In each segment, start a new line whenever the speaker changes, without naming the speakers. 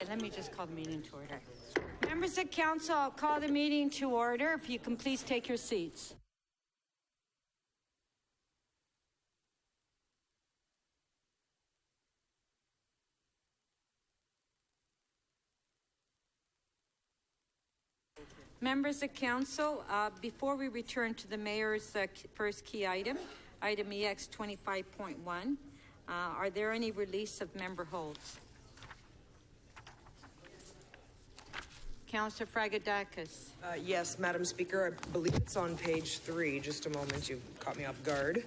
Let me just call the meeting to order. Members of council, I'll call the meeting to order. If you can please take your seats. Members of council, before we return to the mayor's first key item, item EX 25.1, are there any release of member holds? Councillor Fragadakis.
Yes, Madam Speaker, I believe it's on page 3. Just a moment, you caught me off guard.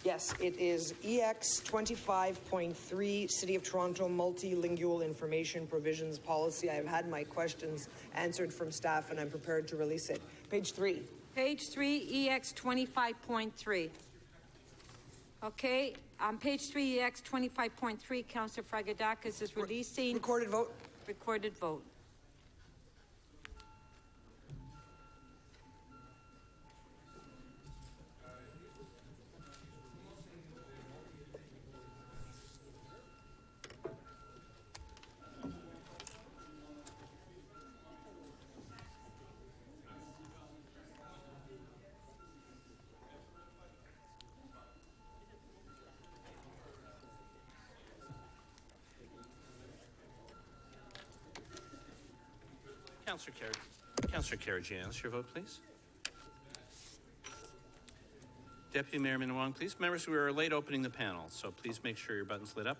Yes, it is EX 25.3, City of Toronto Multilingual Information Provisions Policy. I have had my questions answered from staff and I'm prepared to release it. Page 3.
Page 3, EX 25.3. Okay, on page 3, EX 25.3, Councillor Fragadakis is releasing...
Recorded vote.
Recorded vote.
Councillor Karygiannis, your vote, please. Deputy Mayor Minnan-Wong, please. Members, we are late opening the panel, so please make sure your button's lit up.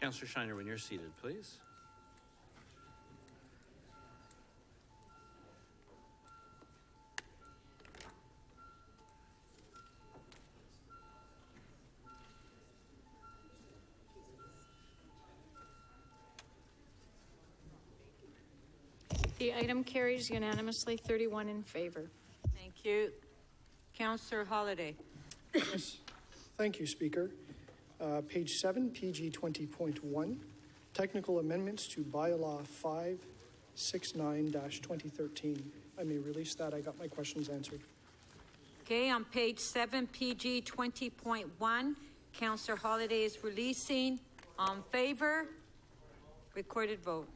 Councillor Shiner, when you're seated, please.
The item carries unanimously, 31 in favor.
Thank you. Councillor Holyday.
Yes. Thank you, Speaker. Page 7, PG 20.1, technical amendments to bylaw 569-2013. I may release that. I got my questions answered.
Okay, on page 7, PG 20.1, Councillor Holyday is releasing. On favor, recorded vote.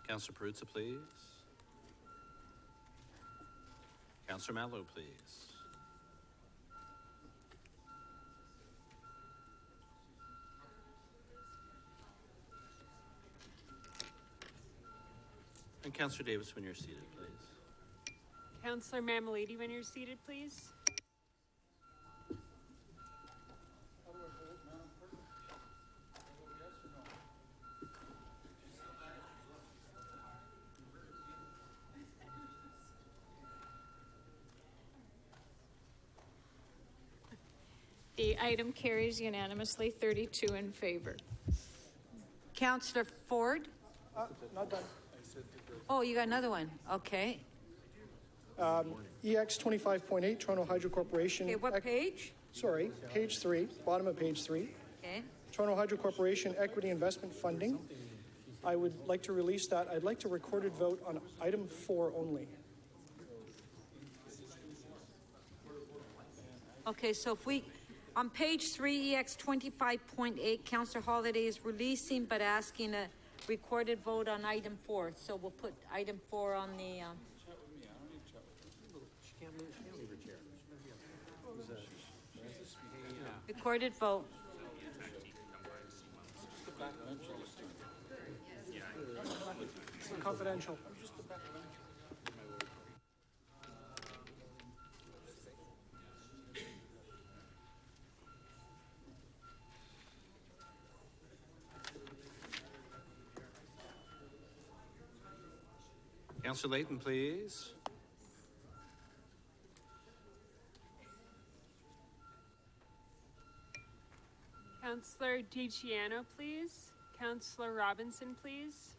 Councillor Perruzza, please. Councillor Mallow, please. And Councillor Davis, when you're seated, please.
Councillor Mammoliti, when you're seated, please.
The item carries unanimously, 32 in favor.
Councillor Ford.
Not done.
Oh, you got another one. Okay.
EX 25.8, Toronto Hydro Corporation.
Okay, what page?
Sorry, page 3, bottom of page 3.
Okay.
Toronto Hydro Corporation Equity Investment Funding. I would like to release that. I'd like to recorded vote on item 4 only.
Okay, so if we, on page 3, EX 25.8, Councillor Holyday is releasing but asking a recorded vote on item 4. So we'll put item 4 on the... recorded vote.
Confidential.
Councillor Layton, please.
Councillor DiCiano, please. Councillor Robinson, please.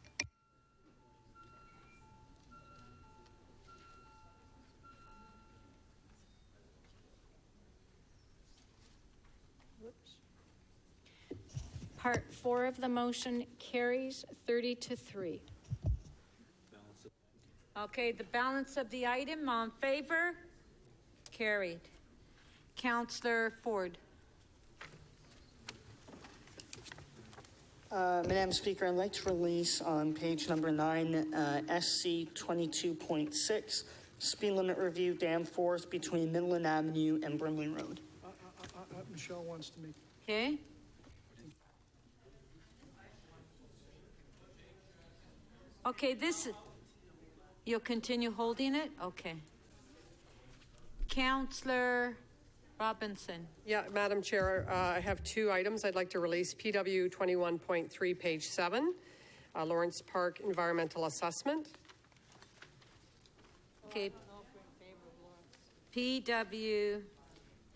Part 4 of the motion carries 30-3.
Okay, the balance of the item, on favor? Carried. Counselor Ford.
Madam Speaker, I'd like to release on page number 9, SC 22.6, speed limit review Danforth between Midland Avenue and Brimley Road.
Michelle wants to make.
Okay. Okay, you'll continue holding it? Okay. Counselor Robinson.
Yeah, Madam Chair, I have two items I'd like to release. PW 21.3, page 7, Lawrence Park Environmental Assessment.
Okay. PW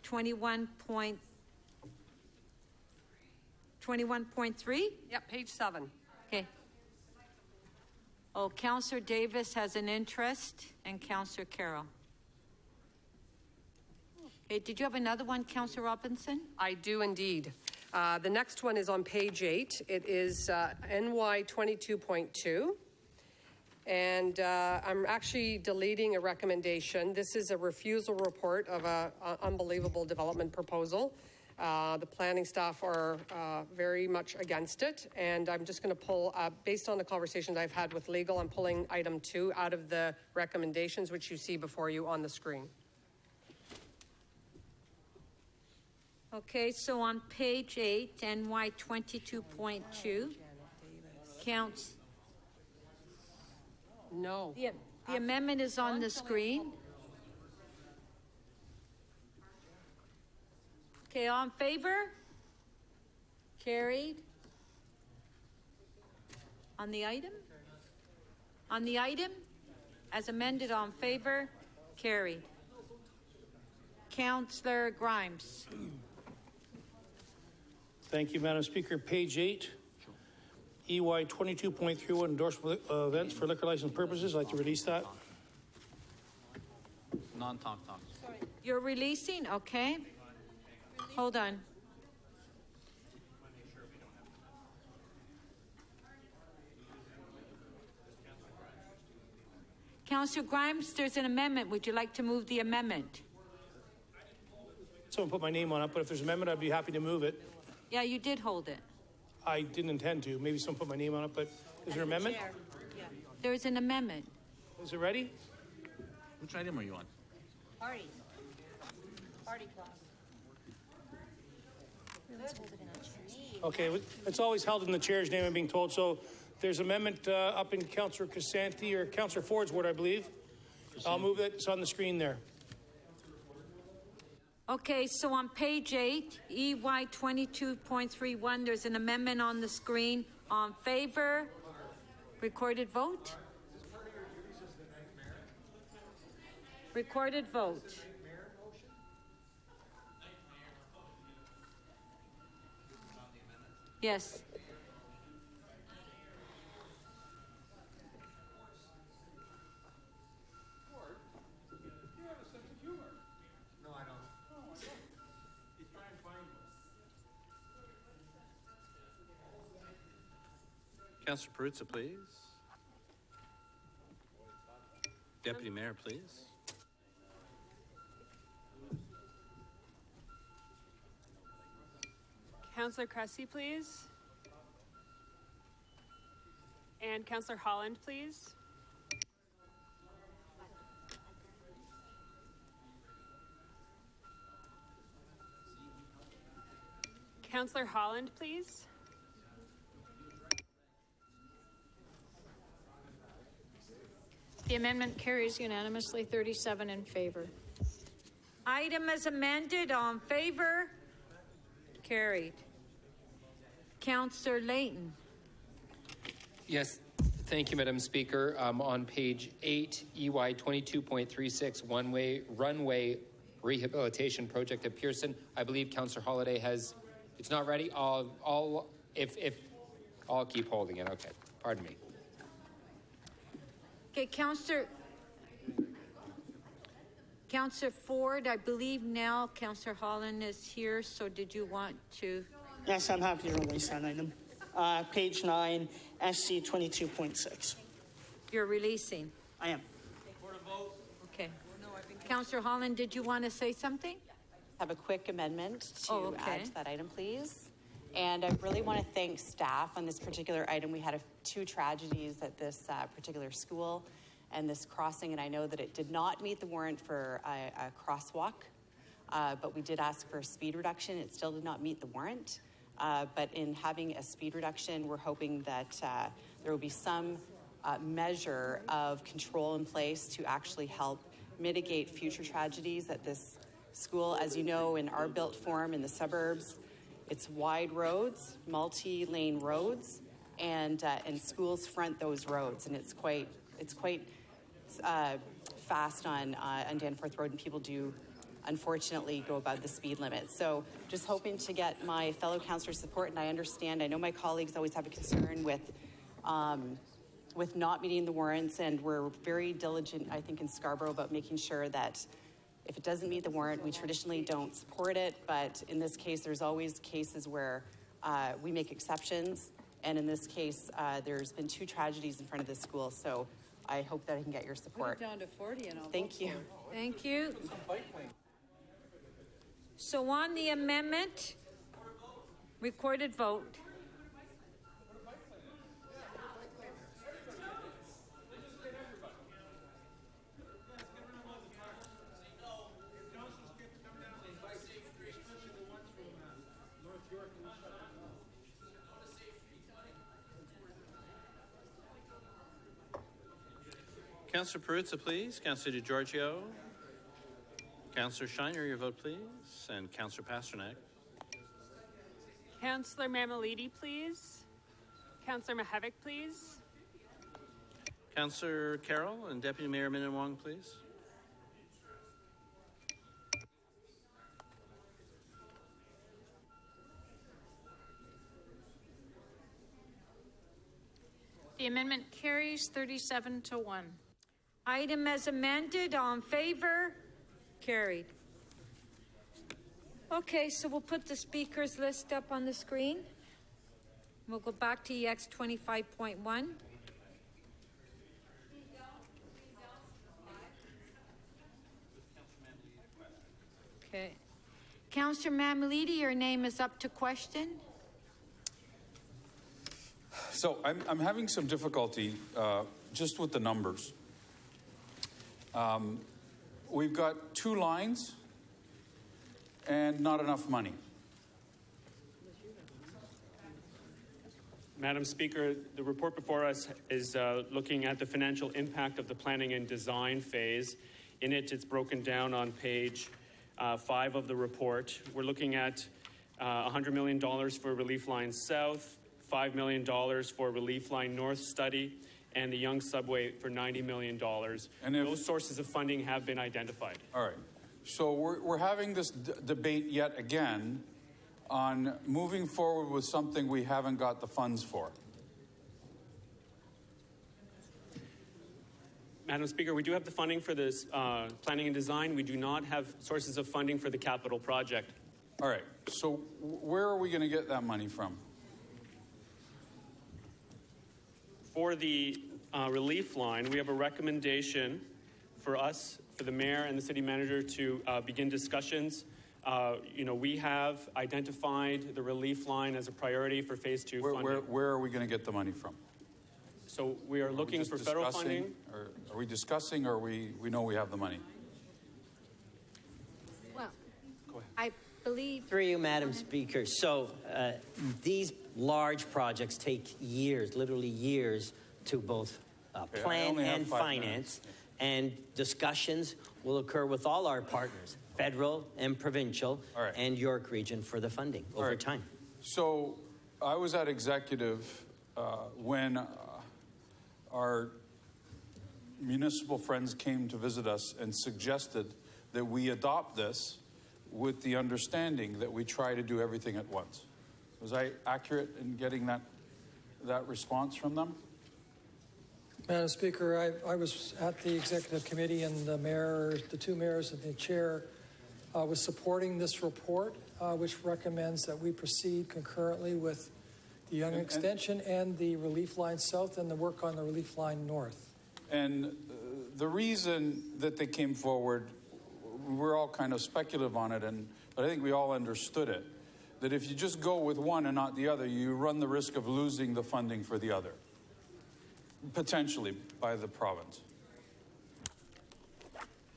21.3?
Yep, page 7.
Okay. Oh, Counselor Davis has an interest, and Counselor Carroll. Okay, did you have another one, Counselor Robinson?
I do indeed. The next one is on page 8. It is NY 22.2. And I'm actually deleting a recommendation. This is a refusal report of an unbelievable development proposal. The planning staff are very much against it. And I'm just going to pull, based on the conversations I've had with legal, I'm pulling item 2 out of the recommendations, which you see before you on the screen.
Okay, so on page 8, NY 22.2, counts.
No.
The amendment is on the screen. Okay, all in favor? Carried. On the item? On the item, as amended, on favor? Carried. Counselor Grimes.
Thank you, Madam Speaker. Page 8, EY 22.31, endorsement events for liquor license purposes. I'd like to release that.
Non-talk.
You're releasing? Okay. Hold on. Councillor Grimes, there's an amendment. Would you like to move the amendment?
Someone put my name on it, but if there's an amendment, I'd be happy to move it.
Yeah, you did hold it.
I didn't intend to. Maybe someone put my name on it, but is there an amendment?
There's an amendment.
Is it ready?
Which item are you on?
Party clause.
Okay, it's always held in the chair's name, I'm being told. So there's amendment up in Councillor Casanti or Councillor Ford's ward, I believe. I'll move it. It's on the screen there.
Okay, so on page 8, EY 22.31, there's an amendment on the screen. On favor, recorded vote. Recorded vote. Yes.
Councillor Perruzza, please. Deputy Mayor, please.
Councillor Cressy, please. And Councillor Holland, please. Councillor Holland, please.
The amendment carries unanimously, 37 in favor.
Item as amended, on favor, carried. Councillor Layton.
Yes, thank you, Madam Speaker. On page 8, EY 22.36, runway rehabilitation project at Pearson. I believe Councillor Holiday has, it's not ready. I'll keep holding it. Okay, pardon me.
Okay, Councillor Ford, I believe now Councillor Holland is here, so did you want to?
Yes, I'm happy to release that item. Page 9, SC 22.6.
You're releasing.
I am.
Okay. Councillor Holland, did you want to say something?
Have a quick amendment to
Oh, okay.
add to that item, please. And I really want to thank staff on this particular item. We had two tragedies at this particular school and this crossing, and I know that it did not meet the warrant for a crosswalk, but we did ask for a speed reduction. It still did not meet the warrant. But in having a speed reduction, we're hoping that there will be some measure of control in place to actually help mitigate future tragedies at this school. As you know, in our built form in the suburbs, it's wide roads, multi-lane roads, and schools front those roads, and it's quite fast on Danforth Road, and people do unfortunately go above the speed limit. So just hoping to get my fellow councillors' support, and I know my colleagues always have a concern with not meeting the warrants, and we're very diligent, I think, in Scarborough about making sure that if it doesn't meet the warrant, we traditionally don't support it, but in this case, there's always cases where we make exceptions, and in this case, there's been two tragedies in front of this school, so I hope that I can get your support.
Put it down to 40 and I'll
Thank you.
Thank you. So on the amendment, recorded vote.
Councillor Perruzza, please. Councillor DiGiorgio. Councillor Shiner, your vote, please. And Councillor Pasternak.
Councillor Mammoliti, please. Councillor Mahevik, please.
Councillor Carroll and Deputy Mayor Minnan-Wong, please.
The amendment carries 37-1.
Item as amended, all in favor? Carried. Okay, so we'll put the speakers list up on the screen. We'll go back to EX 25.1. Okay. Councillor Mammoliti, your name is up to question.
So I'm having some difficulty just with the numbers. We've got 2 lines and not enough money.
Madam Speaker, the report before us is looking at the financial impact of the planning and design phase. In it, it's broken down on page 5 of the report. We're looking at $100 million for Relief Line South, $5 million for Relief Line North study, and the Young Subway for $90 million. And those sources of funding have been identified.
All right. So we're having this debate yet again on moving forward with something we haven't got the funds for.
Madam Speaker, we do have the funding for this planning and design. We do not have sources of funding for the capital project.
All right. So where are we going to get that money from?
For the relief line, we have a recommendation for us, for the mayor and the city manager to begin discussions. We have identified the relief line as a priority for phase 2 funding.
Where are we going to get the money from?
So we are looking for federal funding.
Or are we discussing, or we know we have the money?
Well, I believe...
Through you, Madam Speaker. So these large projects take years, literally years, to both plan and finance. And discussions will occur with all our partners, federal and provincial, and York Region for the funding over time.
So I was at executive when our municipal friends came to visit us and suggested that we adopt this with the understanding that we try to do everything at once. Was I accurate in getting that response from them?
Madam Speaker, I was at the executive committee, and the mayor, the 2 mayors and the chair was supporting this report, which recommends that we proceed concurrently with the Young Extension and the Relief Line South and the work on the Relief Line North.
And the reason that they came forward, we're all kind of speculative on it, but I think we all understood it, that if you just go with one and not the other, you run the risk of losing the funding for the other, potentially by the province.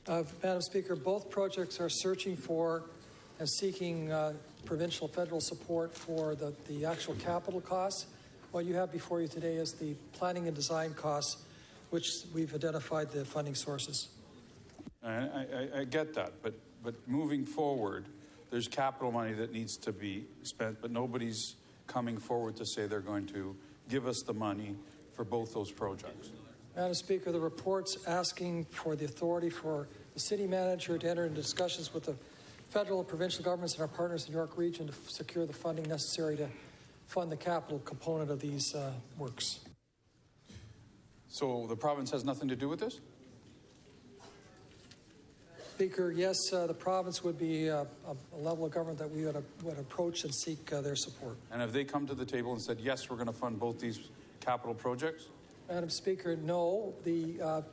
Madam Speaker, both projects are searching for and seeking provincial federal support for the actual capital costs. What you have before you today is the planning and design costs, which we've identified the funding sources.
I get that, but moving forward, there's capital money that needs to be spent, but nobody's coming forward to say they're going to give us the money for both those projects.
Madam Speaker, the report's asking for the authority for the city manager to enter into discussions with the federal and provincial governments and our partners in the York Region to secure the funding necessary to fund the capital component of these works.
So the province has nothing to do with this?
Speaker, yes, the province would be a level of government that we would approach and seek their support.
And have they come to the table and said, yes, we're going to fund both these capital projects?
Madam Speaker, no. The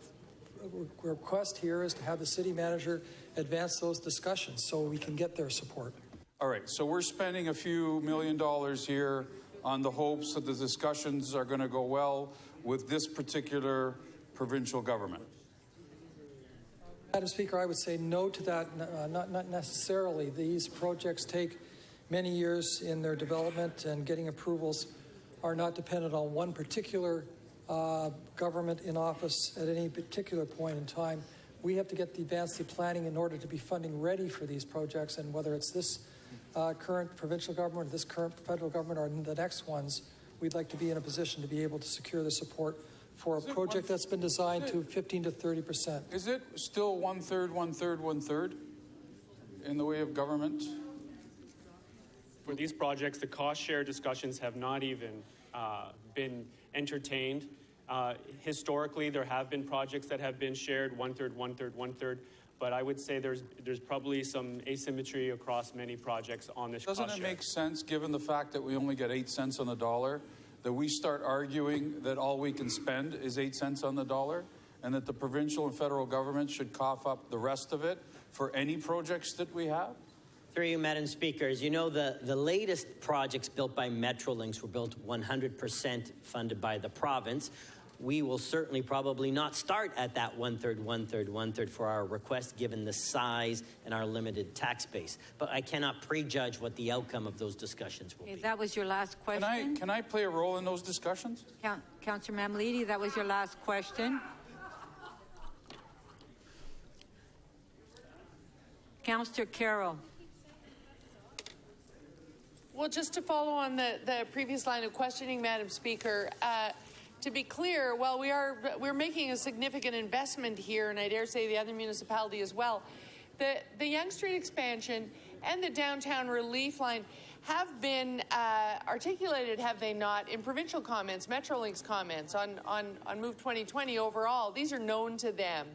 request here is to have the city manager advance those discussions so we can get their support.
All right, so we're spending a few $1 million here on the hopes that the discussions are going to go well with this particular provincial government.
Madam Speaker, I would say no to that, not necessarily. These projects take many years in their development, and getting approvals are not dependent on one particular government in office at any particular point in time. We have to get the advanced planning in order to be funding ready for these projects, and whether it's this current provincial government, or this current federal government, or the next ones, we'd like to be in a position to be able to secure the support for a project that's been designed to 15 to 30%.
Is it still 1/3, 1/3, 1/3 in the way of government?
For these projects, the cost share discussions have not even been entertained. Historically, there have been projects that have been shared 1/3, 1/3, 1/3, but I would say there's probably some asymmetry across many projects on this cost share.
Doesn't it make sense, given the fact that we only get 8 cents on the dollar, that we start arguing that all we can spend is 8 cents on the dollar, and that the provincial and federal government should cough up the rest of it for any projects that we have?
Through you, Madam Speaker, as you know, the latest projects built by Metrolinx were built 100% funded by the province. We will certainly probably not start at that 1/3, 1/3, 1/3 for our request, given the size and our limited tax base. But I cannot prejudge what the outcome of those discussions will be.
That was your last question.
Can I play a role in those discussions?
Councillor Mammoliti, that was your last question. Councillor Carroll.
Well, just to follow on the previous line of questioning, Madam Speaker, to be clear, while we're making a significant investment here, and I dare say the other municipality as well, the Yonge Street expansion and the downtown relief line have been articulated, have they not, in provincial comments, Metrolinx comments on Move 2020 overall. These are known to them.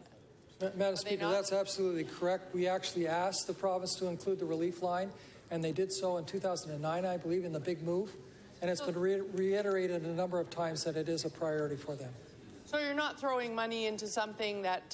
Madam Speaker, that's absolutely correct. We actually asked the province to include the relief line, and they did so in 2009, I believe, in the big move. And it's been reiterated a number of times that it is a priority for them.
So you're not throwing money into something that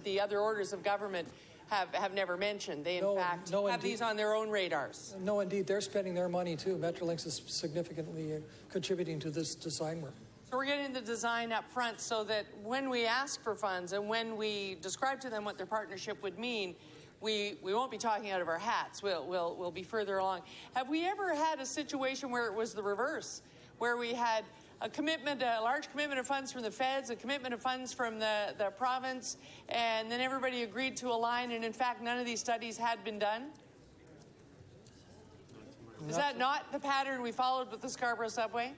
the other orders of government have never mentioned. They, in fact, have these on their own radars.
No, indeed. They're spending their money, too. Metrolinx is significantly contributing to this design work.
So we're getting the design up front so that when we ask for funds and when we describe to them what their partnership would mean, we won't be talking out of our hats. We'll be further along. Have we ever had a situation where it was the reverse, where we had a large commitment of funds from the feds, a commitment of funds from the province, and then everybody agreed to align, and in fact, none of these studies had been done? Is that not the pattern we followed with the Scarborough subway?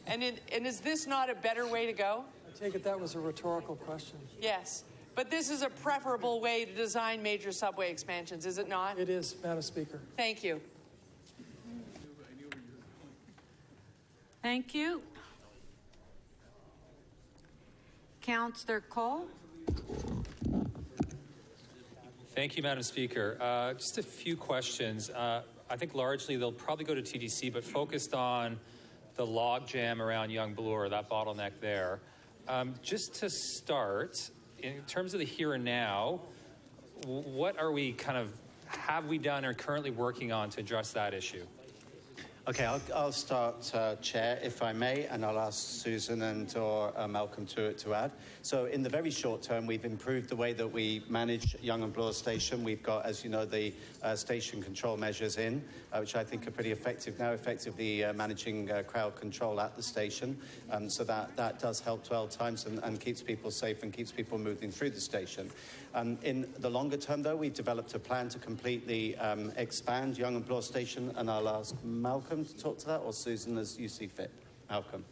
And is this not a better way to go?
I take it that was a rhetorical question.
Yes. But this is a preferable way to design major subway expansions, is it not?
It is, Madam Speaker.
Thank you.
Thank you. Councillor Cole.
Thank you, Madam Speaker. Just a few questions. I think largely they'll probably go to TDC, but focused on the log jam around Young Bloor, that bottleneck there. Just to start, in terms of the here and now, what are we have we done or currently working on to address that issue?
Okay, I'll start, Chair, if I may, and I'll ask Susan and or Malcolm to add. So in the very short term, we've improved the way that we manage Young and Bloor Station. We've got, as you know, the station control measures in, which I think are pretty effective now, effectively managing crowd control at the station. So that does help dwell times and keeps people safe and keeps people moving through the station. In the longer term, though, we've developed a plan to completely expand Young and Bloor Station, and I'll ask Malcolm to talk to that, or Susan, as you see fit. Malcolm.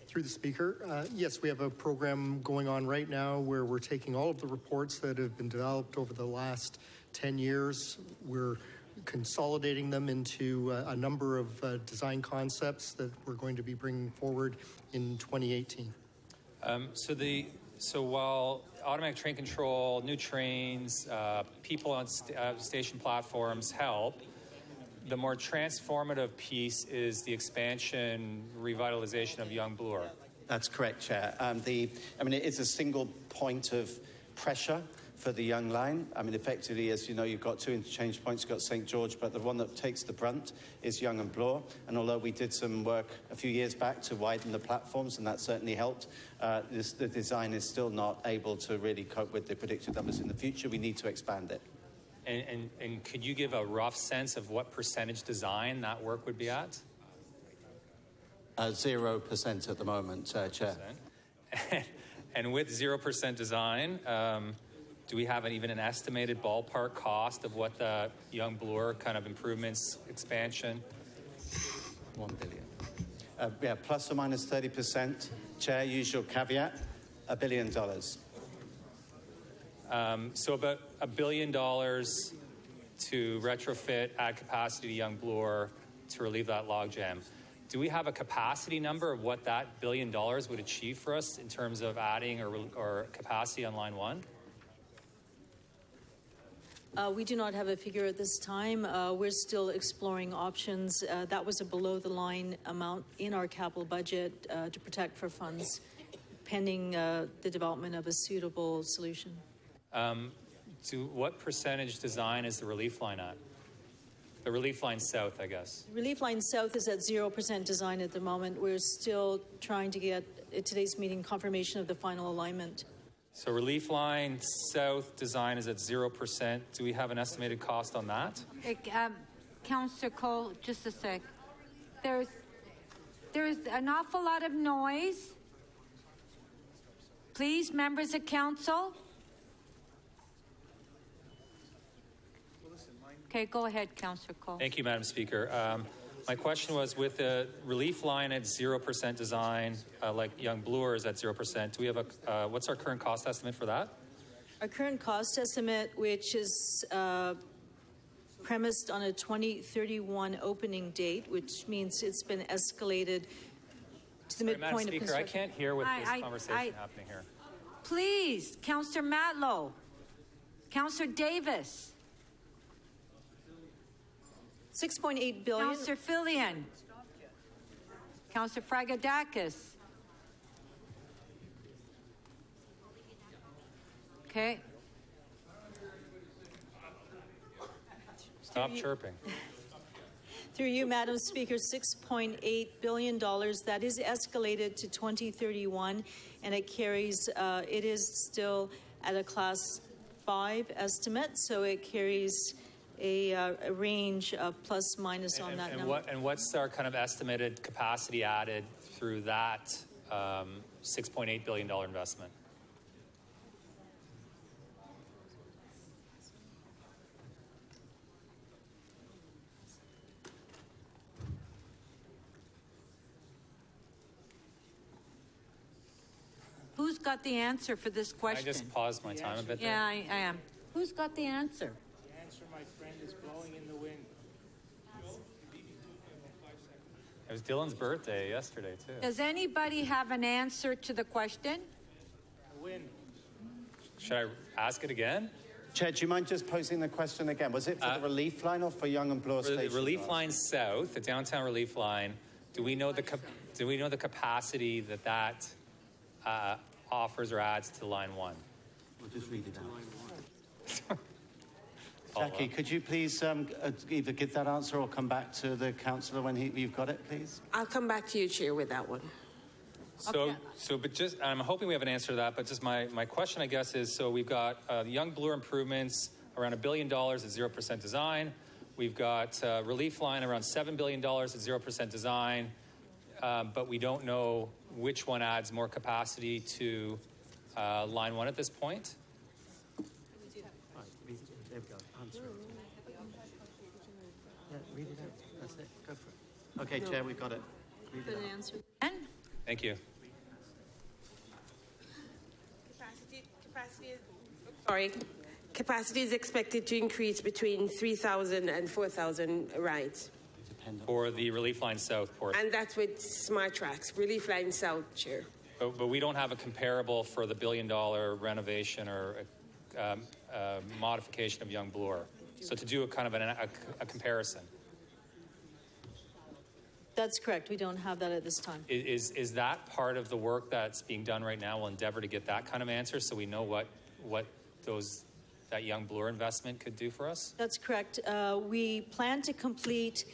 Through the Speaker, yes, we have a program going on right now where we're taking all of the reports that have been developed over the last 10 years. We're consolidating them into a number of design concepts that we're going to be bringing forward in 2018.
So while automatic train control, new trains, people on station platforms help, the more transformative piece is the expansion, revitalization of Young Bloor.
That's correct, Chair. It is a single point of pressure for the Young line. Effectively, as you know, you've got two interchange points. You've got St. George, but the one that takes the brunt is Young and Bloor. And although we did some work a few years back to widen the platforms, and that certainly helped, the design is still not able to really cope with the predicted numbers in the future. We need to expand it.
And could you give a rough sense of what percentage design that work would be at?
0% at the moment, Chair.
And with 0% design, do we have even an estimated ballpark cost of what the Young Bloor improvements, expansion?
$1 billion. Plus or minus 30%. Chair, usual caveat, $1 billion.
So about $1 billion to retrofit, add capacity to Young Bloor to relieve that logjam. Do we have a capacity number of what that $1 billion would achieve for us in terms of adding or capacity on line 1?
We do not have a figure at this time. We're still exploring options. That was a below-the-line amount in our capital budget to protect for funds, pending the development of a suitable solution.
To what percentage design is the relief line at? The relief line south, I guess.
Relief line south is at 0% design at the moment. We're still trying to get, at today's meeting, confirmation of the final alignment.
So relief line south design is at 0%. Do we have an estimated cost on that?
Councillor Cole, just a sec. There's an awful lot of noise. Please, members of council. Okay, go ahead, Councillor Cole.
Thank you, Madam Speaker. My question was, with the relief line at 0% design, like Young Bloor is at 0%, do we have what's our current cost estimate for that?
Our current cost estimate, which is premised on a 2031 opening date, which means it's been escalated to the midpoint of construction.
Madam Speaker, I can't hear with this conversation happening here.
Please, Councillor Matlow, Councillor Davis.
6.8 billion.
Councillor Fillion. Councillor Fragadakis. Okay.
Stop chirping.
Through you, Madam Speaker, $6.8 billion. That is escalated to 2031, and it carries, it is still at a Class 5 estimate, so it carries a range of plus minus on that number.
And what's our estimated capacity added through that $6.8 billion investment?
Who's got the answer for this question?
Can I just pause my time a bit there?
Yeah, I am. Who's got the answer?
The answer, my friend, is blowing in the wind.
It was Dylan's birthday yesterday, too.
Does anybody have an answer to the question?
The wind.
Should I ask it again?
Chair, do you mind just posing the question again? Was it for the relief line or for Young and Bloor
For the
Station?
relief line south, the downtown relief line, do we know the capacity that offers or adds to line 1?
We'll just read it out. Jackie, could you please either give that answer or come back to the councillor when you've got it, please?
I'll come back to you, Chair, with that one.
But just, I'm hoping we have an answer to that, but just my question, I guess, is, so we've got Young Bloor improvements around $1 billion at 0% design. We've got relief line around $7 billion at 0% design, but we don't know which one adds more capacity to line 1 at this point.
There we go. Answer it. Yeah, read it out. That's it. Go for it. Okay, Chair, we've got it. Read it out.
Thank you.
Capacity is expected to increase between 3,000 and 4,000 rides.
For the relief line south portion.
And that's with Smart Tracks, Relief Line South, Chair.
But we don't have a comparable for the $1 billion renovation or modification of Young Bloor. So to do a kind of a comparison.
That's correct. We don't have that at this time.
Is that part of the work that's being done right now? We'll endeavor to get that kind of answer so we know what that Young Bloor investment could do for us?
That's correct. We plan to complete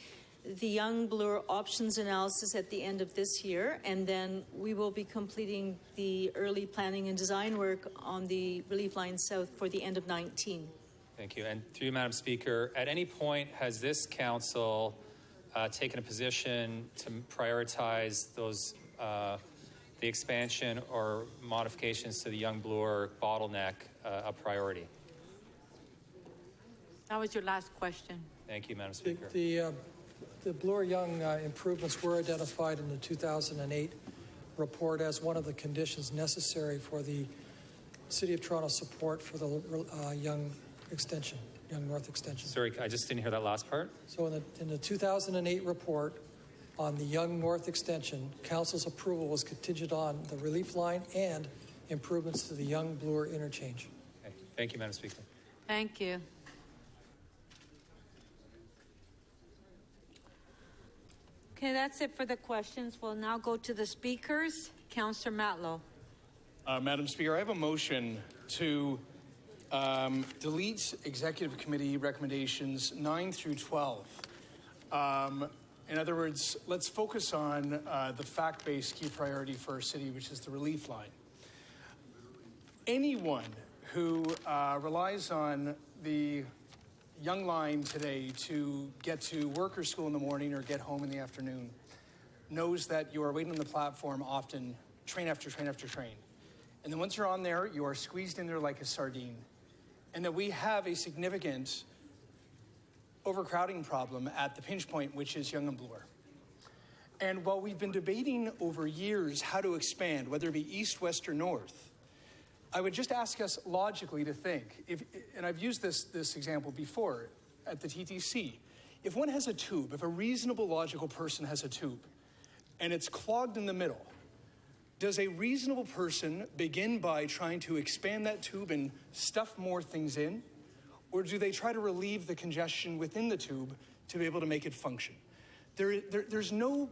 the Young Bloor options analysis at the end of this year, and then we will be completing the early planning and design work on the Relief Line South for the end of 19.
Thank you. And through you, Madam Speaker, at any point has this council taken a position to prioritize those the expansion or modifications to the Young Bloor bottleneck a priority?
That was your last question.
Thank you, Madam Speaker.
The Bloor-Young improvements were identified in the 2008 report as one of the conditions necessary for the City of Toronto support for the Young North Extension.
Sorry, I just didn't hear that last part.
So in the 2008 report on the Young North Extension, Council's approval was contingent on the relief line and improvements to the Young Bloor interchange.
Okay. Thank you, Madam Speaker.
Thank you. Okay, that's it for the questions. We'll now go to the speakers. Councillor Matlow.
Madam Speaker, I have a motion to delete Executive Committee recommendations 9 through 12. In other words, let's focus on the fact-based key priority for our city, which is the relief line. Anyone who relies on the Young Line today to get to work or school in the morning or get home in the afternoon knows that you are waiting on the platform often, train after train after train. And then once you're on there, you are squeezed in there like a sardine. And that we have a significant overcrowding problem at the pinch point, which is Young and Bloor. And while we've been debating over years how to expand, whether it be east, west, or north, I would just ask us logically to think, and I've used this example before at the TTC, if one has a tube, if a reasonable, logical person has a tube, and it's clogged in the middle, does a reasonable person begin by trying to expand that tube and stuff more things in? Or do they try to relieve the congestion within the tube to be able to make it function? There's no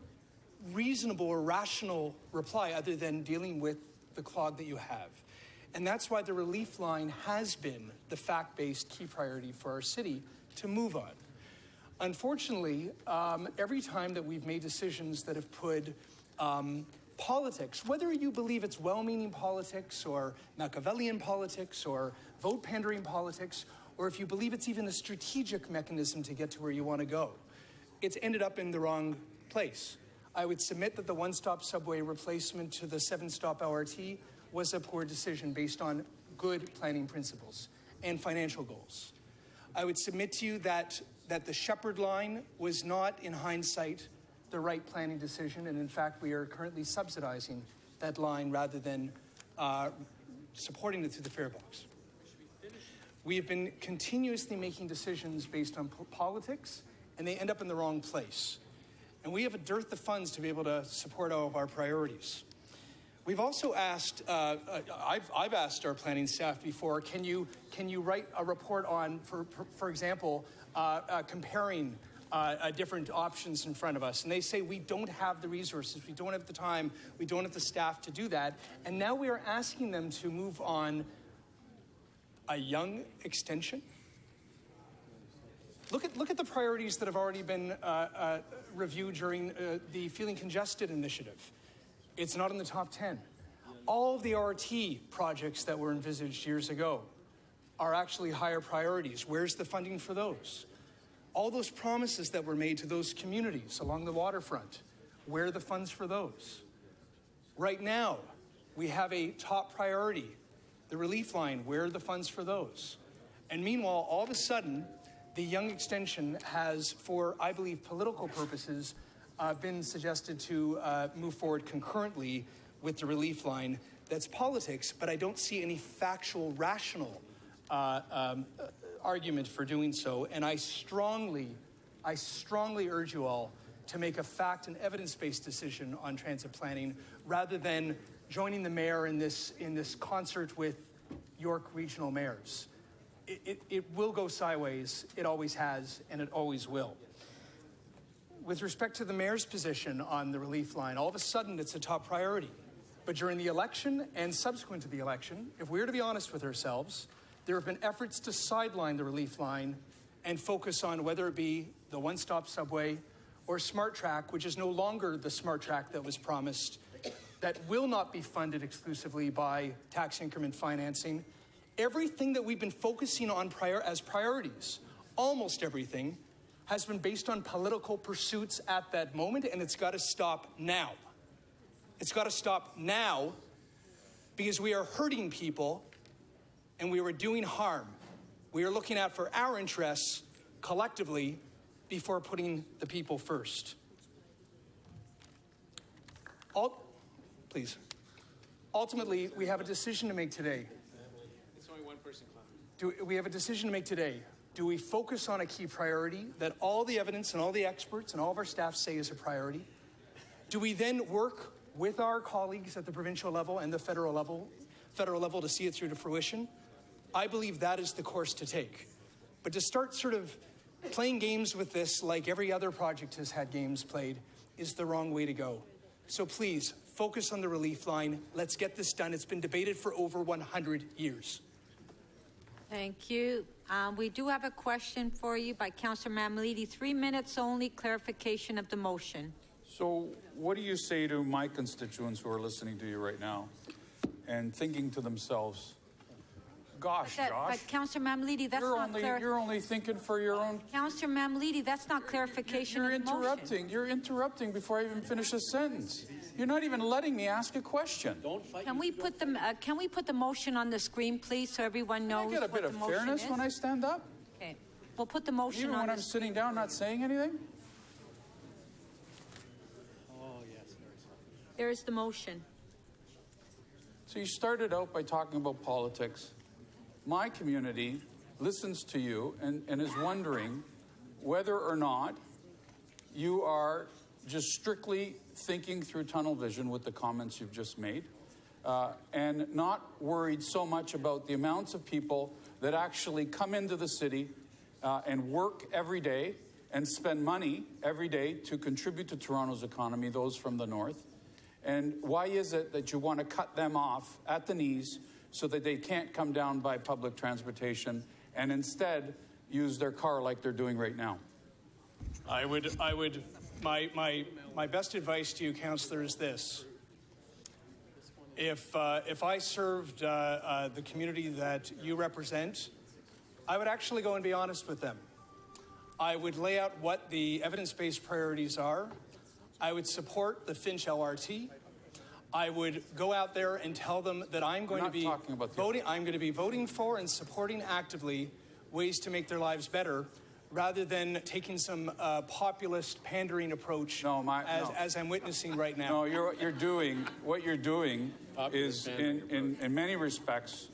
reasonable or rational reply other than dealing with the clog that you have. And that's why the relief line has been the fact-based key priority for our city to move on. Unfortunately, every time that we've made decisions that have put politics, whether you believe it's well-meaning politics or Machiavellian politics or vote-pandering politics, or if you believe it's even a strategic mechanism to get to where you want to go, it's ended up in the wrong place. I would submit that the one-stop subway replacement to the 7-stop LRT was a poor decision based on good planning principles and financial goals. I would submit to you that the Shepherd line was not, in hindsight, the right planning decision, and in fact, we are currently subsidizing that line rather than supporting it through the fare box. We have been continuously making decisions based on politics, and they end up in the wrong place. And we have a dearth of funds to be able to support all of our priorities. We've also asked, I've asked our planning staff before, can you write a report on, for example, comparing different options in front of us? And they say we don't have the resources, we don't have the time, we don't have the staff to do that. And now we are asking them to move on a young extension. Look at the priorities that have already been reviewed during the Feeling Congested initiative. It's not in the top 10. All of the RT projects that were envisaged years ago are actually higher priorities. Where's the funding for those? All those promises that were made to those communities along the waterfront, where are the funds for those? Right now, we have a top priority, the relief line, where are the funds for those? And meanwhile, all of a sudden, the Young Extension has, for, I believe, political purposes, been suggested to move forward concurrently with the relief line. That's politics, but I don't see any factual, rational argument for doing so. And I strongly urge you all to make a fact and evidence-based decision on transit planning rather than joining the mayor in this concert with York regional mayors. It will go sideways. It always has, and it always will. With respect to the mayor's position on the relief line, all of a sudden it's a top priority. But during the election and subsequent to the election, if we are to be honest with ourselves, there have been efforts to sideline the relief line and focus on whether it be the one-stop subway or Smart Track, which is no longer the Smart Track that was promised, that will not be funded exclusively by tax increment financing. Everything that we've been focusing on as priorities, almost everything, has been based on political pursuits at that moment, and it's got to stop now. It's got to stop now because we are hurting people and we are doing harm. We are looking out for our interests collectively before putting the people first. Please. Ultimately, we have a decision to make today.
It's only one person clapping.
We have a decision to make today. Do we focus on a key priority that all the evidence and all the experts and all of our staff say is a priority? Do we then work with our colleagues at the provincial level and the federal level to see it through to fruition? I believe that is the course to take. But to start sort of playing games with this like every other project has had games played is the wrong way to go. So please, focus on the relief line. Let's get this done. It's been debated for over 100 years.
Thank you. We do have a question for you by Councillor Mammoliti. 3 minutes only, clarification of the motion.
So what do you say to my constituents who are listening to you right now and thinking to themselves, gosh, Josh,
but Councillor Mammoliti, that's
you're only thinking for your own...
Councillor Mammoliti, that's not clarification of the motion.
You're interrupting before I even finish a sentence. You're not even letting me ask a question.
Can we put the motion on the screen, please, so everyone knows
Can I get a bit of fairness when I stand up?
Okay. We'll put the motion
even
on
when I'm sitting down not saying anything?
There's the motion.
So you started out by talking about politics. My community listens to you and is wondering whether or not you are just strictly thinking through tunnel vision with the comments you've just made, and not worried so much about the amounts of people that actually come into the city and work every day and spend money every day to contribute to Toronto's economy, those from the north. And why is it that you want to cut them off at the knees so that they can't come down by public transportation and instead use their car like they're doing right now?
My best advice to you, Councillor, is this. If I served the community that you represent, I would actually go and be honest with them. I would lay out what the evidence-based priorities are. I would support the Finch LRT. I would go out there and tell them that I'm going to be voting for and supporting actively ways to make their lives better, rather than taking some populist pandering approach as I'm witnessing right now.
No, what you're doing is in many respects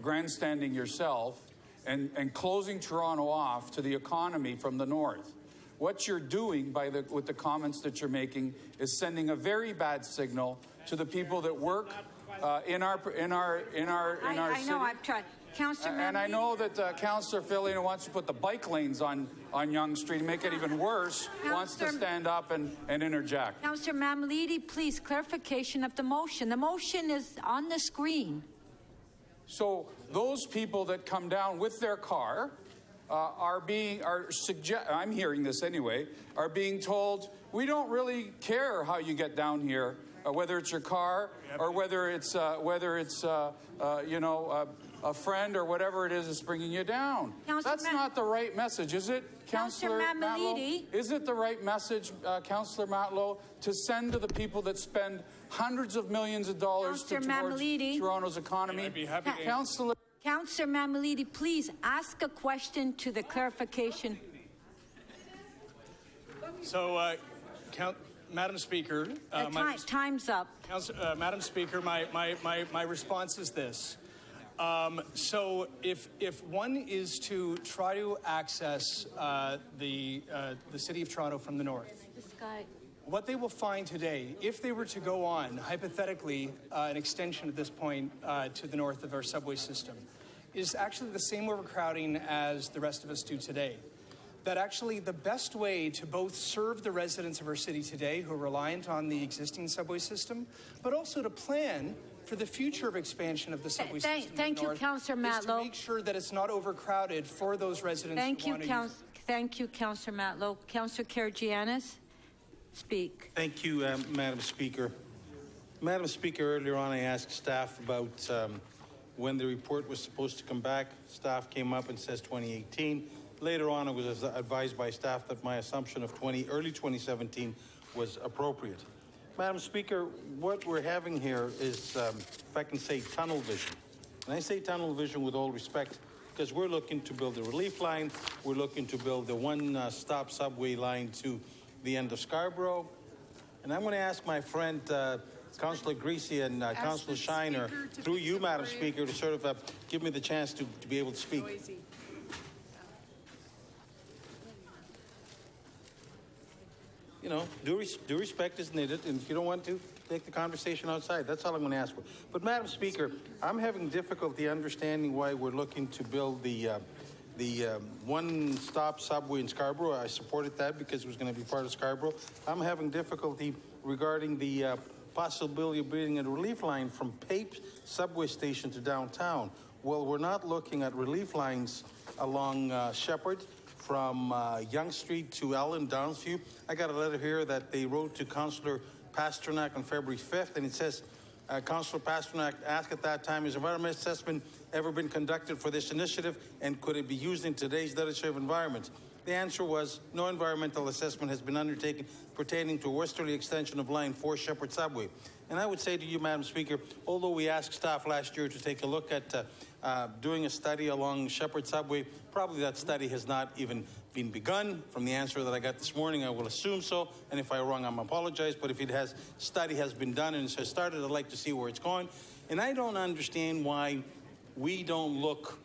grandstanding yourself and closing Toronto off to the economy from the north, what you're doing with the comments that you're making is sending a very bad signal to the people that work in our city.
I know, I've tried. Councillor
And I know that Councillor Fillion wants to put the bike lanes on Yonge Street and make it even worse, wants to stand up and interject.
Councillor Mammoliti, please, clarification of the motion. The motion is on the screen.
So those people that come down with their car I'm hearing this anyway, are being told, we don't really care how you get down here, whether it's your car or whether it's a friend or whatever it is that's bringing you down. That's not the right message, is it, Councillor Matlow? Is it the right message, Councillor Matlow, to send to the people that spend hundreds of millions of dollars towards Toronto's economy?
I'd be happy to
Councillor Mammoliti, please ask a question to the clarification.
So, Madam Speaker,
time's up.
Madam Speaker, my response is this. So if one is to try to access the City of Toronto from the north, what they will find today, if they were to go on, hypothetically, an extension at this point to the north of our subway system, is actually the same overcrowding as the rest of us do today. That actually the best way to both serve the residents of our city today who are reliant on the existing subway system, but also to plan for the future of expansion of the subway system.
Thank you, Councillor Matlow.
To make sure that it's not overcrowded for those residents who want to use it.
Thank you, Councillor Matlow. Councillor Karygiannis, speak.
Thank you, Madam Speaker. Madam Speaker, earlier on I asked staff about when the report was supposed to come back. Staff came up and says 2018. Later on, I was advised by staff that my assumption of early 2017 was appropriate. Madam Speaker, what we're having here is, if I can say, tunnel vision. And I say tunnel vision with all respect, because we're looking to build a relief line. We're looking to build a one-stop subway line to the end of Scarborough. And I'm going to ask my friend, Councillor Greasy and Councillor Shiner, through you, Madam Speaker, to sort of give me the chance to be able to speak. You know, due respect is needed, and if you don't want to, take the conversation outside. That's all I'm going to ask for. But, Madam Speaker, I'm having difficulty understanding why we're looking to build the one-stop subway in Scarborough. I supported that because it was going to be part of Scarborough. I'm having difficulty regarding the possibility of building a relief line from Pape subway station to downtown. Well, we're not looking at relief lines along Shepherd from Yonge Street to Allen Downsview. I got a letter here that they wrote to Councillor Pasternak on February 5th, and it says, Councillor Pasternak asked at that time, has environmental assessment ever been conducted for this initiative, and could it be used in today's legislative environment? The answer was, no environmental assessment has been undertaken pertaining to a westerly extension of Line 4 Shepherd Subway. And I would say to you, Madam Speaker, although we asked staff last year to take a look at doing a study along Shepherd Subway, probably that study has not even been begun. From the answer that I got this morning, I will assume so. And if I'm wrong, I'm apologize. But if study has been done and has started, I'd like to see where it's going. And I don't understand why we don't look,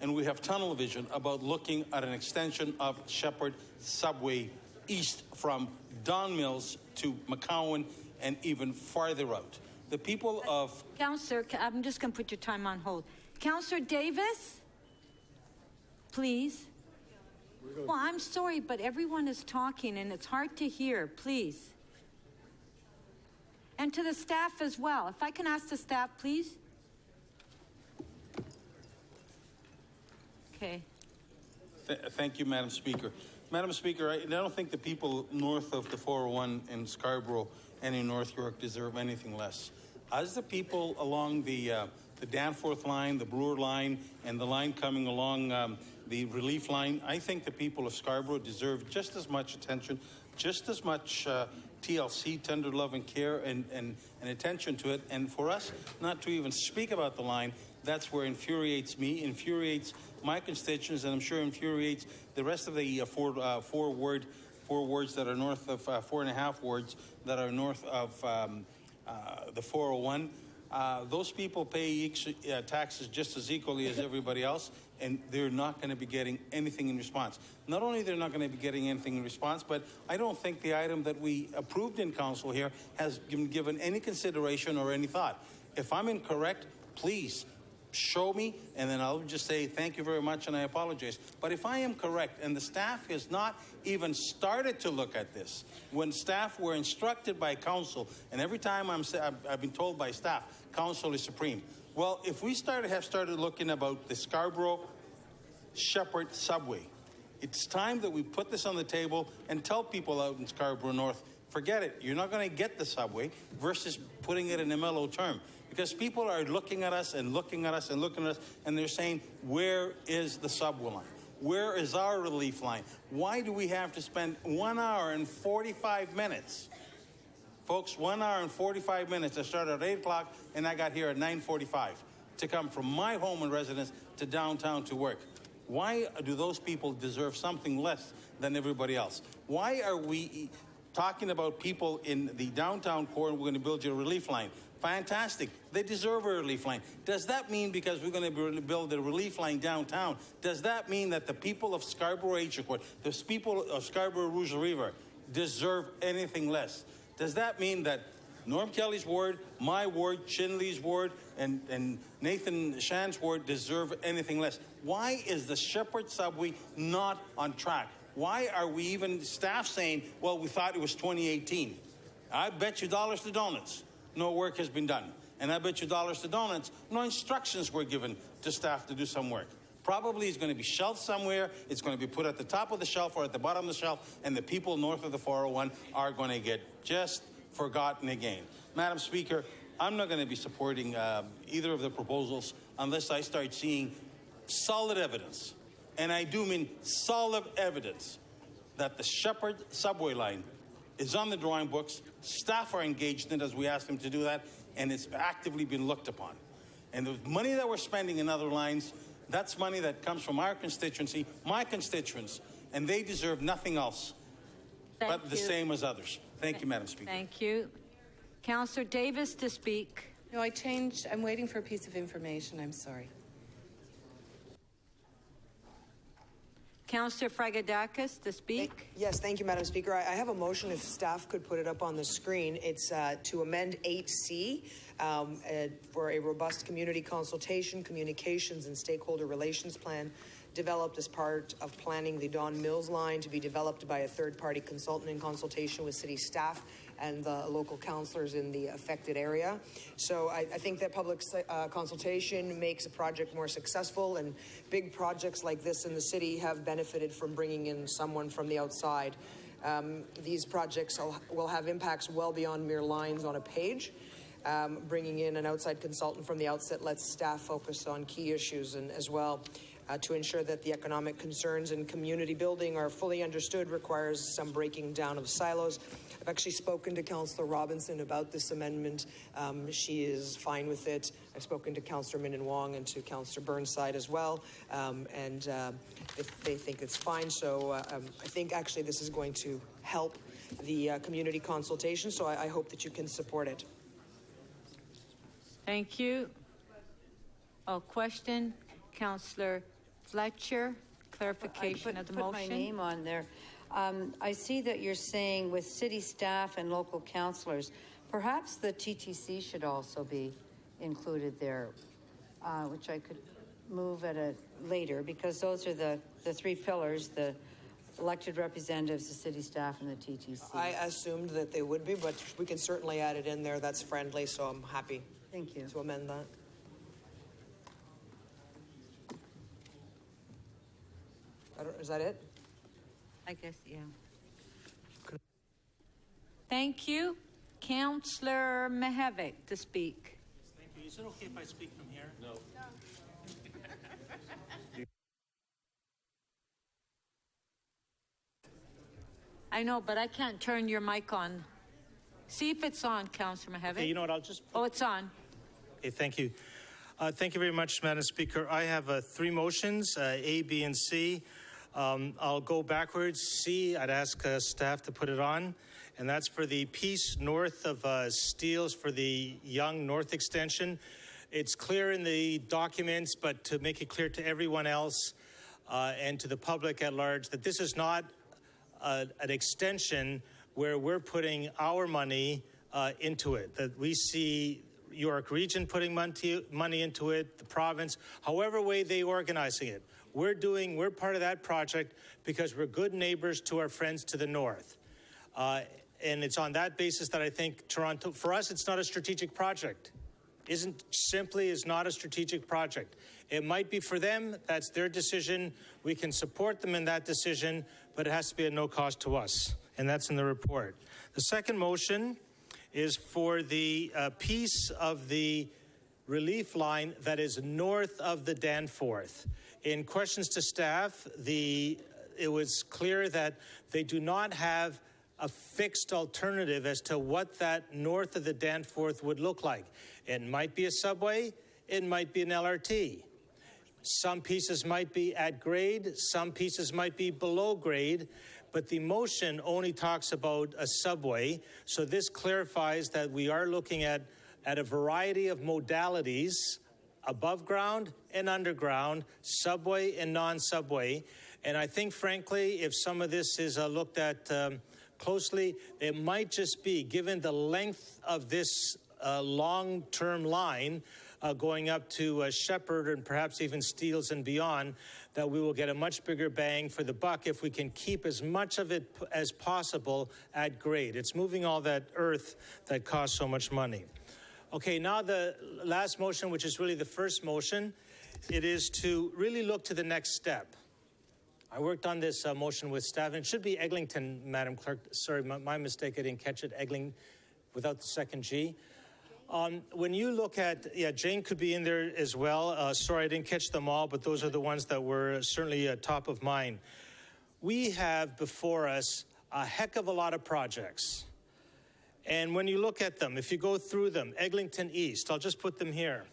and we have tunnel vision about looking at an extension of Shepherd Subway east from Don Mills to McCowan and even farther out. The people of...
Councillor, I'm just going to put your time on hold. Councillor Davis, please. Well, I'm sorry, but everyone is talking and it's hard to hear. Please. And to the staff as well. If I can ask the staff, please. Okay.
Thank you, Madam Speaker. Madam Speaker, I don't think the people north of the 401 in Scarborough and in North York deserve anything less. As the people along the Danforth line, the Brewer line, and the line coming along the relief line, I think the people of Scarborough deserve just as much attention, just as much TLC, tender love and care, and attention to it. And for us not to even speak about the line, that's where infuriates me, infuriates my constituents, and I'm sure infuriates the rest of the four wards that are north of 4.5 wards that are north of the 401. Those people pay taxes just as equally as everybody else, and they're not going to be getting anything in response. Not only they're not going to be getting anything in response, but I don't think the item that we approved in council here has been given any consideration or any thought. If I'm incorrect, please show me, and then I'll just say thank you very much and I apologize. But if I am correct, and the staff has not even started to look at this, when staff were instructed by council, and every time I've been told by staff, council is supreme. Well, if we have started looking about the Scarborough Shepherd subway, it's time that we put this on the table and tell people out in Scarborough North, forget it, you're not going to get the subway, versus putting it in a mellow term. Because people are looking at us and looking at us and looking at us, and they're saying, where is the subway line? Where is our relief line? Why do we have to spend 1 hour and 45 minutes? Folks, 1 hour and 45 minutes. I started at 8 o'clock, and I got here at 9:45 to come from my home and residence to downtown to work. Why do those people deserve something less than everybody else? Why are we talking about people in the downtown core and we're going to build you a relief line? Fantastic. They deserve a relief line. Does that mean because we're going to build a relief line downtown, does that mean that the people of Scarborough Agincourt, the people of Scarborough Rouge River deserve anything less? Does that mean that Norm Kelly's ward, my ward, Chinley's ward, and Nathan Shan's ward deserve anything less? Why is the Shepherd subway not on track? Why are we even staff saying, well, we thought it was 2018? I bet you dollars to donuts no work has been done. And I bet you dollars to donuts no instructions were given to staff to do some work. Probably it's going to be shelved somewhere, it's going to be put at the top of the shelf or at the bottom of the shelf, and the people north of the 401 are going to get just forgotten again. Madam Speaker, I'm not going to be supporting either of the proposals unless I start seeing solid evidence, and I do mean solid evidence, that the Shepherd subway line is on the drawing books, staff are engaged in it as we asked them to do that, and it's actively been looked upon. And the money that we're spending in other lines, that's money that comes from our constituency, my constituents, and they deserve nothing else but the same as others. Thank you, Madam Speaker.
Thank you. Councillor Davis to speak.
No, I changed. I'm waiting for a piece of information. I'm sorry.
Councillor Fragadakis to speak.
Yes, thank you, Madam Speaker. I have a motion, if staff could put it up on the screen. It's to amend 8C for a robust community consultation, communications, and stakeholder relations plan developed as part of planning the Don Mills line to be developed by a third-party consultant in consultation with city staff and the local councillors in the affected area. So I think that public consultation makes a project more successful, and big projects like this in the city have benefited from bringing in someone from the outside. These projects will have impacts well beyond mere lines on a page. Bringing in an outside consultant from the outset lets staff focus on key issues, and as well to ensure that the economic concerns and community building are fully understood requires some breaking down of silos. I've actually spoken to Councillor Robinson about this amendment. She is fine with it. I've spoken to Councillor Min Wong and to Councillor Burnside as well, and they think it's fine. So I think actually this is going to help the community consultation, so I hope that you can support it.
Thank you. A question, Councillor Fletcher, clarification of the motion.
I put my name on there. I see that you're saying with city staff and local councillors, perhaps the TTC should also be included there, which I could move at a later, because those are the three pillars, the elected representatives, the city staff, and the TTC.
I assumed that they would be, but we can certainly add it in there. That's friendly, so I'm happy.
Thank you.
To amend that. Is that it?
I guess, yeah. Thank you. Councillor Mihevc to speak.
Thank you. Is it okay if I speak from here? No.
I know, but I can't turn your mic on. See if it's on, Councillor Mihevc.
Okay, you know what? I'll just...
Oh, it's on.
Okay, thank you. Thank you very much, Madam Speaker. I have three motions, A, B, and C. I'll go backwards. C, I'd ask staff to put it on. And that's for the piece north of Steeles for the Yonge North Extension. It's clear in the documents, but to make it clear to everyone else and to the public at large that this is not an extension where we're putting our money into it. That we see York Region putting money into it, the province, however way they organizing it. We're part of that project because we're good neighbors to our friends to the north. And it's on that basis that I think Toronto, for us, it's not a strategic project. Is not a strategic project. It might be for them, that's their decision. We can support them in that decision, but it has to be at no cost to us. And that's in the report. The second motion is for the piece of the relief line that is north of the Danforth. In questions to staff, it was clear that they do not have a fixed alternative as to what that north of the Danforth would look like. It might be a subway, it might be an LRT. Some pieces might be at grade, some pieces might be below grade, but the motion only talks about a subway. So this clarifies that we are looking at a variety of modalities, above ground and underground, subway and non-subway. And I think, frankly, if some of this is looked at closely, it might just be, given the length of this long-term line going up to Shepherd and perhaps even Steeles and beyond, that we will get a much bigger bang for the buck if we can keep as much of it as possible at grade. It's moving all that earth that costs so much money. Okay, now the last motion, which is really the first motion, it is to really look to the next step. I worked on this motion with staff, and it should be Eglinton, Madam Clerk. Sorry, my mistake, I didn't catch it, Eglinton, without the second G. When you look at, Jane could be in there as well. Sorry, I didn't catch them all, but those are the ones that were certainly top of mind. We have before us a heck of a lot of projects. And when you look at them, if you go through them, Eglinton East, I'll just put them here.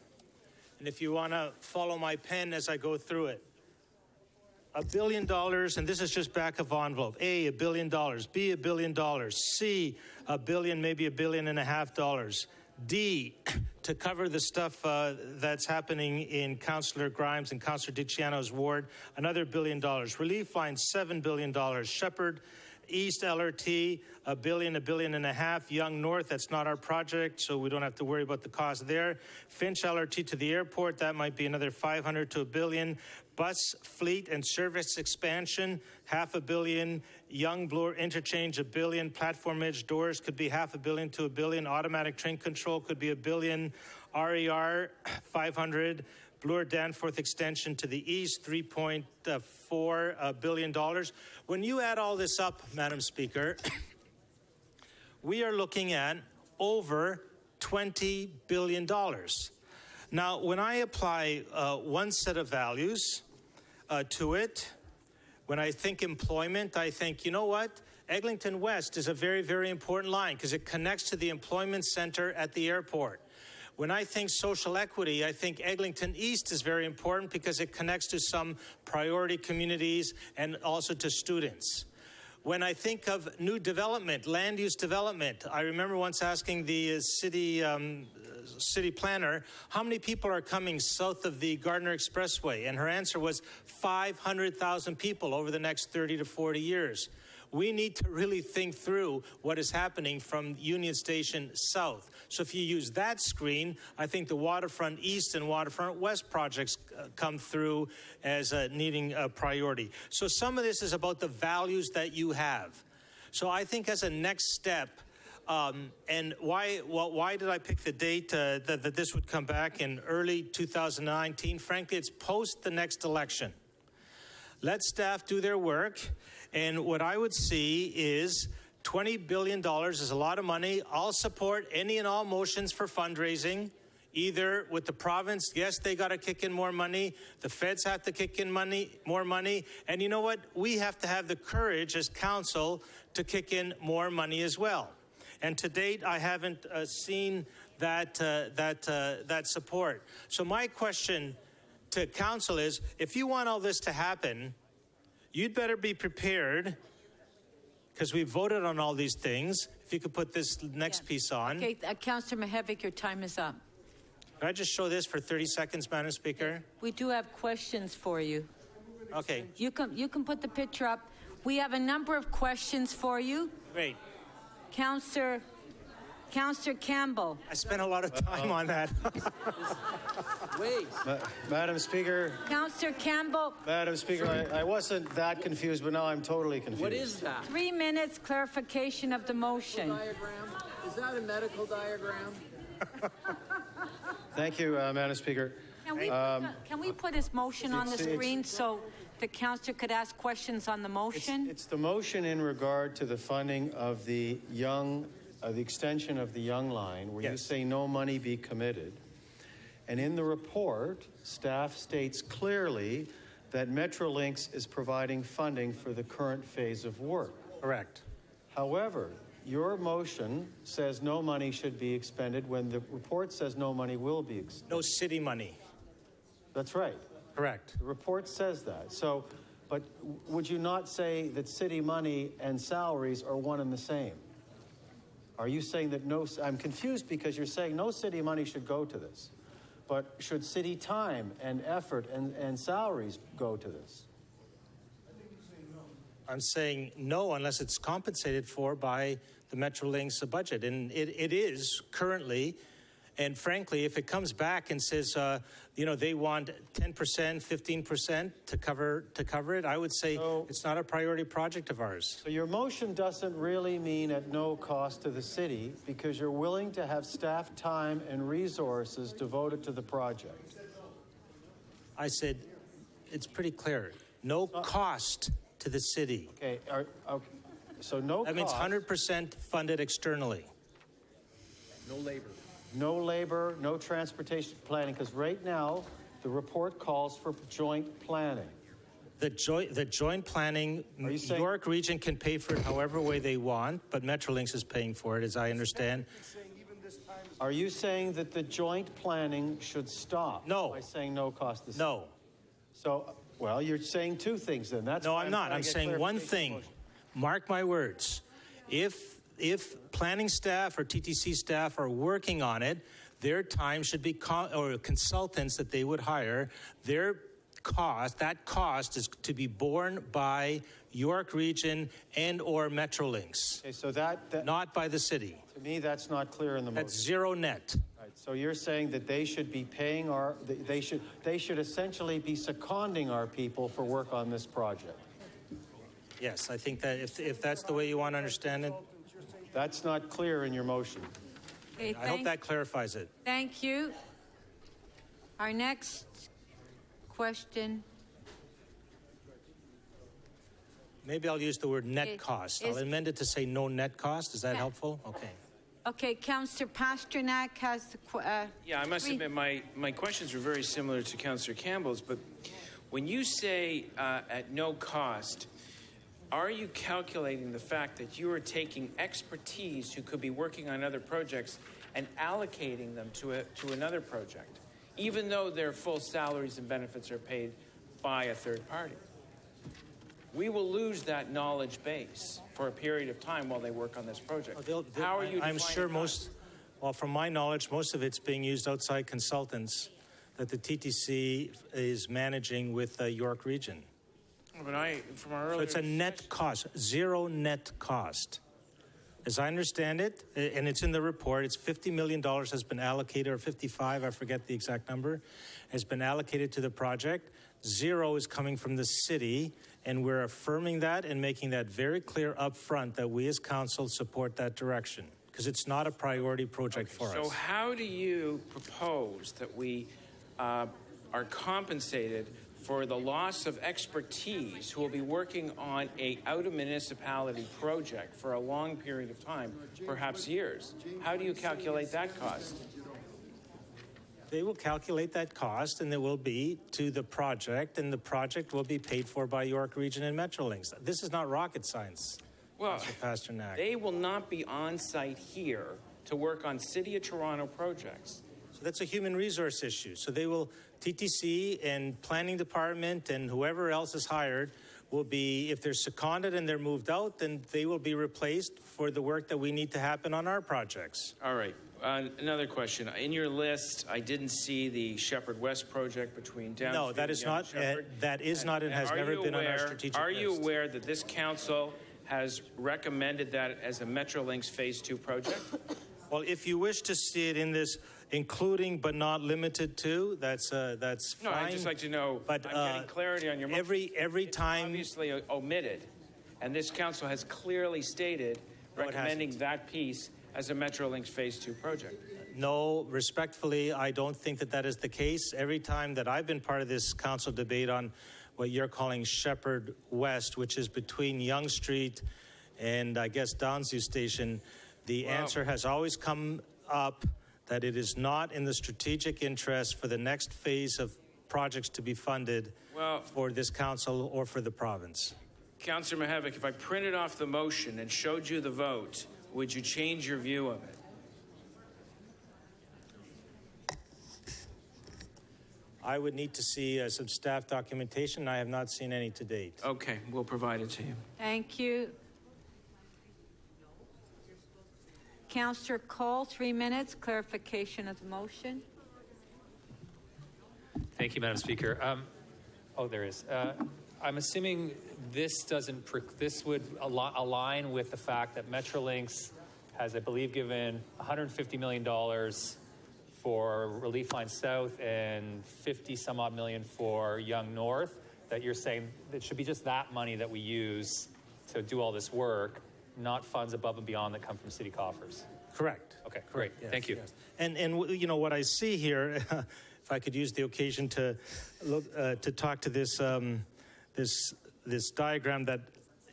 And if you want to follow my pen as I go through it, $1 billion, and this is just back of envelope. A, $1 billion. B, $1 billion. C, $1 billion, maybe $1.5 billion. D, to cover the stuff that's happening in Councillor Grimes and Councillor DiCiano's ward, another $1 billion. Relief line, $7 billion. Shepherd East LRT, $1 billion, $1.5 billion. Yonge North, that's not our project, so we don't have to worry about the cost there. Finch LRT to the airport, that might be another $500 to $1 billion. Bus fleet and service expansion, $500 million. Yonge Bloor interchange, $1 billion. Platform edge doors could be $500 million to $1 billion. Automatic train control could be $1 billion. RER, $500. Bloor Danforth extension to the east, $3.4 billion. When you add all this up, Madam Speaker, we are looking at over $20 billion. Now, when I apply one set of values to it, when I think employment, I think, you know what? Eglinton West is a very, very important line because it connects to the employment center at the airport. When I think social equity, I think Eglinton East is very important because it connects to some priority communities and also to students. When I think of new development, land use development, I remember once asking the city planner, how many people are coming south of the Gardiner Expressway? And her answer was 500,000 people over the next 30 to 40 years. We need to really think through what is happening from Union Station south. So if you use that screen, I think the Waterfront East and Waterfront West projects come through as needing a priority. So some of this is about the values that you have. So I think as a next step, and why did I pick the date that this would come back in early 2019? Frankly, it's post the next election. Let staff do their work. And what I would see is $20 billion is a lot of money. I'll support any and all motions for fundraising, either with the province. Yes, they got to kick in more money. The feds have to kick in more money. And you know what? We have to have the courage as council to kick in more money as well. And to date, I haven't seen that support. So my question to council is, if you want all this to happen, you'd better be prepared because we voted on all these things. If you could put this next piece on.
Okay, Councillor Mihevik, your time is up.
Can I just show this for 30 seconds, Madam Speaker?
We do have questions for you.
Okay.
You can put the picture up. We have a number of questions for you.
Great.
Councillor Campbell.
I spent a lot of time on that.
Wait. Madam Speaker.
Councillor Campbell.
Madam Speaker, I wasn't that confused, but now I'm totally confused.
What is that?
3 minutes clarification of the motion.
Diagram? Is that a medical diagram?
Thank you, Madam Speaker.
Can we put his motion on the screen so the councillor could ask questions on the motion?
It's the motion in regard to the funding of the the extension of the Young Line, where you say no money be committed. And in the report, staff states clearly that Metrolinx is providing funding for the current phase of work.
Correct.
However, your motion says no money should be expended when the report says no money will be expended.
No city money.
That's right.
Correct.
The report says that. So, but would you not say that city money and salaries are one and the same? Are you saying that I'm confused because you're saying no city money should go to this, but should city time and effort and salaries go to this?
I'm saying no unless it's compensated for by the Metrolinx budget. And it is currently. And frankly, if it comes back and says, they want 10%, 15% to cover it, I would say it's not a priority project of ours.
So your motion doesn't really mean at no cost to the city because you're willing to have staff time and resources devoted to the project.
I said it's pretty clear. No cost to the city.
Okay. So no
That
cost.
means 100% funded externally.
No labor. No labor, no transportation planning, because right now the report calls for joint planning.
The joint planning, York Region can pay for it however way they want, but Metrolinx is paying for it, as I understand.
Are you saying that the joint planning should stop?
No.
By saying no cost to the city?
No.
So, well, you're saying two things then. That's
no,
why
I'm not. I'm saying one thing. Mark my words. If planning staff or TTC staff are working on it, their time should be, or consultants that they would hire, that cost is to be borne by York Region and or Metrolinx.
Okay, so that
not by the city.
To me, that's not clear in the motion.
That's zero net.
Right, so you're saying that they should be paying they should essentially be seconding our people for work on this project.
Yes, I think that if that's the way you want to understand it.
That's not clear in your motion.
Okay,
I hope that clarifies it.
Thank you. Our next question.
Maybe I'll use the word net cost. I'll amend it to say no net cost. Is that helpful? Okay.
Okay, Councillor Pasternak has the
Yeah, I must admit my questions were very similar to Councillor Campbell's, but when you say at no cost, are you calculating the fact that you are taking expertise who could be working on other projects and allocating them to another project, even though their full salaries and benefits are paid by a third party? We will lose that knowledge base for a period of time while they work on this project. How are you?
I'm sure from my knowledge, most of it's being used outside consultants that the TTC is managing with York Region.
But from our earlier,
so it's a net cost, zero net cost. As I understand it, and it's in the report, it's $50 million has been allocated, or 55, I forget the exact number, has been allocated to the project. Zero is coming from the city, and we're affirming that and making that very clear up front that we as council support that direction, because it's not a priority project for us.
So how do you propose that we are compensated for the loss of expertise who will be working on a out-of-municipality project for a long period of time, perhaps years? How do you calculate that cost?
They will calculate that cost, and it will be to the project, and the project will be paid for by York Region and Metrolinx. This is not rocket science,
well,
Mr. Pasternak.
They will not be on site here to work on City of Toronto projects.
So that's a human resource issue. So they will, TTC and planning department and whoever else is hired will be, if they're seconded and they're moved out, then they will be replaced for the work that we need to happen on our projects.
All right. Another question. In your list, I didn't see the Shepherd West project between Downfield
No, that is
and
not,
Shepherd.
that is not and has never been on our strategic
Are
list.
you aware that this council has recommended that as a Metrolinx Phase 2 project?
Well, if you wish to see it in this, including but not limited to, that's fine.
No, I'd just like to know,
But
I'm getting clarity on your motion.
every
It's
time,
obviously omitted, and this council has clearly stated
No, it
recommending that piece as a Metrolinx Phase 2 project.
no, respectfully, I don't think that that is the case. Every time that I've been part of this council debate on what you're calling Shepherd West, which is between Yonge Street and I guess Downsview Station, the answer has always come up that it is not in the strategic interest for the next phase of projects to be funded for this council or for the province.
Councillor Mihevc, if I printed off the motion and showed you the vote, would you change your view of it?
I would need to see some staff documentation. I have not seen any to date.
Okay, we'll provide it to you.
Thank you. Councillor Cole, 3 minutes, clarification of the motion.
Thank you, Madam Speaker. Oh, there is. I'm assuming this doesn't. This would align with the fact that Metrolinx has, I believe, given $150 million for Relief Line South and 50 some odd million for Yonge North. That you're saying it should be just that money that we use to do all this work, not funds above and beyond that come from city coffers.
Correct.
Okay, great.
Yes,
Thank you.
yes. And you know what I see here, if I could use the occasion to look to talk to this this diagram that,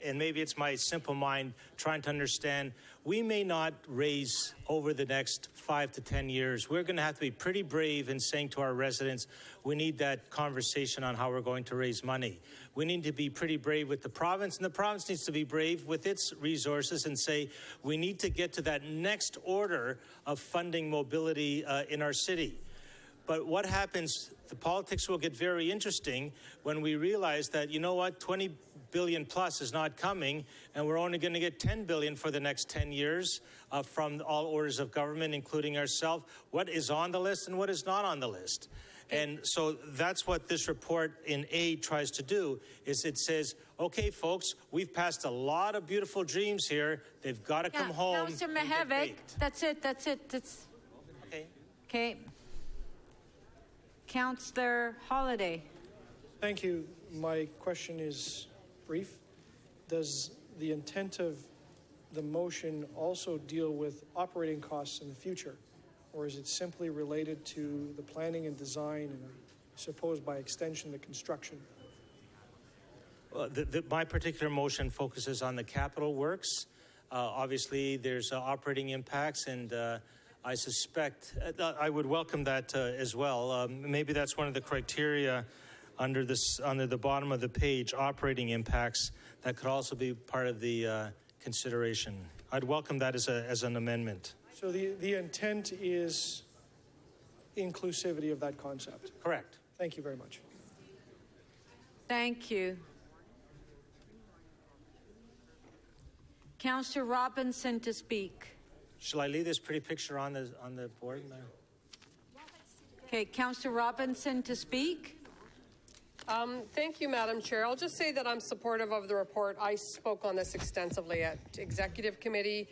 and maybe it's my simple mind trying to understand. We may not raise over the next 5 to 10 years. We're going to have to be pretty brave in saying to our residents, we need that conversation on how we're going to raise money. We need to be pretty brave with the province, and the province needs to be brave with its resources and say, we need to get to that next order of funding mobility in our city. But what happens, the politics will get very interesting when we realize that, you know what, 20 billion plus is not coming, and we're only going to get 10 billion for the next 10 years from all orders of government, including ourselves. What is on the list and what is not on the list? And so that's what this report in A tries to do, is it says, okay, folks, we've passed a lot of beautiful dreams here. They've got to come home.
Councillor Mihevc, that's it.
Okay.
Okay. Councillor Holiday.
Thank you. My question is brief. Does the intent of the motion also deal with operating costs in the future? Or is it simply related to the planning and design and I suppose by extension the construction?
Well, my particular motion focuses on the capital works. Obviously, there's operating impacts, and I suspect I would welcome that as well. Maybe that's one of the criteria under the bottom of the page, operating impacts. That could also be part of the consideration. I'd welcome that as an amendment.
So the intent is inclusivity of that concept?
Correct.
Thank you very much.
Thank you. Councillor Robinson to speak.
Shall I leave this pretty picture on the board, Mayor?
Okay, Councillor Robinson to speak.
Thank you, Madam Chair. I'll just say that I'm supportive of the report. I spoke on this extensively at Executive Committee.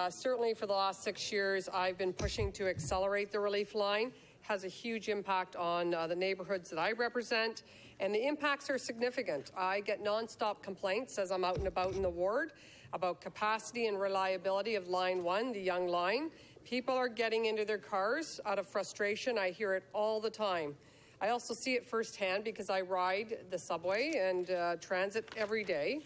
Certainly for the last 6 years, I've been pushing to accelerate the relief line. It has a huge impact on the neighborhoods that I represent, and the impacts are significant. I get nonstop complaints as I'm out and about in the ward about capacity and reliability of Line 1, the Yonge Line. People are getting into their cars out of frustration. I hear it all the time. I also see it firsthand because I ride the subway and transit every day.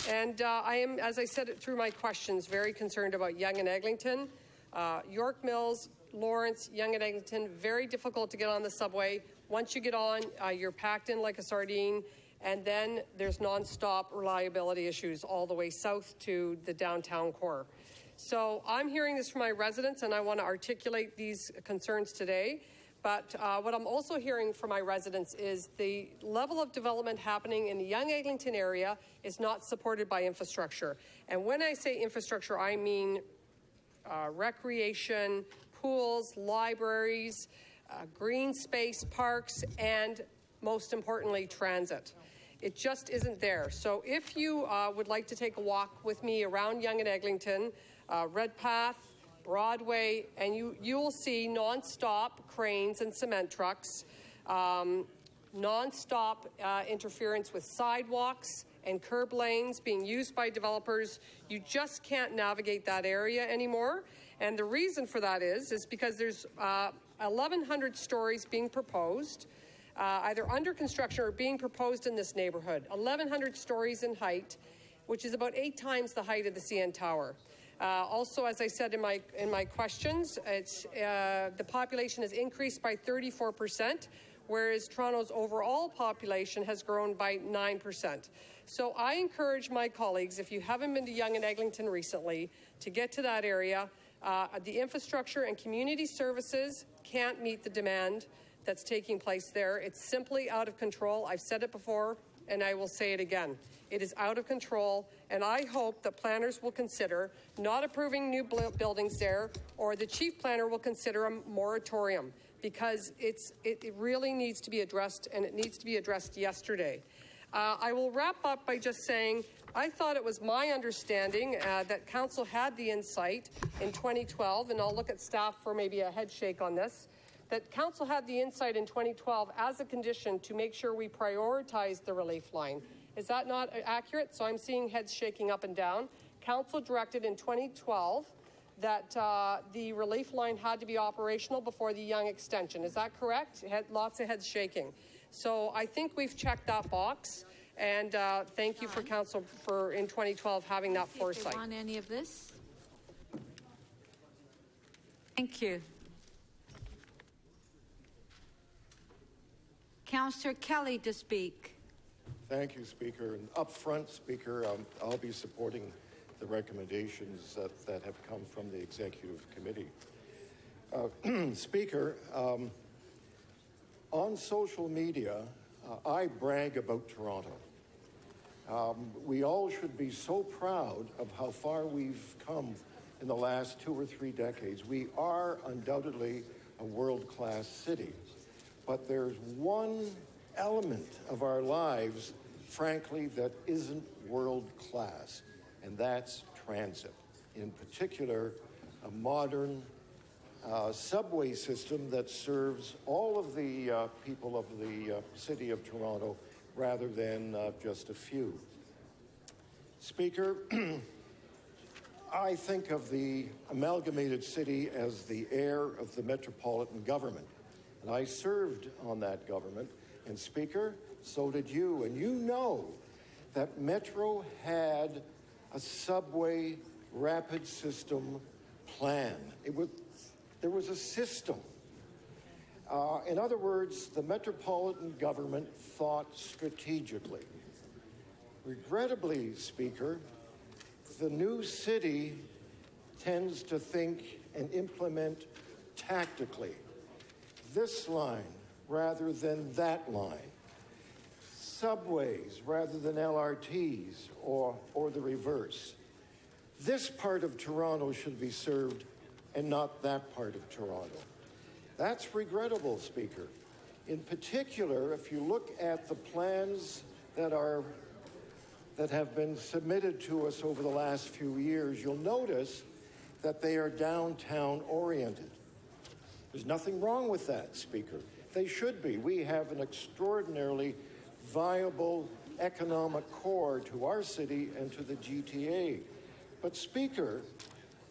And I am, as I said through my questions, very concerned about Yonge and Eglinton. York Mills, Lawrence, Yonge and Eglinton, very difficult to get on the subway. Once you get on, you're packed in like a sardine, and then there's nonstop reliability issues all the way south to the downtown core. So I'm hearing this from my residents, and I want to articulate these concerns today. But what I'm also hearing from my residents is the level of development happening in the Young Eglinton area is not supported by infrastructure. And when I say infrastructure, I mean recreation, pools, libraries, green space, parks, and most importantly, transit. It just isn't there. So if you would like to take a walk with me around Yonge and Eglinton, Redpath, Broadway, and you will see non-stop cranes and cement trucks, non-stop interference with sidewalks and curb lanes being used by developers. You just can't navigate that area anymore. And the reason for that is because there's 1,100 stories being proposed, either under construction or being proposed in this neighborhood. 1,100 stories in height, which is about 8 times the height of the CN Tower. Also, as I said in my questions, the population has increased by 34%, whereas Toronto's overall population has grown by 9%. So I encourage my colleagues, if you haven't been to Yonge and Eglinton recently, to get to that area. The infrastructure and community services can't meet the demand that's taking place there. It's simply out of control. I've said it before, and I will say it again. It is out of control, and I hope that planners will consider not approving new buildings there, or the chief planner will consider a moratorium, because it really needs to be addressed, and it needs to be addressed yesterday. I will wrap up by just saying I thought it was my understanding that Council had the insight in 2012, and I'll look at staff for maybe a head shake on this, that Council had the insight in 2012 as a condition to make sure we prioritize the relief line. Is that not accurate? So I'm seeing heads shaking up and down. Council directed in 2012 that the relief line had to be operational before the Yonge extension. Is that correct? Lots of heads shaking. So I think we've checked that box, and thank you for Council for in 2012 having that foresight.
If they want any of this? Thank you. Councillor Kelly to speak.
Thank you, Speaker. And up front, Speaker, I'll be supporting the recommendations that have come from the Executive Committee. Speaker, on social media, I brag about Toronto. We all should be so proud of how far we've come in the last 2 or 3 decades. We are undoubtedly a world-class city. But there's one element of our lives, frankly, that isn't world-class, and that's transit. In particular, a modern subway system that serves all of the people of the city of Toronto rather than just a few. Speaker, I think of the amalgamated city as the heir of the metropolitan government. And I served on that government, and Speaker, so did you. And you know that Metro had a subway rapid system plan. There was a system. In other words, the metropolitan government thought strategically. Regrettably, Speaker, the new city tends to think and implement tactically. This line rather than that line. Subways rather than LRTs or the reverse. This part of Toronto should be served and not that part of Toronto. That's regrettable, Speaker. In particular, if you look at the plans that have been submitted to us over the last few years, you'll notice that they are downtown oriented. There's nothing wrong with that, Speaker. They should be. We have an extraordinarily viable economic core to our city and to the GTA. But, Speaker,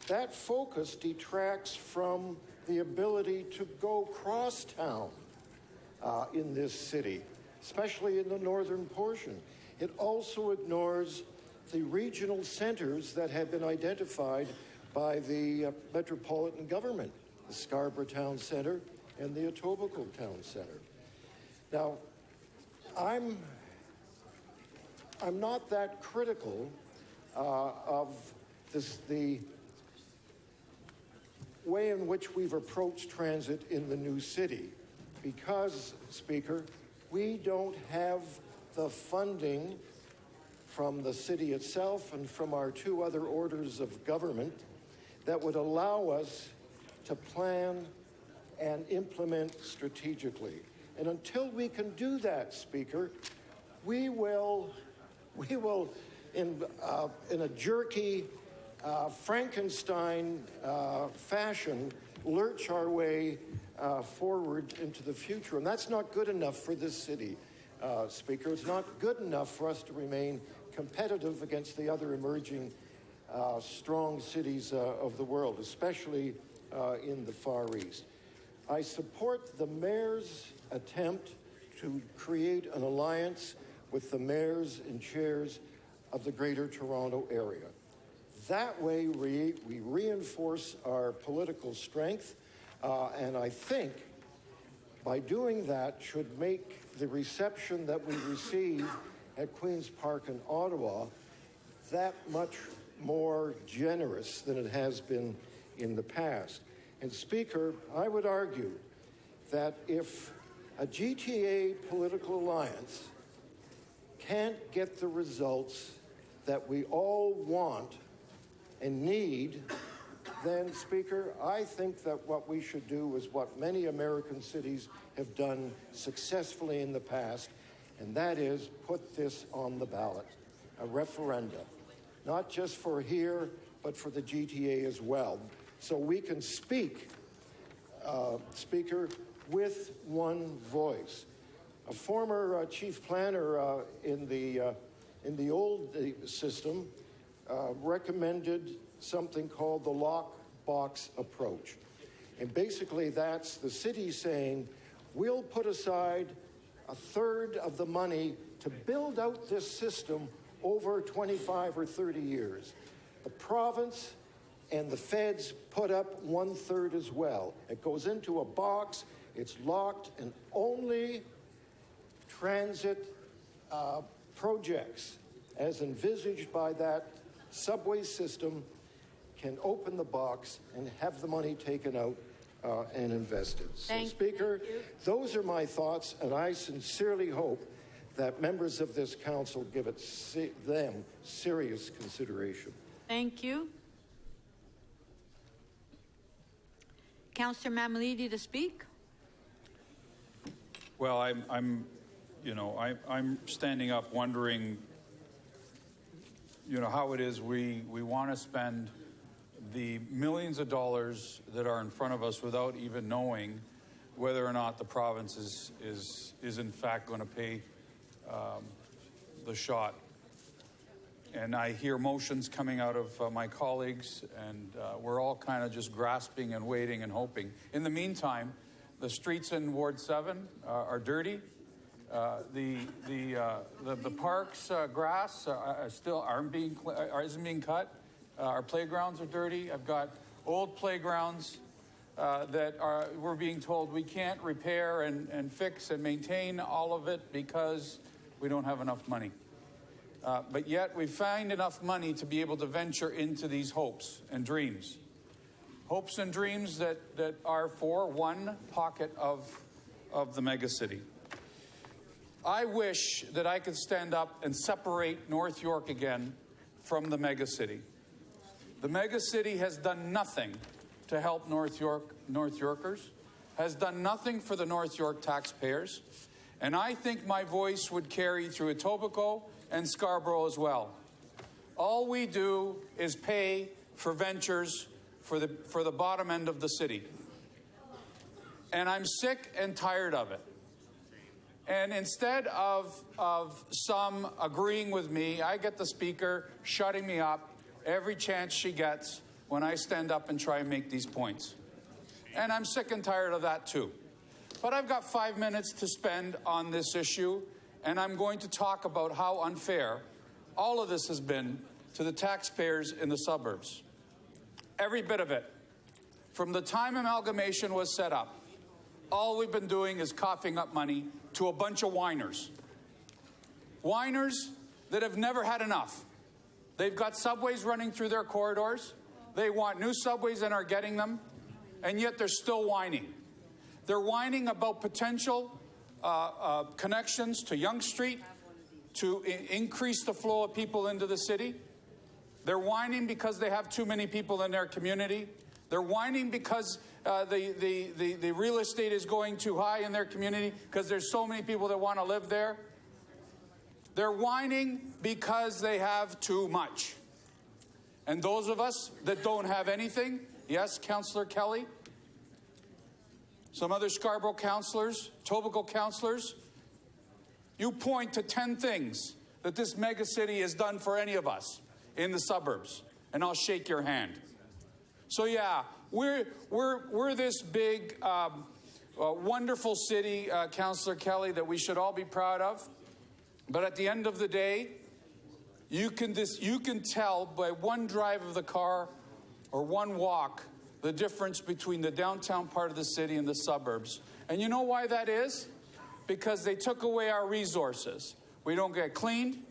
that focus detracts from the ability to go crosstown in this city, especially in the northern portion. It also ignores the regional centers that have been identified by the metropolitan government. The Scarborough Town Centre and the Etobicoke Town Centre. Now, I'm not that critical of the way in which we've approached transit in the new city. because, Speaker, we don't have the funding from the city itself and from our two other orders of government that would allow us to plan and implement strategically. And until we can do that, Speaker, we will in a jerky Frankenstein fashion, lurch our way forward into the future. And that's not good enough for this city, Speaker. It's not good enough for us to remain competitive against the other emerging strong cities of the world, especially in the Far East. I support the mayor's attempt to create an alliance with the mayors and chairs of the Greater Toronto Area. That way, we reinforce our political strength, and I think by doing that should make the reception that we receive at Queen's Park in Ottawa that much more generous than it has been in the past. And Speaker, I would argue that if a GTA political alliance can't get the results that we all want and need, then, Speaker, I think that what we should do is what many American cities have done successfully in the past, and that is put this on the ballot, a referenda, not just for here, but for the GTA as well, so we can speak, Speaker, with one voice. A former chief planner in the old system recommended something called the lockbox approach. And basically that's the city saying, we'll put aside a third of the money to build out this system over 25 or 30 years. The province and the feds put up 1/3 as well. It goes into a box, it's locked, and only transit projects as envisaged by that subway system can open the box and have the money taken out and invested. So, Speaker, those are my thoughts, and I sincerely hope that members of this council give them serious consideration.
Thank you. Councillor Mammoliti to speak.
Well, I'm standing up wondering, how it is we want to spend the millions of dollars that are in front of us without even knowing whether or not the province is in fact going to pay the shot. And I hear motions coming out of my colleagues, and we're all kind of just grasping and waiting and hoping. In the meantime, the streets in Ward 7 are dirty. The park's grass still isn't being cut. Our playgrounds are dirty. I've got old playgrounds that we're being told we can't repair and fix and maintain all of it because we don't have enough money. But yet we find enough money to be able to venture into these hopes and dreams. Hopes and dreams that are for one pocket of the megacity. I wish that I could stand up and separate North York again from the megacity. The megacity has done nothing to help North Yorkers, has done nothing for the North York taxpayers, and I think my voice would carry through Etobicoke and Scarborough as well. All we do is pay for ventures for the bottom end of the city. And I'm sick and tired of it. And instead of some agreeing with me, I get the speaker shutting me up every chance she gets when I stand up and try and make these points. And I'm sick and tired of that too. But I've got 5 minutes to spend on this issue, and I'm going to talk about how unfair all of this has been to the taxpayers in the suburbs. Every bit of it. From the time amalgamation was set up, all we've been doing is coughing up money to a bunch of whiners. Whiners that have never had enough. They've got subways running through their corridors. They want new subways and are getting them, and yet they're still whining. They're whining about potential connections to Yonge Street to increase the flow of people into the city. They're whining because they have too many people in their community. They're whining because the real estate is going too high in their community because there's so many people that want to live there. They're whining because they have too much. And those of us that don't have anything, yes, Councillor Kelly, some other Scarborough councillors, Etobicoke councillors, you point to 10 things that this megacity has done for any of us in the suburbs, and I'll shake your hand. So yeah, we're this big, wonderful city, Councillor Kelly, that we should all be proud of. But at the end of the day, you can tell by one drive of the car or one walk the difference between the downtown part of the city and the suburbs. And you know why that is? Because they took away our resources. We don't get cleaned.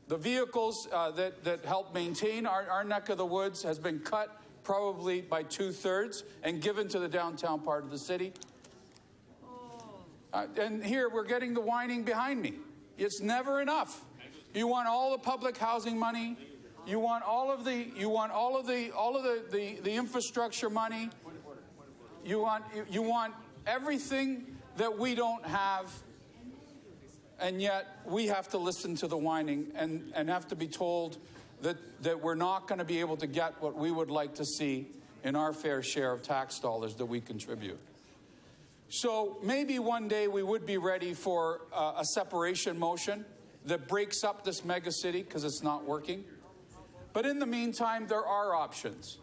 The vehicles that help maintain our neck of the woods has been cut probably by 2/3 and given to the downtown part of the city. And here we're getting the whining behind me. It's never enough. You want all the public housing money. You want all of the infrastructure money. You want everything that we don't have, and yet we have to listen to the whining and have to be told that we're not going to be able to get what we would like to see in our fair share of tax dollars that we contribute. So maybe one day we would be ready for a separation motion that breaks up this megacity because it's not working. But in the meantime, there are options.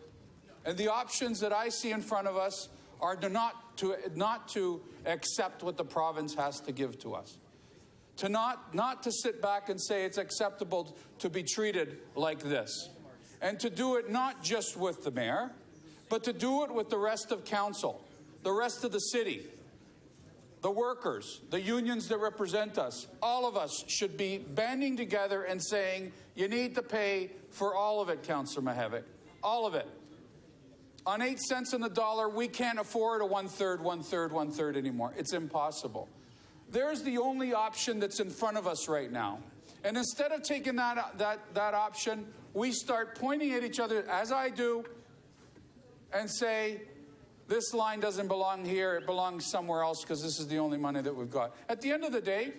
And the options that I see in front of us are not to accept what the province has to give to us. To not to sit back and say it's acceptable to be treated like this. And to do it not just with the mayor, but to do it with the rest of council, the rest of the city, the workers, the unions that represent us. All of us should be banding together and saying, you need to pay for all of it, Councillor Mihevc. All of it. On 8 cents on the dollar, we can't afford a 1/3, 1/3, 1/3 anymore. It's impossible. There's the only option that's in front of us right now. And instead of taking that option, we start pointing at each other, as I do, and say, this line doesn't belong here, it belongs somewhere else because this is the only money that we've got. At the end of the day,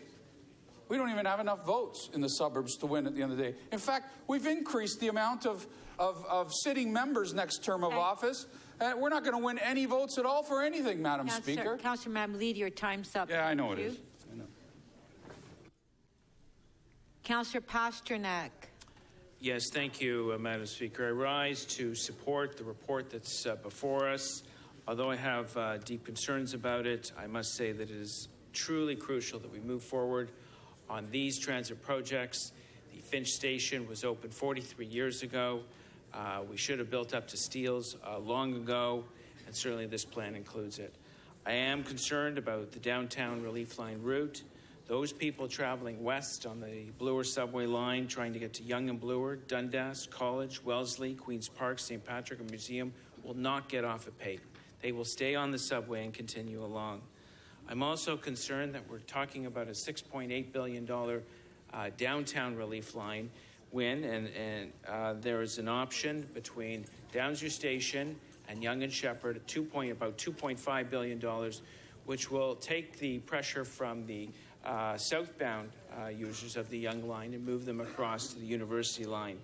we don't even have enough votes in the suburbs to win at the end of the day. In fact, we've increased the amount of sitting members next term of office. We're not going to win any votes at all for anything, Madam Speaker.
Councillor Mamleed, your time's up.
Yeah, I know it is. I know.
Councillor Pasternak.
Yes, thank you, Madam Speaker. I rise to support the report that's before us. Although I have deep concerns about it, I must say that it is truly crucial that we move forward on these transit projects. The Finch Station was opened 43 years ago. We should have built up to Steeles long ago, and certainly this plan includes it. I am concerned about the downtown Relief Line route. Those people traveling west on the Bloor subway line trying to get to Yonge and Bloor, Dundas, College, Wellesley, Queen's Park, St. Patrick, and Museum will not get off at Peyton. They will stay on the subway and continue along. I'm also concerned that we're talking about a $6.8 billion downtown relief line when there is an option between Downsview Station and Yonge and Sheppard at about $2.5 billion, which will take the pressure from the southbound users of the Yonge line and move them across to the University line.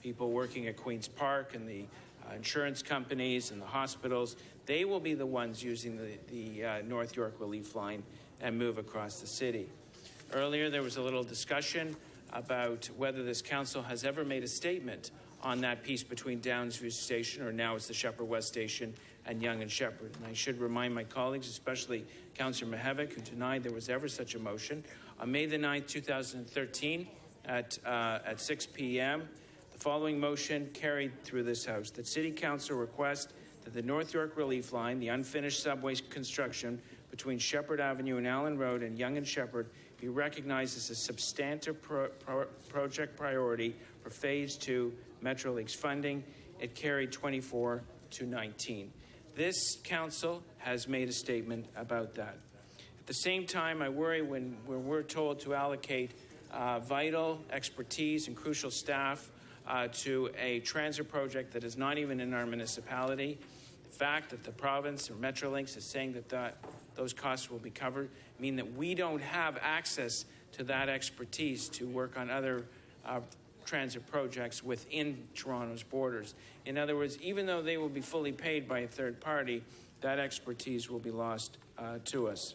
People working at Queen's Park and the insurance companies and the hospitals, they will be the ones using the North York Relief Line and move across the city. Earlier, there was a little discussion about whether this council has ever made a statement on that piece between Downsview Station, or now it's the Sheppard West Station, and Yonge and Sheppard. And I should remind my colleagues, especially Councillor Mihevc, who denied there was ever such a motion. On May the 9th, 2013, at 6 p.m., the following motion carried through this House, that City Council request that the North York Relief Line, the unfinished subway construction between Sheppard Avenue and Allen Road and Yonge and Sheppard, be recognized as a substantive project priority for Phase 2 Metrolinx funding. It carried 24 to 19. This council has made a statement about that. At the same time, I worry when we're told to allocate vital expertise and crucial staff to a transit project that is not even in our municipality. The fact that the province or Metrolinx is saying that those costs will be covered mean that we don't have access to that expertise to work on other transit projects within Toronto's borders. In other words, even though they will be fully paid by a third party, that expertise will be lost to us.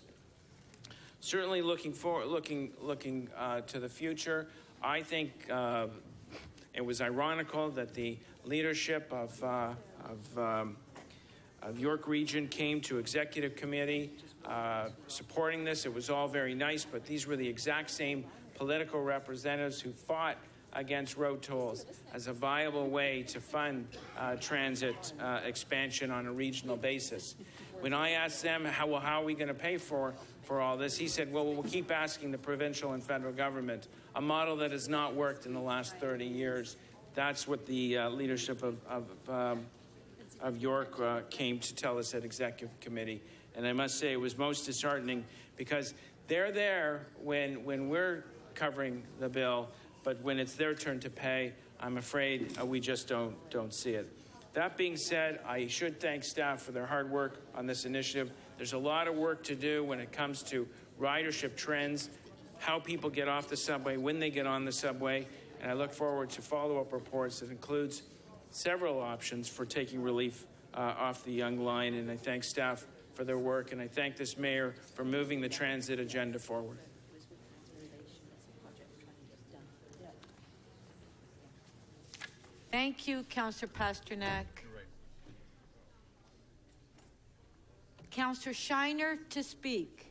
Certainly looking to the future, I think it was ironical that the leadership of York Region came to executive committee supporting this. It was all very nice, but these were the exact same political representatives who fought against road tolls as a viable way to fund transit expansion on a regional basis. When I asked them, how are we going to pay for all this, he said, well, we'll keep asking the provincial and federal government, a model that has not worked in the last 30 years. That's what the leadership of York came to tell us at executive committee. And I must say it was most disheartening because they're there when we're covering the bill, but when it's their turn to pay, I'm afraid we just don't see it. That being said, I should thank staff for their hard work on this initiative. There's a lot of work to do when it comes to ridership trends, how people get off the subway, when they get on the subway, and I look forward to follow-up reports that includes several options for taking relief off the Yonge line, and I thank staff for their work, and I thank this mayor for moving the transit agenda forward.
Thank you, Councillor Pasternak. Councillor Shiner to speak.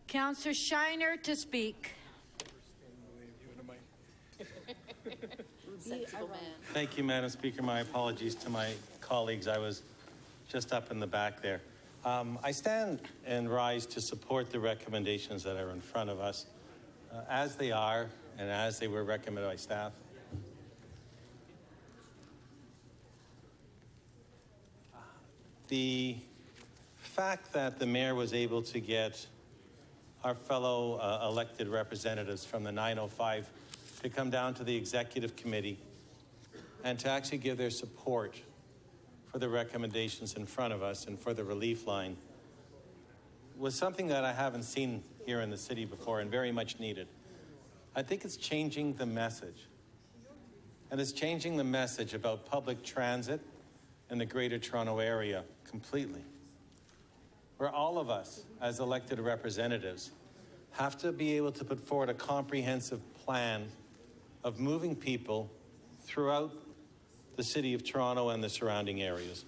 Councillor Shiner to speak.
Thank you, Madam Speaker. My apologies to my colleagues. I was just up in the back there. I stand and rise to support the recommendations that are in front of us, as they are and as they were recommended by staff. The fact that the mayor was able to get our fellow elected representatives from the 905 to come down to the executive committee and to actually give their support for the recommendations in front of us and for the relief line was something that I haven't seen here in the city before and very much needed. I think it's changing the message. And it's changing the message about public transit in the Greater Toronto Area completely. Where all of us, as elected representatives, have to be able to put forward a comprehensive plan of moving people throughout the city of Toronto and the surrounding areas.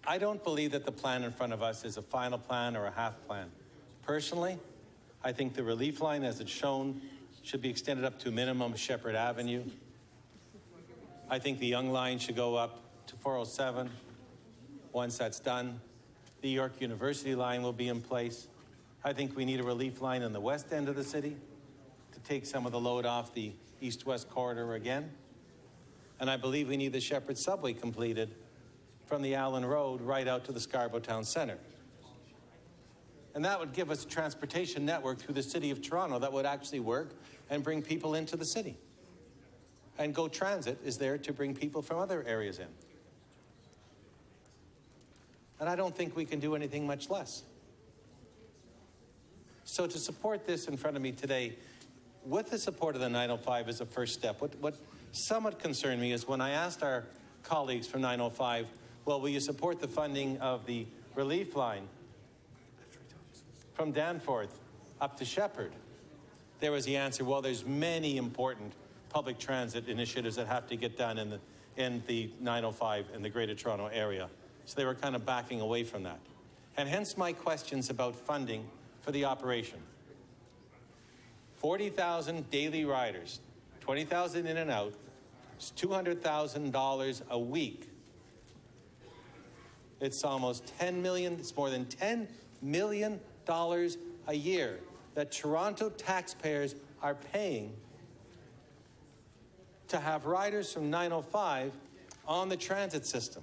I don't believe that the plan in front of us is a final plan or a half plan. Personally, I think the relief line, as it's shown, should be extended up to minimum Shepherd Avenue. I think the Yonge line should go up to 407. Once that's done, the York University line will be in place. I think we need a relief line in the west end of the city to take some of the load off the east-west corridor again. And I believe we need the Shepherd subway completed from the Allen Road right out to the Scarborough Town Centre. And that would give us a transportation network through the city of Toronto that would actually work and bring people into the city. And GO Transit is there to bring people from other areas in. And I don't think we can do anything much less. So to support this in front of me today, with the support of the 905 is a first step. What somewhat concerned me is when I asked our colleagues from 905, well, will you support the funding of the relief line from Danforth up to Shepherd? There was the answer, well, there's many important public transit initiatives that have to get done in the 905 in the Greater Toronto Area. So they were kind of backing away from that. And hence my questions about funding for for the operation. 40,000 daily riders, 20,000 in and out, it's $200,000 a week. It's almost $10 million, it's more than $10 million a year that Toronto taxpayers are paying to have riders from 905 on the transit system.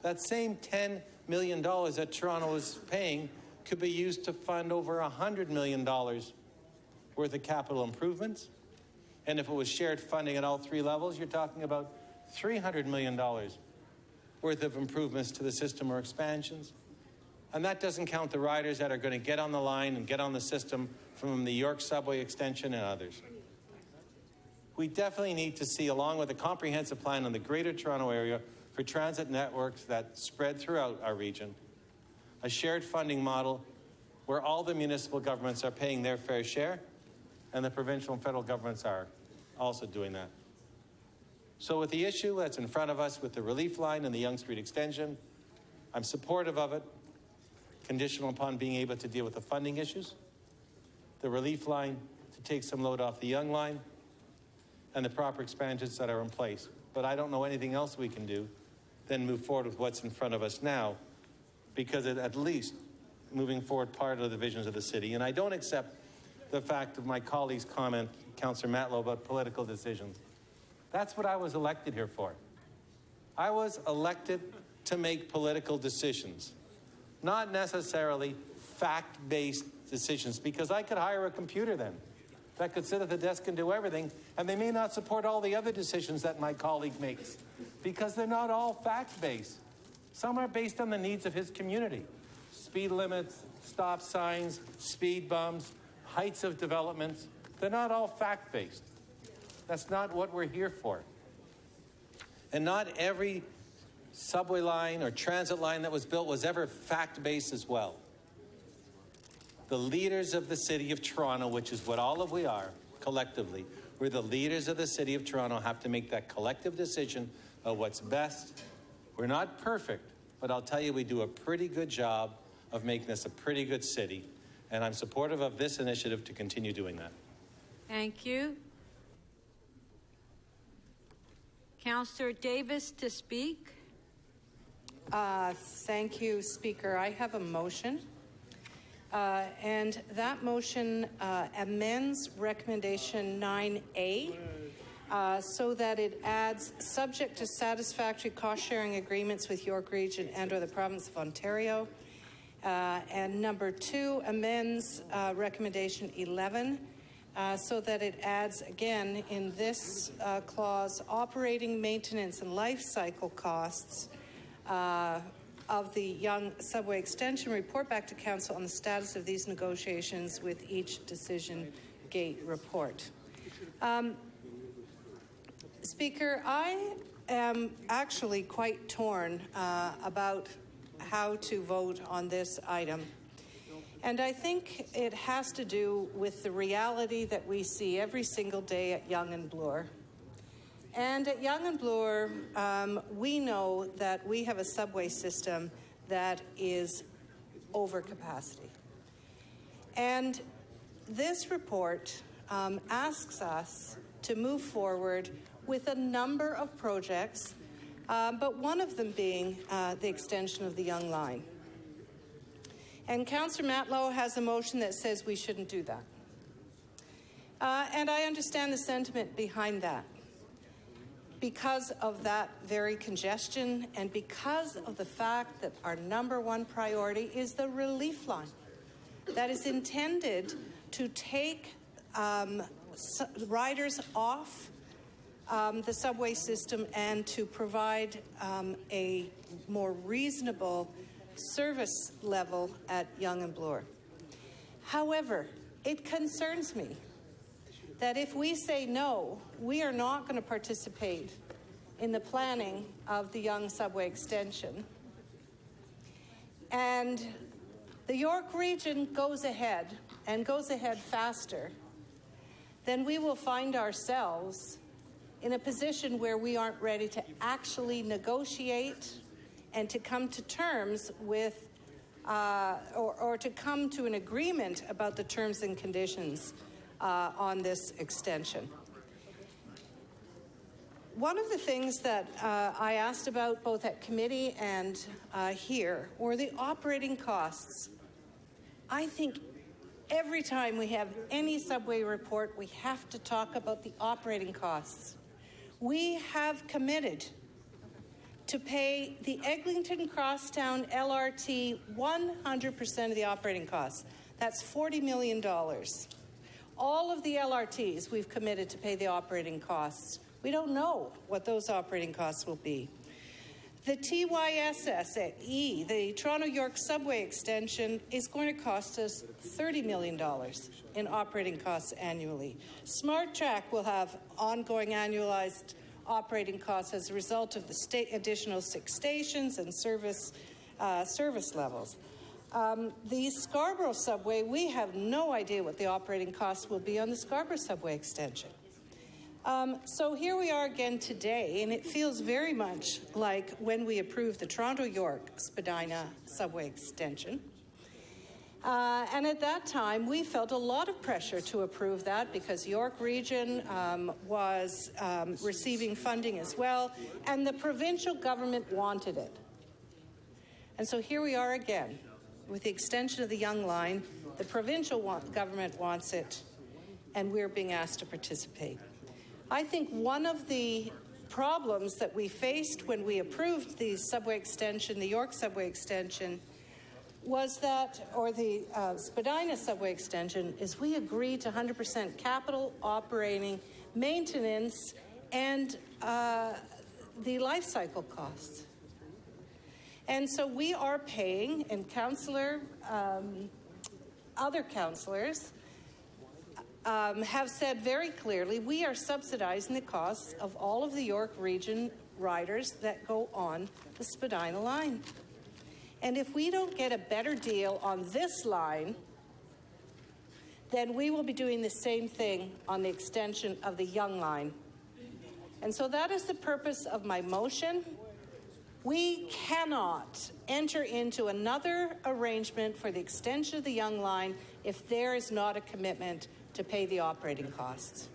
That same $10 million that Toronto is paying could be used to fund over $100 million worth of capital improvements. And if it was shared funding at all three levels, you're talking about $300 million worth of improvements to the system or expansions. And that doesn't count the riders that are going to get on the line and get on the system from the York Subway extension and others. We definitely need to see, along with a comprehensive plan in the Greater Toronto Area for transit networks that spread throughout our region, a shared funding model where all the municipal governments are paying their fair share and the provincial and federal governments are also doing that. So with the issue that's in front of us with the relief line and the Yonge Street extension, I'm supportive of it, conditional upon being able to deal with the funding issues, the relief line to take some load off the Yonge line, and the proper expansions that are in place. But I don't know anything else we can do than move forward with what's in front of us now, because it at least moving forward part of the visions of the city. And I don't accept the fact of my colleague's comment, Councillor Matlow, about political decisions. That's what I was elected here for. I was elected to make political decisions, not necessarily fact-based decisions, because I could hire a computer then that could sit at the desk and do everything, and they may not support all the other decisions that my colleague makes, because they're not all fact-based. Some are based on the needs of his community. Speed limits, stop signs, speed bumps, heights of developments. They're not all fact-based. That's not what we're here for. And not every subway line or transit line that was built was ever fact-based as well. The leaders of the City of Toronto, which is what all of we are collectively, we're the leaders of the City of Toronto, have to make that collective decision of what's best. We're not perfect, but I'll tell you, we do a pretty good job of making this a pretty good city, and I'm supportive of this initiative to continue doing that.
Thank you. Councillor Davis to speak.
Thank you, Speaker. I have a motion. And that motion amends recommendation 9A so that it adds subject to satisfactory cost-sharing agreements with York Region and/or the Province of Ontario. And number 2 amends recommendation 11 so that it adds again in this clause operating, maintenance, and life cycle costs of the Yonge Subway Extension, report back to Council on the status of these negotiations with each decision gate report. Speaker, I am actually quite torn about how to vote on this item. And I think it has to do with the reality that we see every single day at Yonge and Bloor. And at Yonge and Bloor, we know that we have a subway system that is over capacity. And this report asks us to move forward with a number of projects, but one of them being the extension of the Yonge line. And Councillor Matlow has a motion that says we shouldn't do that. And I understand the sentiment behind that. Because of that very congestion and because of the fact that our number one priority is the relief line that is intended to take riders off the subway system and to provide a more reasonable service level at Yonge and Bloor. However, it concerns me that if we say no, we are not going to participate in the planning of the Yonge Subway Extension. And the York region goes ahead and goes ahead faster, then we will find ourselves in a position where we aren't ready to actually negotiate and to come to terms with or to come to an agreement about the terms and conditions on this extension. One of the things that I asked about both at committee and here were the operating costs. I think every time we have any subway report, we have to talk about the operating costs. We have committed to pay the Eglinton Crosstown LRT 100% of the operating costs. That's $40 million. All of the LRTs, we've committed to pay the operating costs. We don't know what those operating costs will be. The TYSSE, the Toronto-York subway extension, is going to cost us $30 million in operating costs annually. SmartTrack will have ongoing annualized operating costs as a result of the additional 6 stations and service levels. The Scarborough subway, we have no idea what the operating costs will be on the Scarborough subway extension. So here we are again today, and it feels very much like when we approved the Toronto-York Spadina subway extension. And at that time, we felt a lot of pressure to approve that because York Region was receiving funding as well, and the provincial government wanted it. And so here we are again with the extension of the Yonge Line. The provincial government wants it, and we're being asked to participate. I think one of the problems that we faced when we approved the subway extension, the York subway extension, was that, or the Spadina subway extension, is we agreed to 100% capital, operating, maintenance, and the life cycle costs. And so we are paying, and other councillors have said very clearly, we are subsidizing the costs of all of the York Region riders that go on the Spadina line. And if we don't get a better deal on this line, then we will be doing the same thing on the extension of the Yonge Line. And so that is the purpose of my motion. We cannot enter into another arrangement for the extension of the Yonge Line if there is not a commitment to pay the operating costs.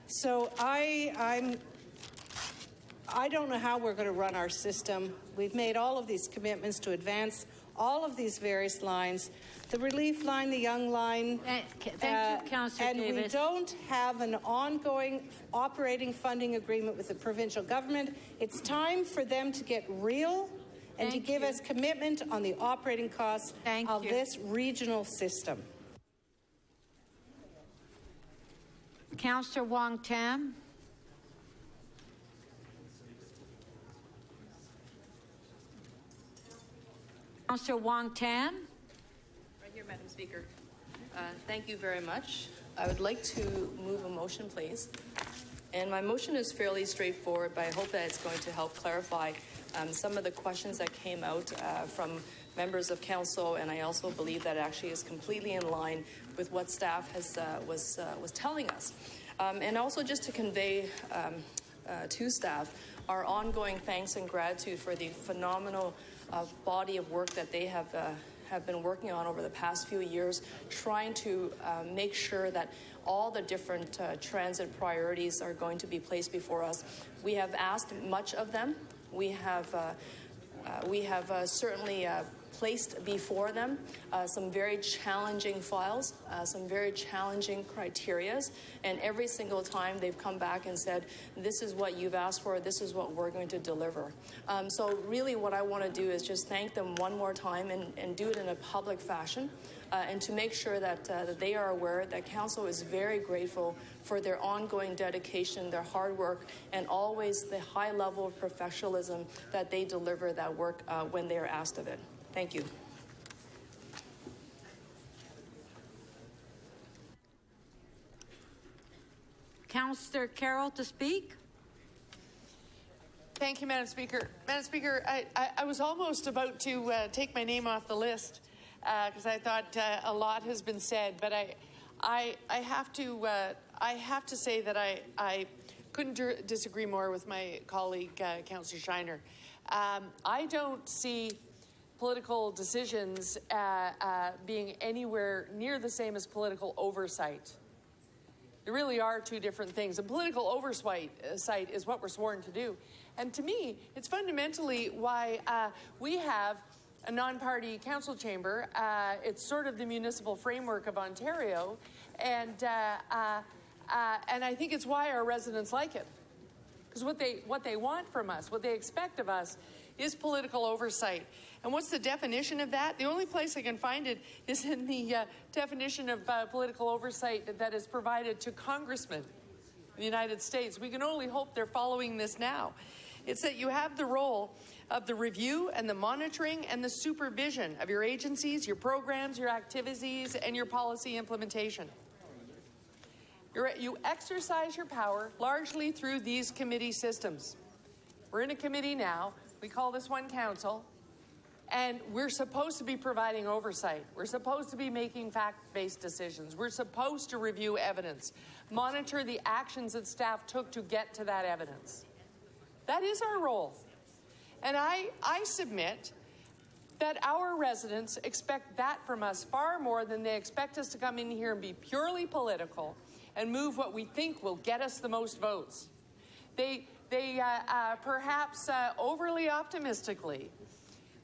So I don't know how we're going to run our system. We've made all of these commitments to advance all of these various lines. The relief line, the Yonge Line.
Thank you, Councillor
And
Davis.
we don't have an ongoing operating funding agreement with the provincial government. It's time for them to get real and to give us commitment on the operating costs of this regional system.
Councillor Wong Tam. Councillor Wong Tam.
Right here, Madam Speaker. Thank you very much. I would like to move a motion, please. And my motion is fairly straightforward, but I hope that it's going to help clarify some of the questions that came out from members of council, and I also believe that it actually is completely in line with what staff was telling us. And also just to convey to staff our ongoing thanks and gratitude for the phenomenal body of work that they have been working on over the past few years, trying to make sure that all the different transit priorities are going to be placed before us. We have asked much of them. We have certainly placed before them some very challenging files, some very challenging criterias, and every single time they've come back and said, this is what you've asked for, this is what we're going to deliver. So really what I want to do is just thank them one more time and do it in a public fashion, and to make sure that they are aware that Council is very grateful for their ongoing dedication, their hard work, and always the high level of professionalism that they deliver that work when they are asked of it. Thank you.
Councillor Carroll to speak.
Thank you, Madam Speaker. Madam Speaker, I was almost about to take my name off the list because I thought a lot has been said, but I have to say that I couldn't disagree more with my colleague, Councillor Shiner. I don't see political decisions being anywhere near the same as political oversight. There really are two different things. And political oversight is what we're sworn to do. And to me, it's fundamentally why we have a non-party council chamber. It's sort of the municipal framework of Ontario. And I think it's why our residents like it. Because what they want from us, what they expect of us, is political oversight. And what's the definition of that? The only place I can find it is in the definition of political oversight that is provided to congressmen in the United States. We can only hope they're following this now. It's that you have the role of the review and the monitoring and the supervision of your agencies, your programs, your activities, and your policy implementation. You exercise your power largely through these committee systems. We're in a committee now. We call this one council. And we're supposed to be providing oversight. We're supposed to be making fact-based decisions. We're supposed to review evidence, monitor the actions that staff took to get to that evidence. That is our role. And I submit that our residents expect that from us far more than they expect us to come in here and be purely political and move what we think will get us the most votes. They perhaps overly optimistically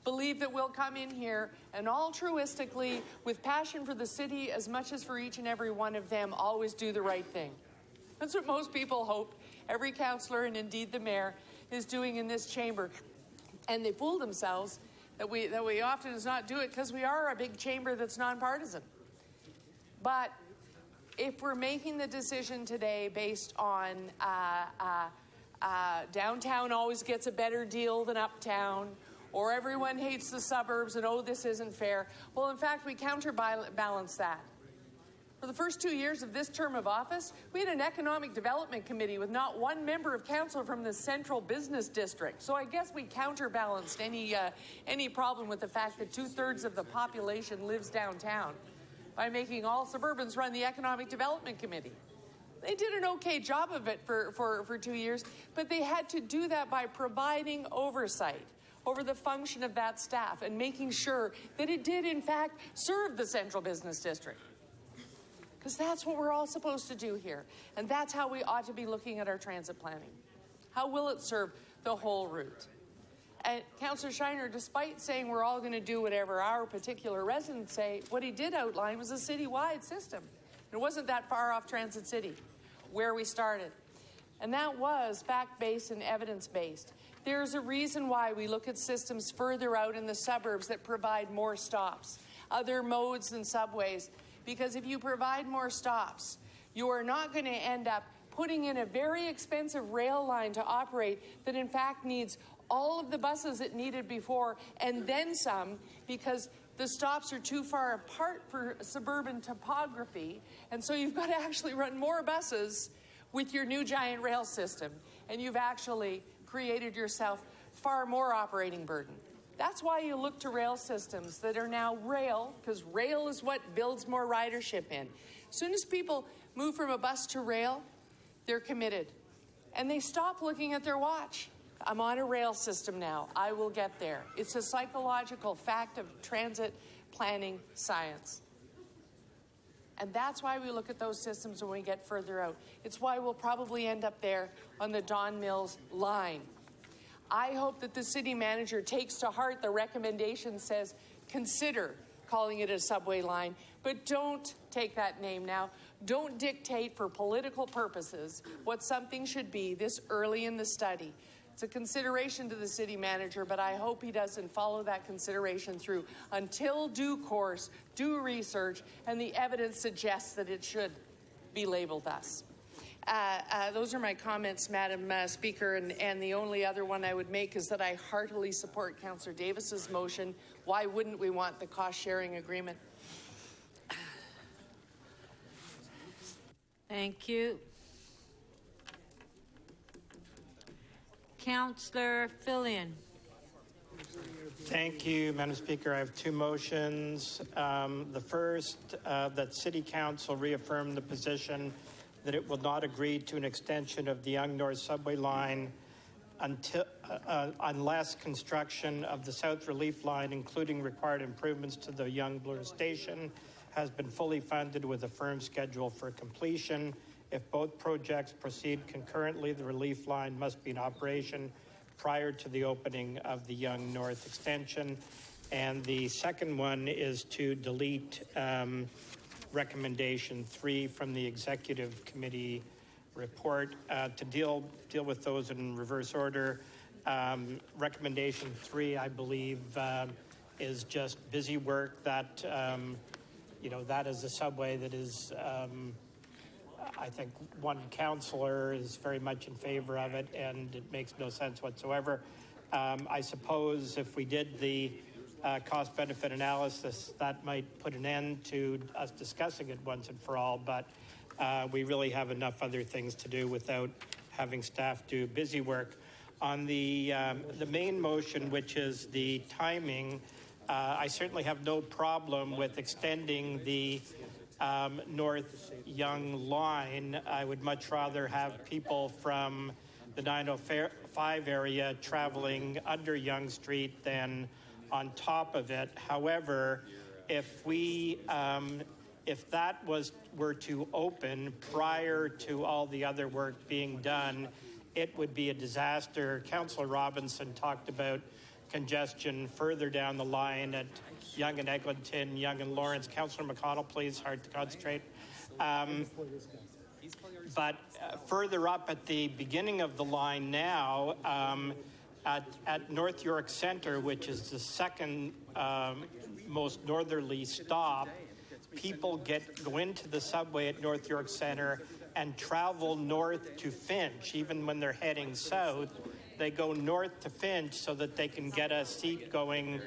believe that we'll come in here and altruistically, with passion for the city as much as for each and every one of them, always do the right thing. That's what most people hope every councillor and indeed the mayor is doing in this chamber. And they fool themselves that we often does not do it because we are a big chamber that's nonpartisan. But if we're making the decision today based on downtown always gets a better deal than uptown, or everyone hates the suburbs and, oh, this isn't fair. Well, in fact, we counterbalance that. For the first 2 years of this term of office, we had an economic development committee with not one member of council from the central business district. So I guess we counterbalanced any problem with the fact that 2/3 of the population lives downtown by making all suburbans run the economic development committee. They did an okay job of it for 2 years, but they had to do that by providing oversight over the function of that staff and making sure that it did, in fact, serve the central business district. Because that's what we're all supposed to do here. And that's how we ought to be looking at our transit planning. How will it serve the whole route? And Councillor Shiner, despite saying we're all going to do whatever our particular residents say, what he did outline was a citywide system. It wasn't that far off Transit City, where we started. And that was fact-based and evidence-based. There's a reason why we look at systems further out in the suburbs that provide more stops, other modes than subways, because if you provide more stops, you are not going to end up putting in a very expensive rail line to operate that in fact needs all of the buses it needed before and then some, because the stops are too far apart for suburban topography, and so you've got to actually run more buses with your new giant rail system, and you've actually created yourself far more operating burden. That's why you look to rail systems that are now rail, because rail is what builds more ridership in. As soon as people move from a bus to rail, they're committed. And they stop looking at their watch. I'm on a rail system now. I will get there. It's a psychological fact of transit planning science. And that's why we look at those systems when we get further out. It's why we'll probably end up there on the Don Mills line. I hope that the city manager takes to heart the recommendation says, consider calling it a subway line, but don't take that name now. Don't dictate for political purposes what something should be this early in the study. It's a consideration to the city manager, but I hope he doesn't follow that consideration through until due course, due research, and the evidence suggests that it should be labeled thus. Those are my comments, Madam Speaker, and the only other one I would make is that I heartily support Councillor Davis's motion. Why wouldn't we want the cost-sharing agreement?
Thank you. Councillor Fillion.
Thank you, Madam Speaker. I have two motions. The first, that City Council reaffirm the position that it will not agree to an extension of the Yonge North subway line unless construction of the South Relief Line, including required improvements to the Young Bloor Station, has been fully funded with a firm schedule for completion. If both projects proceed concurrently, the relief line must be in operation prior to the opening of the Young North Extension. And the second one is to delete recommendation 3 from the Executive Committee report. To deal with those in reverse order, recommendation 3, I believe, is just busy work. That that is a subway that is, I think one councillor is very much in favor of it, and it makes no sense whatsoever. I suppose if we did the cost-benefit analysis, that might put an end to us discussing it once and for all, but we really have enough other things to do without having staff do busy work. On the main motion, which is the timing, I certainly have no problem with extending the North Young line. I would much rather have people from the 905 area traveling under Yonge Street than on top of it. However, if that were to open prior to all the other work being done, it would be a disaster. Councillor Robinson talked about congestion further down the line at Yonge and Eglinton, Yonge and Lawrence. Councillor McConnell, please, hard to concentrate. But further up at the beginning of the line now, at North York Centre, which is the second most northerly stop, people go into the subway at North York Centre and travel north to Finch. Even when they're heading south, they go north to Finch so that they can get a seat going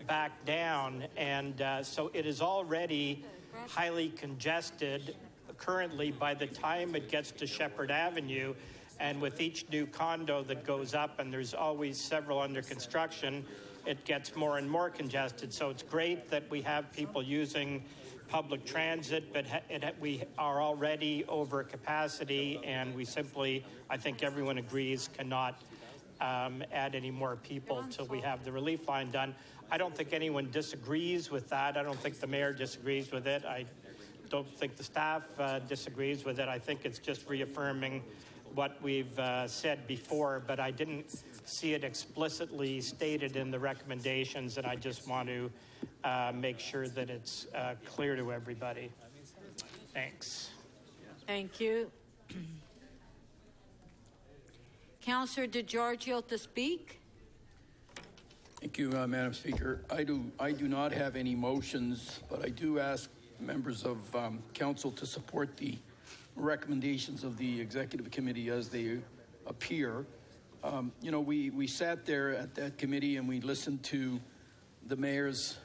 back down. And so it is already highly congested currently by the time it gets to Shepherd Avenue. And with each new condo that goes up, and there's always several under construction, it gets more and more congested. So it's great that we have people using public transit, but we are already over capacity, and we simply, I think everyone agrees, cannot add any more people till we have the relief line done. I don't think anyone disagrees with that. I don't think the mayor disagrees with it. I don't think the staff disagrees with it. I think it's just reaffirming what we've said before, but I didn't see it explicitly stated in the recommendations, and I just want to make sure that it's clear to everybody. Thanks.
Thank you. Councillor DeGiorgio to speak.
Thank you, Madam Speaker. I do not have any motions, but I do ask members of council to support the recommendations of the Executive Committee as they appear. We sat there at that committee and we listened to the mayors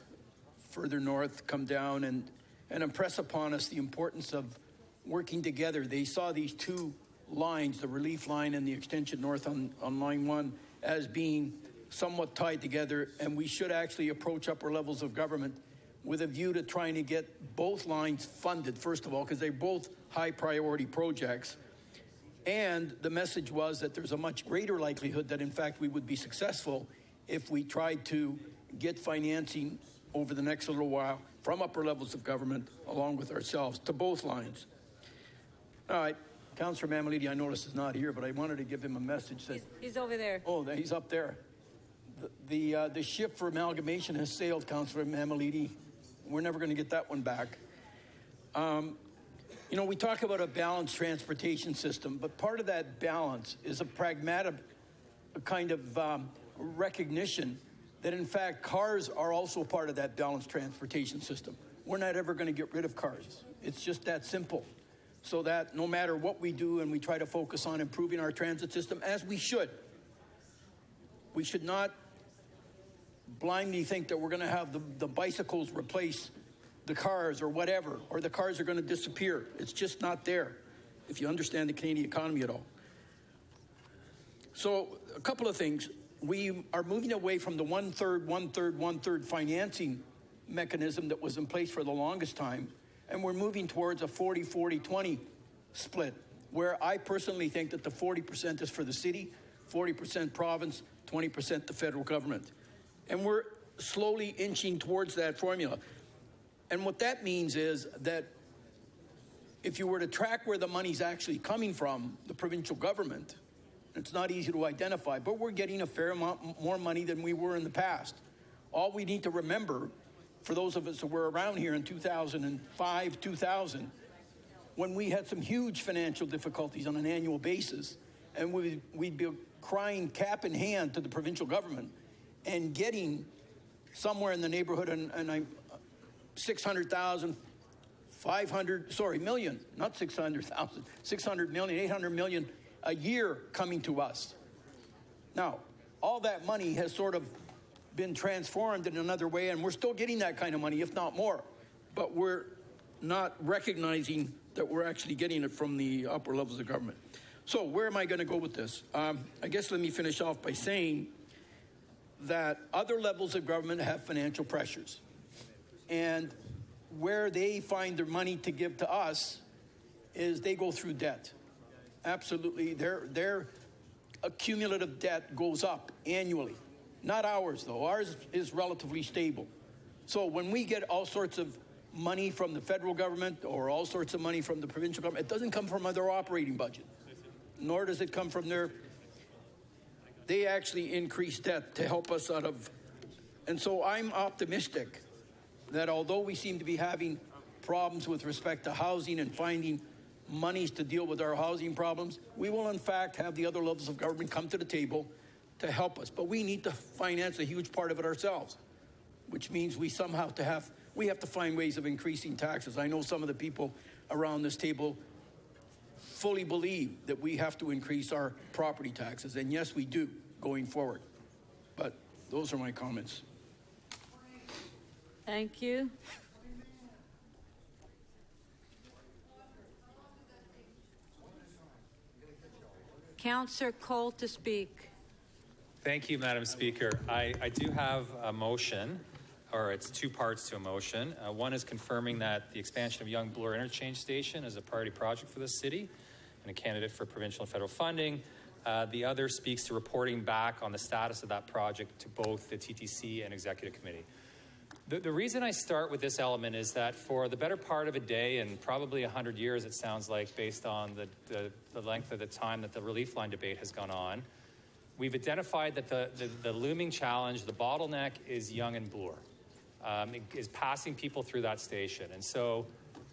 further north come down and impress upon us the importance of working together. They saw these two lines, the relief line and the extension north on line 1, as being somewhat tied together, and we should actually approach upper levels of government with a view to trying to get both lines funded, first of all, because they're both high priority projects. And the message was that there's a much greater likelihood that, in fact, we would be successful if we tried to get financing over the next little while from upper levels of government, along with ourselves, to both lines. All right, Councillor Mammoliti, I notice is not here, but I wanted to give him a message that...
He's over there.
Oh, he's up there. The ship for amalgamation has sailed, Councillor Mammoliti. We're never going to get that one back. We talk about a balanced transportation system, but part of that balance is a pragmatic kind of recognition that, in fact, cars are also part of that balanced transportation system. We're not ever going to get rid of cars. It's just that simple. So that no matter what we do and we try to focus on improving our transit system, as we should not blindly think that we're going to have the bicycles replace the cars or whatever, or the cars are going to disappear. It's just not there, if you understand the Canadian economy at all. So a couple of things. We are moving away from the one-third financing mechanism that was in place for the longest time, and we're moving towards a 40-40-20 split, where I personally think that the 40% is for the city, 40% province, 20% the federal government. And we're slowly inching towards that formula. And what that means is that if you were to track where the money's actually coming from, the provincial government, it's not easy to identify, but we're getting a fair amount more money than we were in the past. All we need to remember, for those of us who were around here in 2005, 2000, when we had some huge financial difficulties on an annual basis, and we'd be crying cap in hand to the provincial government and getting somewhere in the neighborhood, and 600,000, 500, sorry, million, not 600,000, 600 million, 800 million a year coming to us. Now, all that money has sort of been transformed in another way, and we're still getting that kind of money, if not more. But we're not recognizing that we're actually getting it from the upper levels of government. So where am I going to go with this? I guess let me finish off by saying that other levels of government have financial pressures. And where they find their money to give to us is they go through debt. Absolutely, their accumulative debt goes up annually. Not ours, though. Ours is relatively stable. So when we get all sorts of money from the federal government or all sorts of money from the provincial government, it doesn't come from their operating budget, nor does it come from they actually increase debt to help us out of. And so I'm optimistic that although we seem to be having problems with respect to housing and finding monies to deal with our housing problems, we will in fact have the other levels of government come to the table to help us. But we need to finance a huge part of it ourselves, which means we have to find ways of increasing taxes. I know some of the people around this table fully believe that we have to increase our property taxes, and yes, we do going forward. But those are my comments.
Thank you. Councillor Cole to speak.
Thank you, Madam Speaker. I do have a motion, or it's two parts to a motion. One is confirming that the expansion of Young Bloor Interchange Station is a priority project for the city and a candidate for provincial and federal funding. The other speaks to reporting back on the status of that project to both the TTC and Executive Committee. The reason I start with this element is that for the better part of a day and probably 100 years, it sounds like, based on the length of the time that the relief line debate has gone on, we've identified that the looming challenge, the bottleneck, is Yonge and Bloor, is passing people through that station. And so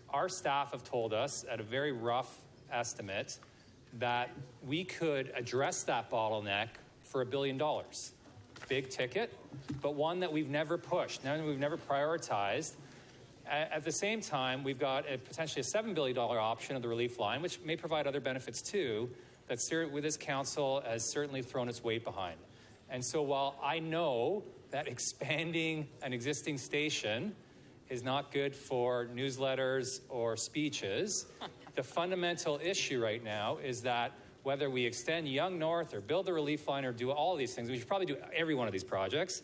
our staff have told us, at a very rough estimate, that we could address that bottleneck for $1 billion. Big ticket, but one that we've never pushed, one we've never prioritized. At the same time, we've got potentially a $7 billion option of the relief line, which may provide other benefits too, that with this council has certainly thrown its weight behind. And so while I know that expanding an existing station is not good for newsletters or speeches, the fundamental issue right now is that whether we extend Yonge North or build the relief line or do all these things, we should probably do every one of these projects,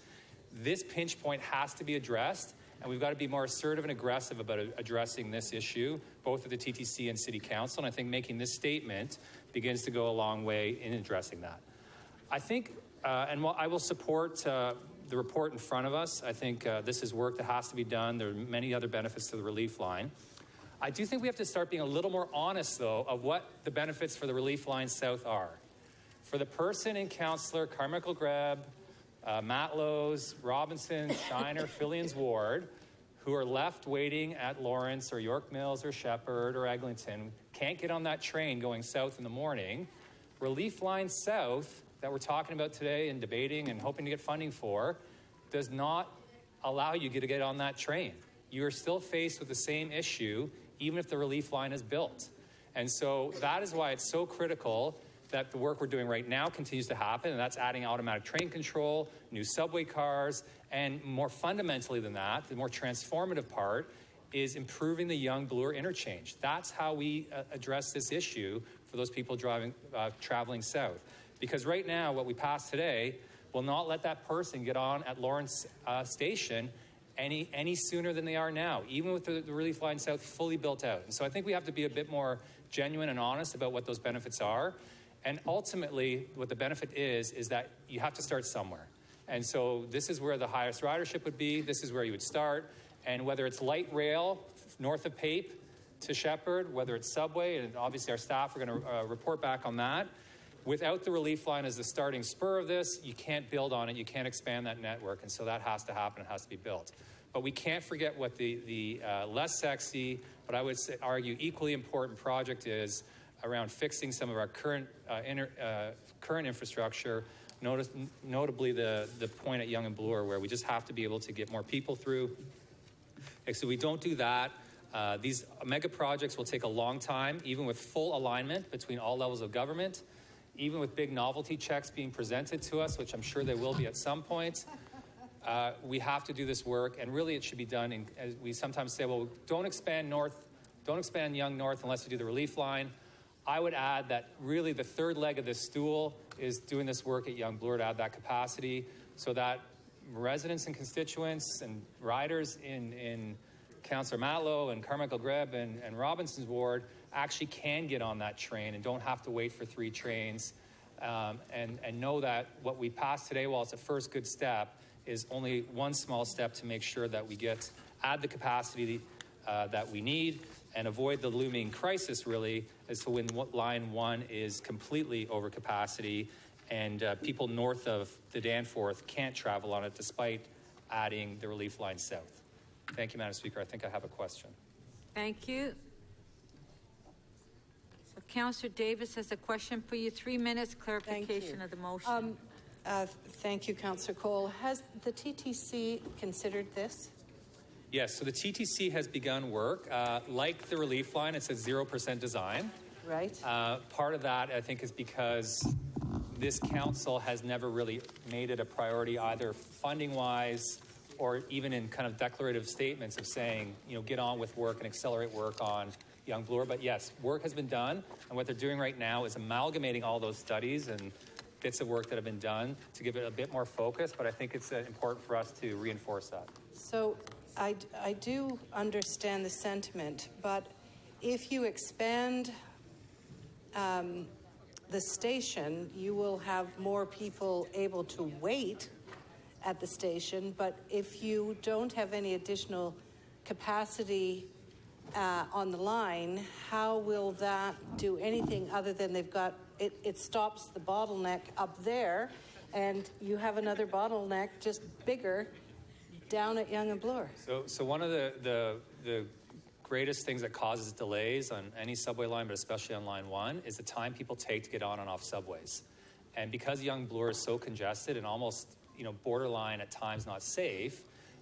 this pinch point has to be addressed, and we've got to be more assertive and aggressive about addressing this issue, both at the TTC and City Council, and I think making this statement begins to go a long way in addressing that. I think, and while I will support the report in front of us, I think this is work that has to be done. There are many other benefits to the relief line. I do think we have to start being a little more honest, though, of what the benefits for the Relief Line South are. For the person in Councillor Carmichael Greb, Matlow's, Robinson, Shiner, Fillion's ward, who are left waiting at Lawrence or York Mills or Shepherd or Eglinton, can't get on that train going south in the morning, Relief Line South, that we're talking about today and debating and hoping to get funding for, does not allow you to get on that train. You are still faced with the same issue even if the relief line is built. And so that is why it's so critical that the work we're doing right now continues to happen, and that's adding automatic train control, new subway cars, and more fundamentally than that, the more transformative part is improving the Yonge Bloor interchange. That's how we address this issue for those people traveling south. Because right now, what we passed today will not let that person get on at Lawrence Station any sooner than they are now, even with the Relief Line South fully built out. And so I think we have to be a bit more genuine and honest about what those benefits are. And ultimately, what the benefit is that you have to start somewhere. And so this is where the highest ridership would be. This is where you would start. And whether it's light rail north of Pape to Shepherd, whether it's subway, and obviously our staff are going to report back on that. Without the relief line as the starting spur of this, you can't build on it. You can't expand that network. And so that has to happen. It has to be built. But we can't forget what the less sexy, but I would argue equally important project is around fixing some of our current infrastructure, notably the point at Yonge and Bloor, where we just have to be able to get more people through. And so we don't do that. These mega projects will take a long time, even with full alignment between all levels of government, even with big novelty checks being presented to us, which I'm sure they will be at some point. We have to do this work, and really it should be done as we sometimes say, well, don't expand Yonge North unless you do the relief line. I would add that really the third leg of this stool is doing this work at Yonge Bloor to add that capacity so that residents and constituents and riders in Councillor Matlow and Carmichael Greb and Robinson's ward actually can get on that train and don't have to wait for 3 trains, and know that what we passed today, while it's a first good step, is only one small step to make sure that we add the capacity that we need and avoid the looming crisis, really, as to when Line 1 is completely over capacity and people north of the Danforth can't travel on it despite adding the relief line south. Thank you, Madam Speaker. I think I have a question.
Thank you. So Councillor Davis has a question for you. 3 minutes clarification of the motion.
Thank you, Councillor Cole. Has the TTC considered this?
Yes, so the TTC has begun work. Like the relief line, it's a 0% design.
Right.
Part of that, I think, is because this council has never really made it a priority, either funding-wise or even in kind of declarative statements of saying, get on with work and accelerate work on Yonge Bloor. But yes, work has been done, and what they're doing right now is amalgamating all those studies and bits of work that have been done to give it a bit more focus, but I think it's important for us to reinforce that.
So I do understand the sentiment, but if you expand the station, you will have more people able to wait at the station, but if you don't have any additional capacity on the line, how will that do anything other than they've got, it stops the bottleneck up there, and you have another bottleneck, just bigger, down at Yonge and Bloor.
So one of the greatest things that causes delays on any subway line, but especially on Line 1, is the time people take to get on and off subways. And because Yonge Bloor is so congested and almost, borderline at times not safe,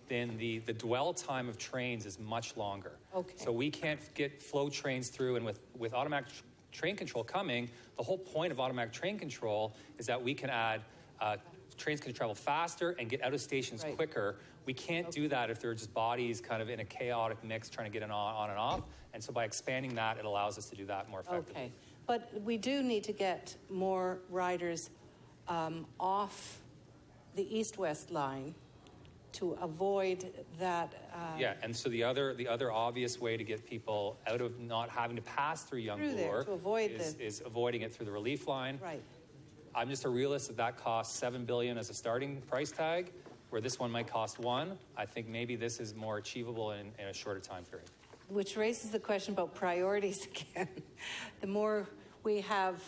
then the dwell time of trains is much longer.
Okay.
So we can't get flow trains through, and with automatic train control coming, the whole point of automatic train control is that we can add trains can travel faster and get out of stations quicker. We can't do that if they're just bodies kind of in a chaotic mix trying to get on and off. And so by expanding that, it allows us to do that more effectively.
Okay. But we do need to get more riders off the east-west line to avoid that.
Yeah, and so the other obvious way to get people out of not having to pass through Yonge Bloor is avoiding it through the relief line.
Right.
I'm just a realist that costs $7 billion as a starting price tag, where this one might cost $1 billion. I think maybe this is more achievable in a shorter time period.
Which raises the question about priorities again. The more we have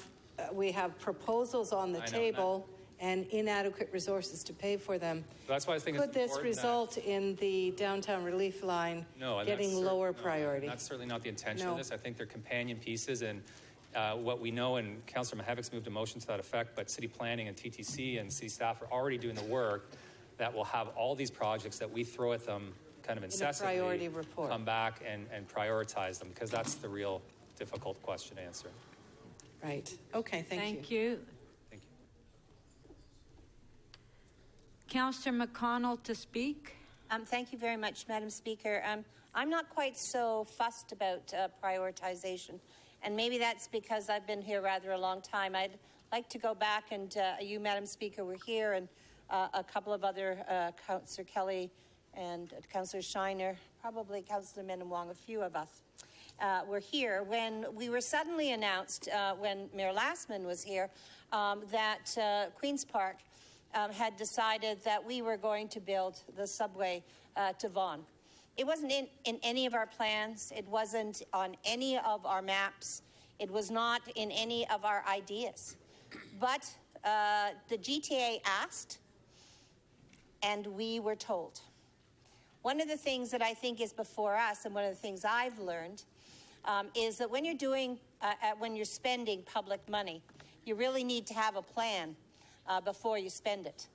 proposals on the table and inadequate resources to pay for them.
That's why I think
could this result in the downtown relief line getting lower priority?
That's certainly not the intention of this. I think they're companion pieces, and what we know, and Councillor Mahevik's moved a motion to that effect, but city planning and TTC and city staff are already doing the work that will have all these projects that we throw at them kind of incessantly
in a priority report.
Come back and prioritize them, because that's the real difficult question to answer.
Right. Okay, thank you.
Thank you. Councillor McConnell to speak.
Thank you very much, Madam Speaker. I'm not quite so fussed about prioritization, and maybe that's because I've been here rather a long time. I'd like to go back, and you, Madam Speaker, were here, and a couple of other, Councillor Kelly and Councillor Shiner, probably Councillor Minnan-Wong, a few of us. were here when we were suddenly announced, when Mayor Lastman was here, that Queen's Park had decided that we were going to build the subway to Vaughan. It wasn't in any of our plans. It wasn't on any of our maps. It was not in any of our ideas. But the GTA asked, and we were told. One of the things that I think is before us, and one of the things I've learned, is that when you're spending public money, you really need to have a plan before you spend it.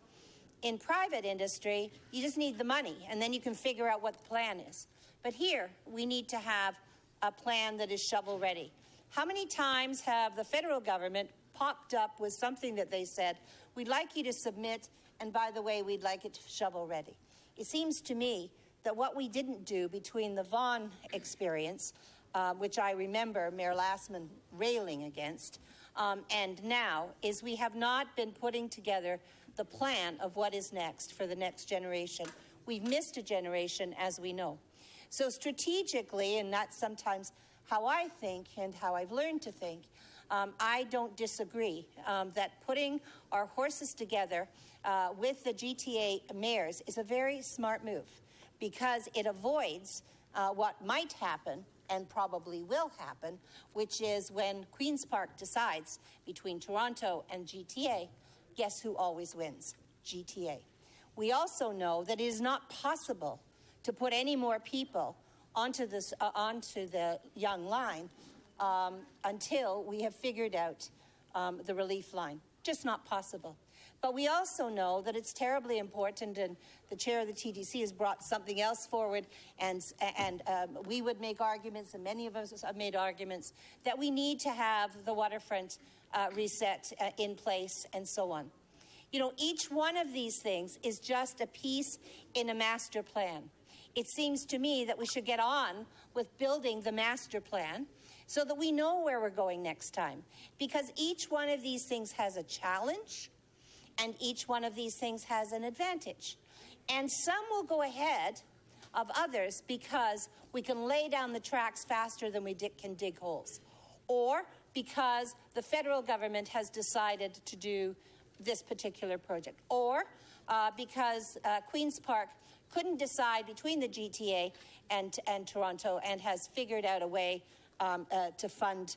In private industry, you just need the money, and then you can figure out what the plan is. But here, we need to have a plan that is shovel-ready. How many times have the federal government popped up with something that they said, we'd like you to submit, and by the way, we'd like it shovel-ready? It seems to me that what we didn't do between the Vaughan experience, which I remember Mayor Lastman railing against, and now, is we have not been putting together the plan of what is next for the next generation. We've missed a generation, as we know. So strategically, and that's sometimes how I think and how I've learned to think, I don't disagree that putting our horses together with the GTA mayors is a very smart move, because it avoids what might happen and probably will happen, which is when Queen's Park decides between Toronto and GTA, guess who always wins? GTA. We also know that it is not possible to put any more people onto the Yonge line until we have figured out the relief line. Just not possible. But we also know that it's terribly important, and the chair of the TDC has brought something else forward, and we would make arguments, and many of us have made arguments, that we need to have the waterfront reset in place and so on. You know, each one of these things is just a piece in a master plan. It seems to me that we should get on with building the master plan so that we know where we're going next time, because each one of these things has a challenge, and each one of these things has an advantage. And some will go ahead of others because we can lay down the tracks faster than we can dig holes, or because the federal government has decided to do this particular project, or because Queen's Park couldn't decide between the GTA and Toronto and has figured out a way to fund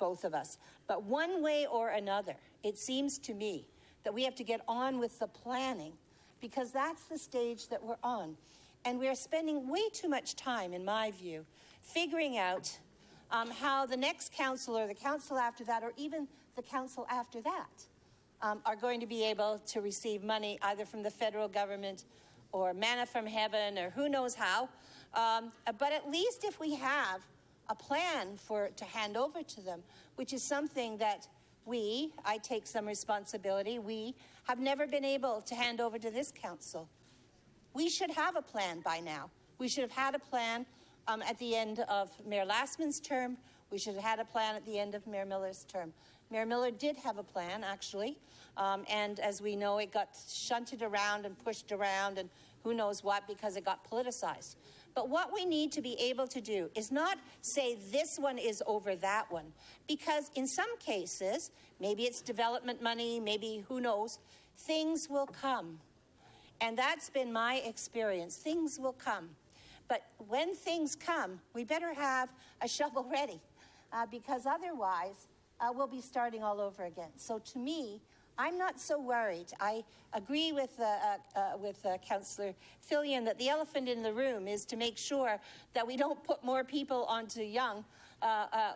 both of us. But one way or another, it seems to me that we have to get on with the planning, because that's the stage that we're on. And we're spending way too much time, in my view, figuring out how the next council or the council after that, or even the council after that, are going to be able to receive money either from the federal government or manna from heaven, or who knows how. But at least if we have a plan to hand over to them, which is something that I take some responsibility, we have never been able to hand over to this council. We should have a plan by now. We should have had a plan at the end of Mayor Lastman's term. We should have had a plan at the end of Mayor Miller's term. Mayor Miller did have a plan, actually, and as we know, it got shunted around and pushed around and who knows what, because it got politicized. But what we need to be able to do is not say this one is over that one, because in some cases, maybe it's development money, maybe who knows, things will come. And that's been my experience. Things will come. But when things come, we better have a shovel ready, because otherwise we'll be starting all over again. So to me, I'm not so worried. I agree with Councillor Fillion that the elephant in the room is to make sure that we don't put more people onto Yonge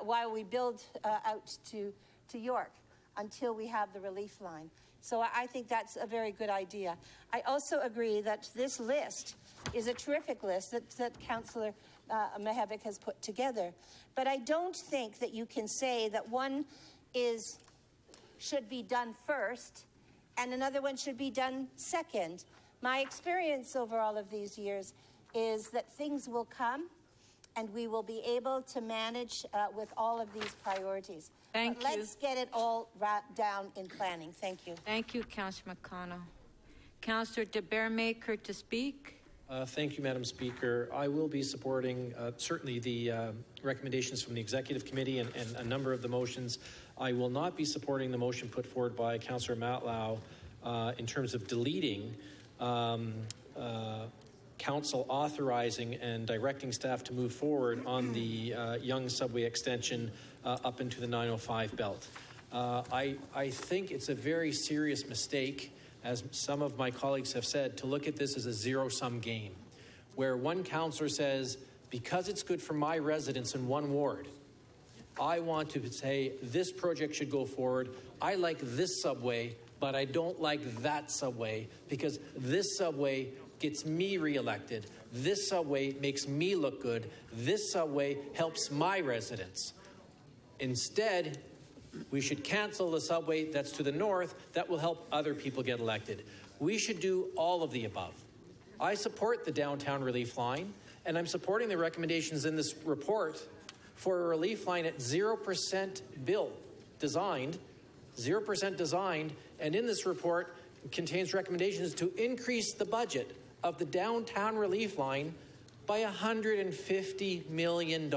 while we build out to York until we have the relief line. So I think that's a very good idea. I also agree that this list is a terrific list that Councillor Mihevc has put together. But I don't think that you can say that one should be done first and another one should be done second. My experience over all of these years is that things will come and we will be able to manage with all of these priorities.
Thank
but
you.
Let's get it all down in planning. Thank you.
Thank you, Councillor McConnell. Councillor de Bearmaker to speak.
Thank you, Madam Speaker. I will be supporting certainly the recommendations from the Executive Committee and a number of the motions. I will not be supporting the motion put forward by Councillor Matlow in terms of deleting Council authorizing and directing staff to move forward on the Yonge subway extension up into the 905 belt. I think it's a very serious mistake, as some of my colleagues have said, to look at this as a zero-sum game, where one councillor says, because it's good for my residents in one ward, I want to say this project should go forward. I like this subway, but I don't like that subway because this subway gets me reelected. This subway makes me look good. This subway helps my residents. Instead, we should cancel the subway that's to the north that will help other people get elected. We should do all of the above. I support the downtown relief line, and I'm supporting the recommendations in this report for a relief line at 0% built, designed, 0% designed, and in this report contains recommendations to increase the budget of the downtown relief line by $150 million.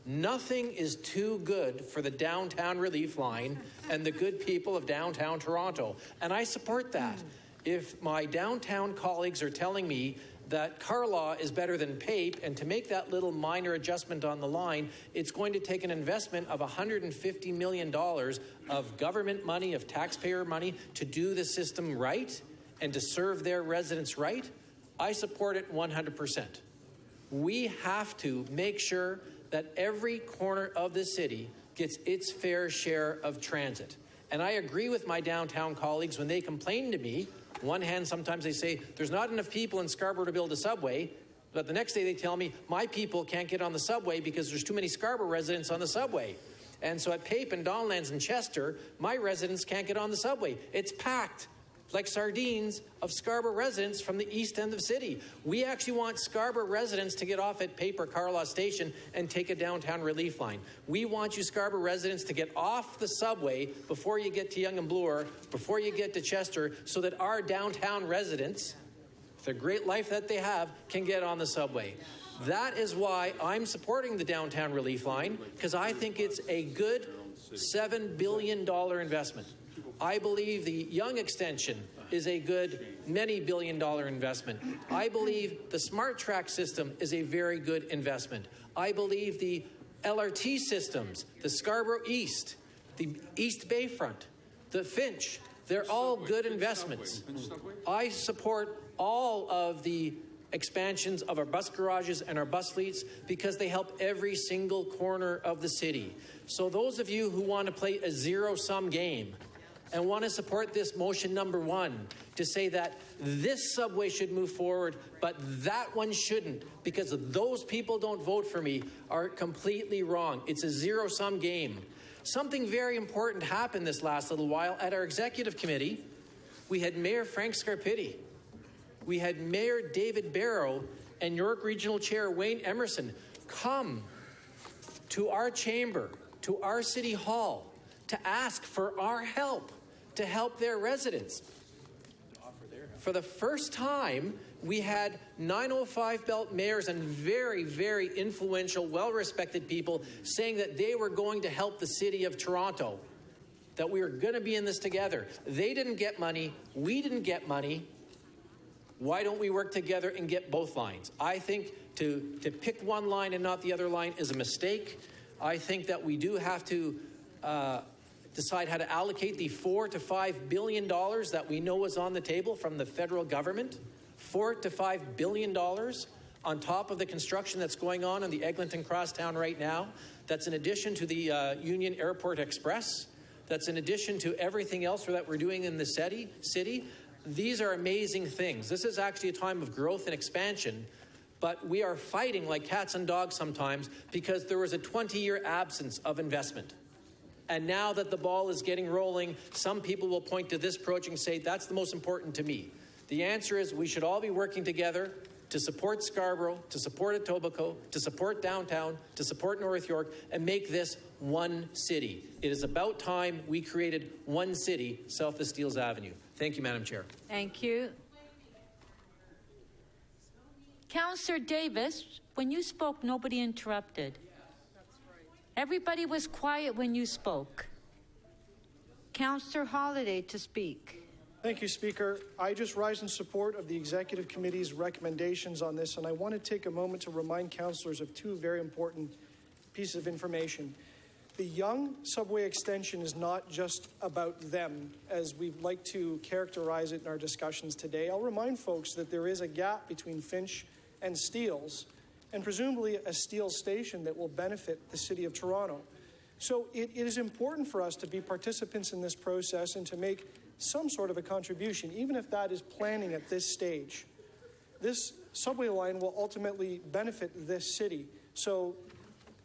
Nothing is too good for the downtown relief line and the good people of downtown Toronto, and I support that. If my downtown colleagues are telling me that Carlaw is better than PAPE, and to make that little minor adjustment on the line, it's going to take an investment of $150 million of government money, of taxpayer money, to do the system right and to serve their residents right, I support it 100%. We have to make sure that every corner of the city gets its fair share of transit. And I agree with my downtown colleagues when they complain to me. On one hand, sometimes they say, there's not enough people in Scarborough to build a subway, but the next day they tell me, my people can't get on the subway because there's too many Scarborough residents on the subway. And so at Pape and Donlands and Chester, my residents can't get on the subway. It's packed like sardines of Scarborough residents from the east end of the city. We actually want Scarborough residents to get off at Pape or Carlaw Station and take a downtown relief line. We want you Scarborough residents to get off the subway before you get to Yonge and Bloor, before you get to Chester, so that our downtown residents, with the great life that they have, can get on the subway. That is why I'm supporting the downtown relief line, because I think it's a good $7 billion investment. I believe the Yonge extension is a good many billion-dollar investment. I believe the Smart Track system is a very good investment. I believe the LRT systems, the Scarborough East, the East Bayfront, the Finch, they're all good investments. I support all of the expansions of our bus garages and our bus fleets because they help every single corner of the city. So those of you who want to play a zero-sum game and want to support this motion number 1 to say that this subway should move forward, but that one shouldn't because those people don't vote for me, are completely wrong. It's a zero-sum game. Something very important happened this last little while. At our executive committee, we had Mayor Frank Scarpitti, we had Mayor David Barrow, and York Regional Chair Wayne Emerson come to our chamber, to our City Hall, to ask for our help, to help their residents. For the first time, we had 905 belt mayors and very, very influential, well-respected people saying that they were going to help the city of Toronto, that we were going to be in this together. They didn't get money. We didn't get money. Why don't we work together and get both lines? I think to pick one line and not the other line is a mistake. I think that we do have to decide how to allocate the $4 to $5 billion that we know is on the table from the federal government. $4 to $5 billion on top of the construction that's going on the Eglinton Crosstown right now. That's in addition to the Union Airport Express. That's in addition to everything else that we're doing in the city. These are amazing things. This is actually a time of growth and expansion, but we are fighting like cats and dogs sometimes because there was a 20-year absence of investment. And now that the ball is getting rolling, some people will point to this project and say, that's the most important to me. The answer is we should all be working together to support Scarborough, to support Etobicoke, to support downtown, to support North York, and make this one city. It is about time we created one city south of Steeles Avenue. Thank you, Madam Chair.
Thank you. Councillor Davis, when you spoke, nobody interrupted. Everybody was quiet when you spoke. Councillor Holliday to speak.
Thank you, Speaker. I just rise in support of the Executive Committee's recommendations on this, and I want to take a moment to remind councillors of two very important pieces of information. The Yonge subway extension is not just about them, as we'd like to characterize it in our discussions today. I'll remind folks that there is a gap between Finch and Steeles, and presumably a Steeles station that will benefit the City of Toronto. So it is important for us to be participants in this process and to make some sort of a contribution, even if that is planning at this stage. This subway line will ultimately benefit this city. So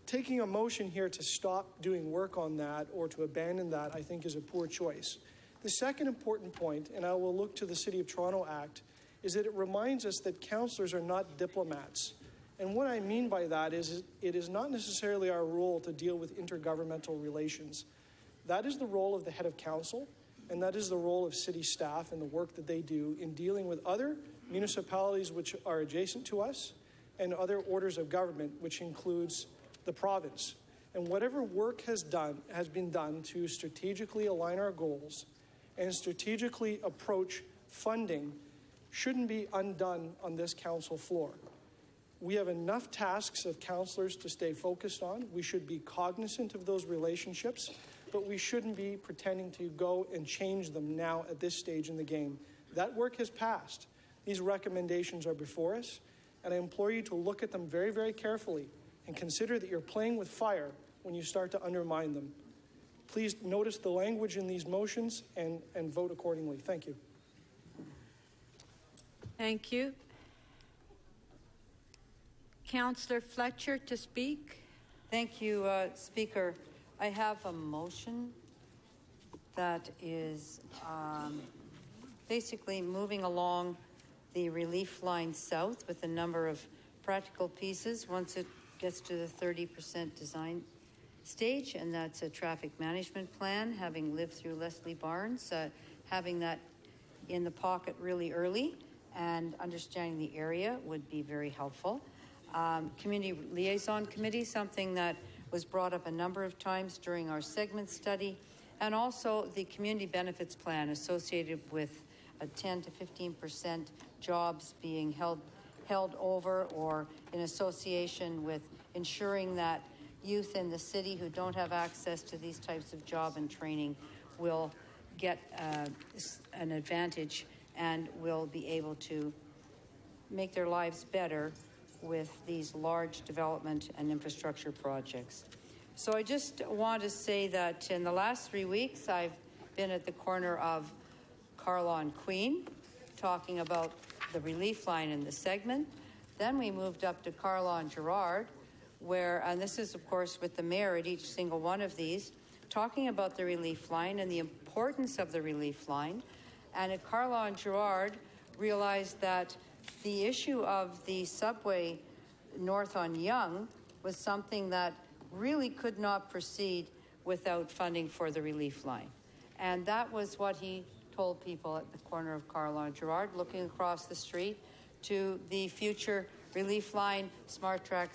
taking a motion here to stop doing work on that or to abandon that, I think, is a poor choice. The second important point, and I will look to the City of Toronto Act, is that it reminds us that councillors are not diplomats. And what I mean by that is it is not necessarily our role to deal with intergovernmental relations. That is the role of the head of council, and that is the role of city staff and the work that they do in dealing with other municipalities which are adjacent to us and other orders of government, which includes the province. And whatever work has been done to strategically align our goals and strategically approach funding shouldn't be undone on this council floor. We have enough tasks of councillors to stay focused on. We should be cognizant of those relationships, but we shouldn't be pretending to go and change them now at this stage in the game. That work has passed. These recommendations are before us, and I implore you to look at them very, very carefully and consider that you're playing with fire when you start to undermine them. Please notice the language in these motions and vote accordingly. Thank you.
Thank you. Councillor Fletcher to speak.
Thank you, Speaker. I have a motion that is basically moving along the relief line south with a number of practical pieces once it gets to the 30% design stage, and that's a traffic management plan. Having lived through Leslie Barnes, having that in the pocket really early and understanding the area would be very helpful. Community Liaison Committee, something that was brought up a number of times during our segment study, and also the community benefits plan associated with a 10 to 15% jobs being held over, or in association with ensuring that youth in the city who don't have access to these types of job and training will get an advantage and will be able to make their lives better with these large development and infrastructure projects. So I just want to say that in the last 3 weeks, I've been at the corner of Carlaw and Queen talking about the relief line in the segment. Then we moved up to Carlaw and Gerrard, where, and this is of course with the mayor at each single one of these, talking about the relief line and the importance of the relief line. And at Carlaw and Gerrard, realized that the issue of the subway north on Yonge was something that really could not proceed without funding for the relief line. And that was what he told people at the corner of Carlaw and Gerrard, looking across the street to the future relief line Smart Track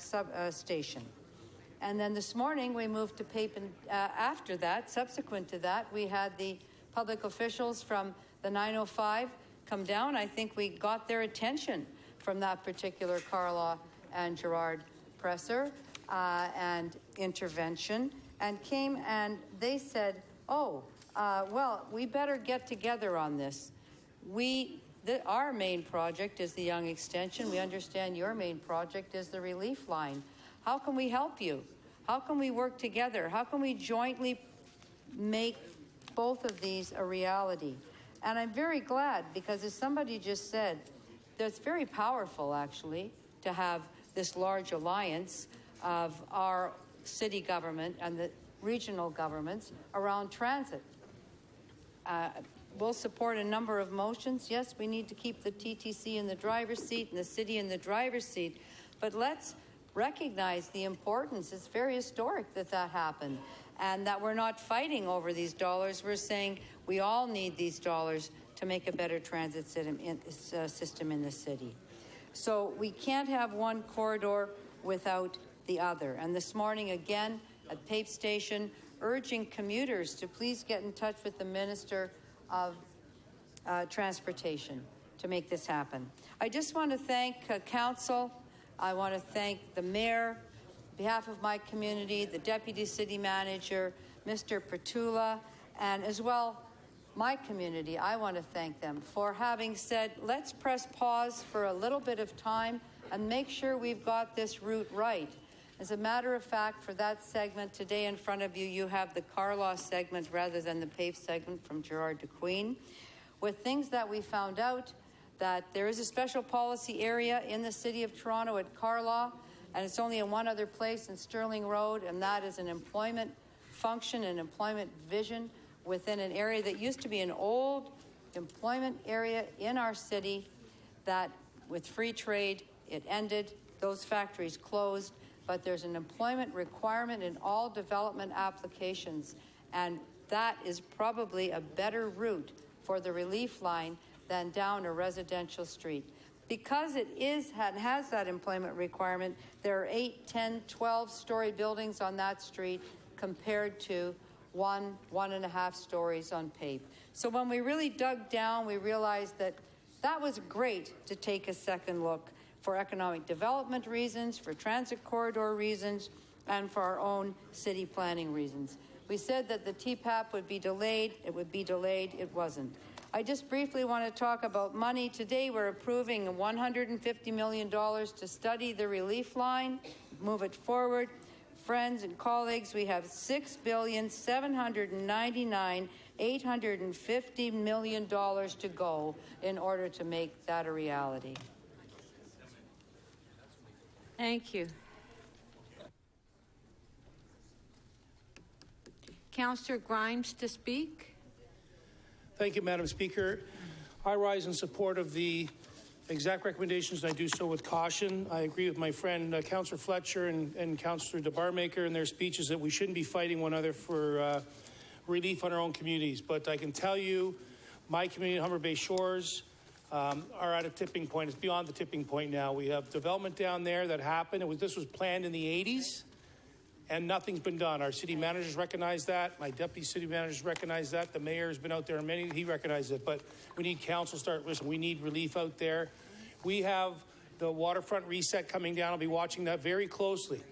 station. And then this morning we moved to Paypen. After that, subsequent to that, we had the public officials from the 905 come down. I think we got their attention from that particular Carlaw and Gerrard presser and intervention, and came and they said, oh, well, we better get together on this. Our main project is the Yonge Extension. We understand your main project is the relief line. How can we help you? How can we work together? How can we jointly make both of these a reality? And I'm very glad, because as somebody just said, it's very powerful, actually, to have this large alliance of our city government and the regional governments around transit. We'll support a number of motions. Yes, we need to keep the TTC in the driver's seat and the city in the driver's seat, but let's recognize the importance. It's very historic that that happened, and that we're not fighting over these dollars. We're saying we all need these dollars to make a better transit system in the city. So we can't have one corridor without the other. And this morning, again, at Pape Station, urging commuters to please get in touch with the Minister of Transportation to make this happen. I just want to thank Council. I want to thank the Mayor, on behalf of my community, the Deputy City Manager, Mr. Petula, and as well my community. I want to thank them for having said, let's press pause for a little bit of time and make sure we've got this route right. As a matter of fact, for that segment today in front of you, you have the Carlaw segment rather than the Pape segment from Gerard to Queen. With things that we found out, that there is a special policy area in the City of Toronto at Carlaw, and it's only in one other place in Sterling Road, and that is an employment function and employment vision within an area that used to be an old employment area in our city that with free trade, it ended, those factories closed, but there's an employment requirement in all development applications, and that is probably a better route for the relief line than down a residential street. Because it has that employment requirement, there are 8, 10, 12-story buildings on that street compared to 1.5 stories on Pape. So when we really dug down, we realized that that was great to take a second look for economic development reasons, for transit corridor reasons, and for our own city planning reasons. We said that the TPAP would be delayed. It would be delayed. It wasn't. I just briefly want to talk about money. Today we're approving $150 million to study the relief line, move it forward. Friends and colleagues, we have $6,799,850 million to go in order to make that a reality.
Thank you. Councillor Grimes to speak.
Thank you, Madam Speaker. I rise in support of the exact recommendations, and I do so with caution. I agree with my friend Councillor Fletcher and Councillor DeBarmaker in their speeches that we shouldn't be fighting one another for relief on our own communities. But I can tell you, my community, Humber Bay Shores, are at a tipping point. It's beyond the tipping point now. We have development down there that happened. This was planned in the 80s, and nothing's been done. Our city managers recognize that. My deputy city managers recognize that. The mayor has been out there, and he recognizes it. But we need council listen, we need relief out there. We have the waterfront reset coming down. I'll be watching that very closely.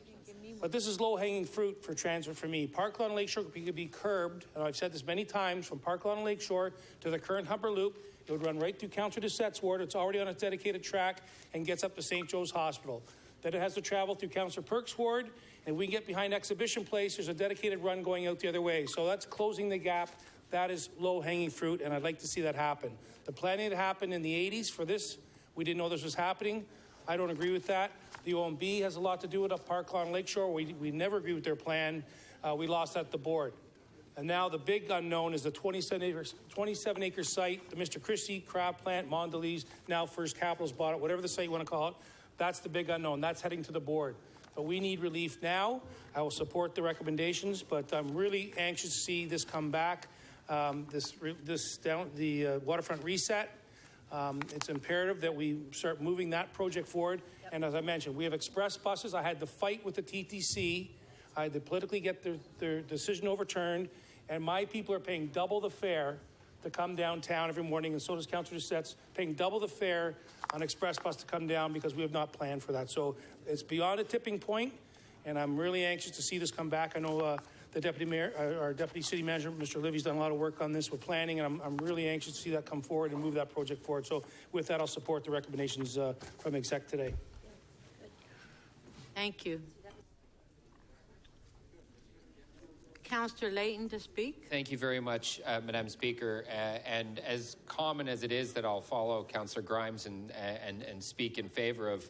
But this is low-hanging fruit for transit for me. Park Lawn and Lakeshore could be curbed, and I've said this many times, from Park Lawn and Lakeshore to the current Humber Loop. It would run right through Councillor Doucette's ward. It's already on a dedicated track and gets up to St. Joe's Hospital. Then it has to travel through Councillor Perk's ward, and we get behind Exhibition Place. There's a dedicated run going out the other way. So that's closing the gap. That is low-hanging fruit, and I'd like to see that happen. The planning that happened in the 80s for this, we didn't know this was happening. I don't agree with that. The OMB has a lot to do with Park Lawn Lakeshore. We never agree with their plan. We lost at the board. And now the big unknown is the 27-acre site, the Mr. Christie crab plant, Mondelez, now First Capital's bought it, whatever the site you want to call it. That's the big unknown. That's heading to the board. But we need relief now. I will support the recommendations, but I'm really anxious to see this come back, the waterfront reset. It's imperative that we start moving that project forward. Yep. And as I mentioned, we have express buses. I had to fight with the TTC. I had to politically get their decision overturned. And my people are paying double the fare to come downtown every morning, and so does Councillor Doucette's, paying double the fare on express bus to come down because we have not planned for that. So it's beyond a tipping point, and I'm really anxious to see this come back. I know the deputy mayor, our deputy city manager, Mr. Livy's done a lot of work on this with planning, and I'm really anxious to see that come forward and move that project forward. So with that, I'll support the recommendations from exec today.
Thank you. Councillor Layton to speak.
Thank you very much, Madam Speaker. And as common as it is that I'll follow Councillor Grimes and speak in favor of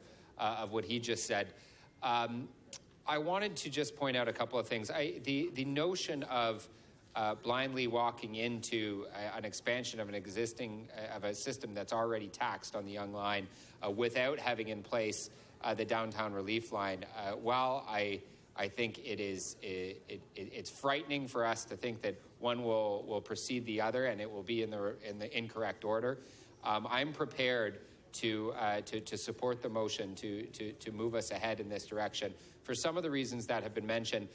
what he just said, I wanted to just point out a couple of things. The notion of blindly walking into an expansion of an existing of a system that's already taxed on the Yonge line without having in place the downtown relief line, while I think it's frightening for us to think that one will precede the other and it will be in the incorrect order. I'm prepared to support the motion to move us ahead in this direction for some of the reasons that have been mentioned,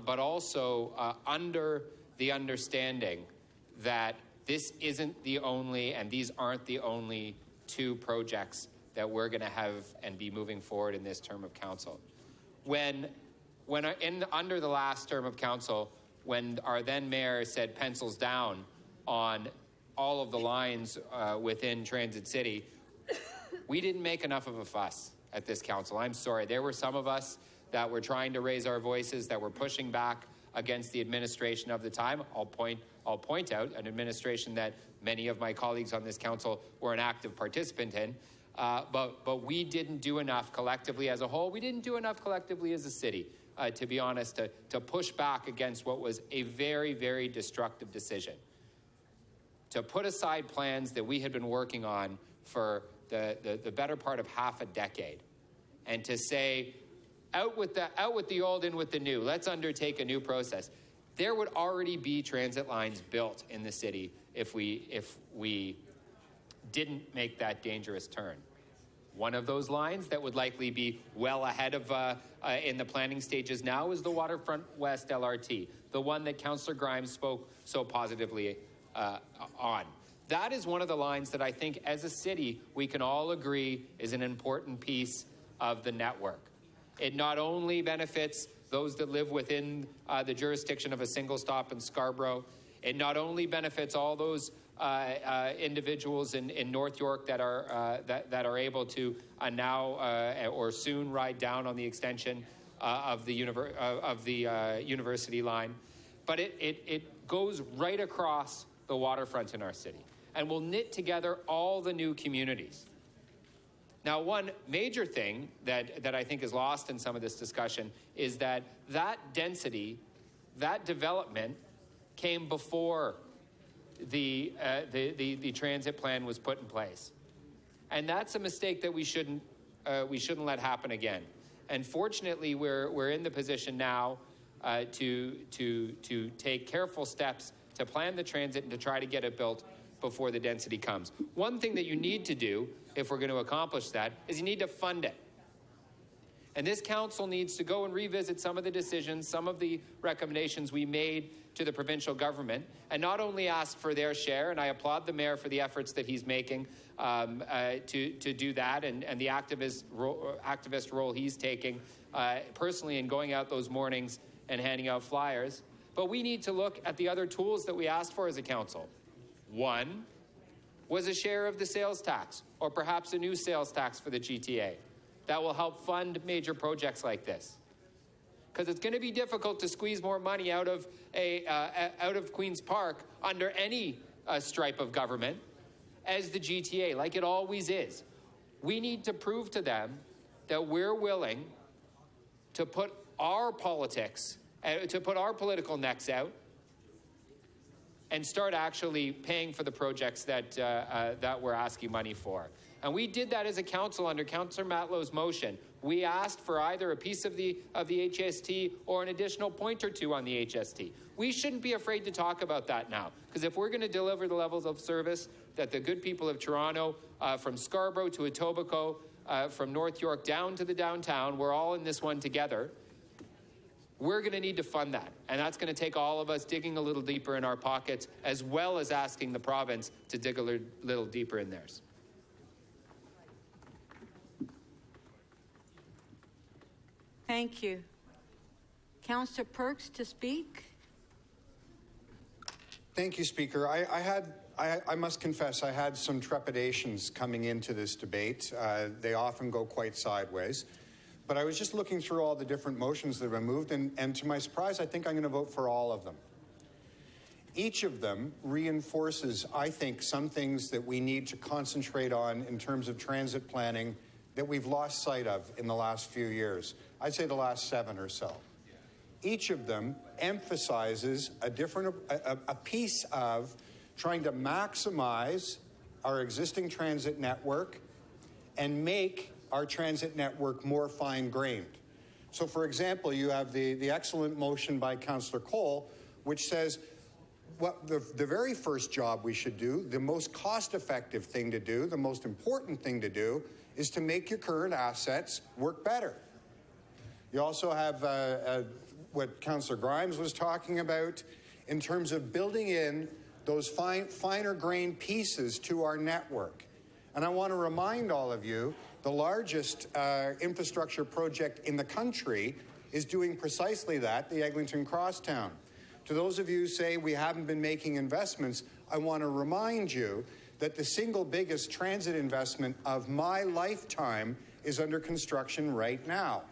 but also under the understanding that this isn't the only, and these aren't the only two projects that we're going to have and be moving forward in this term of council. Under the last term of council, when our then mayor said pencils down on all of the lines within Transit City, we didn't make enough of a fuss at this council. I'm sorry. There were some of us that were trying to raise our voices, that were pushing back against the administration of the time. I'll point out an administration that many of my colleagues on this council were an active participant in. But we didn't do enough collectively as a whole. We didn't do enough collectively as a city, to be honest, to push back against what was a very, very destructive decision. To put aside plans that we had been working on for the better part of half a decade, and to say, out with the old, in with the new. Let's undertake a new process. There would already be transit lines built in the city if we didn't make that dangerous turn. One of those lines that would likely be well ahead of in the planning stages now is the Waterfront West LRT, the one that Councillor Grimes spoke so positively on. That is one of the lines that I think as a city we can all agree is an important piece of the network. It not only benefits those that live within the jurisdiction of a single stop in Scarborough, it not only benefits all those individuals in North York that are able to now or soon ride down on the extension of the University line, but it goes right across the waterfront in our city and will knit together all the new communities. Now, one major thing that I think is lost in some of this discussion is that density, that development came before the transit plan was put in place. And that's a mistake that we shouldn't let happen again. And fortunately, we're in the position now to take careful steps to plan the transit and to try to get it built before the density comes. One thing that you need to do, if we're going to accomplish that, is you need to fund it. And this council needs to go and revisit some of the decisions, some of the recommendations we made to the provincial government, and not only ask for their share, and I applaud the mayor for the efforts that he's making to do that, and the activist role he's taking personally in going out those mornings and handing out flyers, but we need to look at the other tools that we asked for as a council. One was a share of the sales tax, or perhaps a new sales tax for the GTA that will help fund major projects like this. Because it's going to be difficult to squeeze more money out of Queen's Park under any stripe of government as the GTA, like it always is. We need to prove to them that we're willing to put our politics, to put our political necks out, and start actually paying for the projects that we're asking money for. And we did that as a council under Councillor Matlow's motion. We asked for either a piece of the HST or an additional point or two on the HST. We shouldn't be afraid to talk about that now, because if we're going to deliver the levels of service that the good people of Toronto, from Scarborough to Etobicoke, from North York down to the downtown, we're all in this one together, we're going to need to fund that. And that's going to take all of us digging a little deeper in our pockets, as well as asking the province to dig a little deeper in theirs.
Thank you. Councillor Perks to speak.
Thank you, Speaker. I must confess I had some trepidations coming into this debate. They often go quite sideways. But I was just looking through all the different motions that have been moved, and to my surprise, I think I'm going to vote for all of them. Each of them reinforces, I think, some things that we need to concentrate on in terms of transit planning that we've lost sight of in the last few years. I'd say the last 7 or so. Each of them emphasizes a piece of trying to maximize our existing transit network and make our transit network more fine-grained. So, for example, you have the excellent motion by Councillor Cole, which says what the very first job we should do, the most cost-effective thing to do, the most important thing to do, is to make your current assets work better. You also have what Councillor Grimes was talking about in terms of building in those finer grained pieces to our network. And I want to remind all of you, the largest infrastructure project in the country is doing precisely that, the Eglinton Crosstown. To those of you who say we haven't been making investments, I want to remind you that the single biggest transit investment of my lifetime is under construction right now,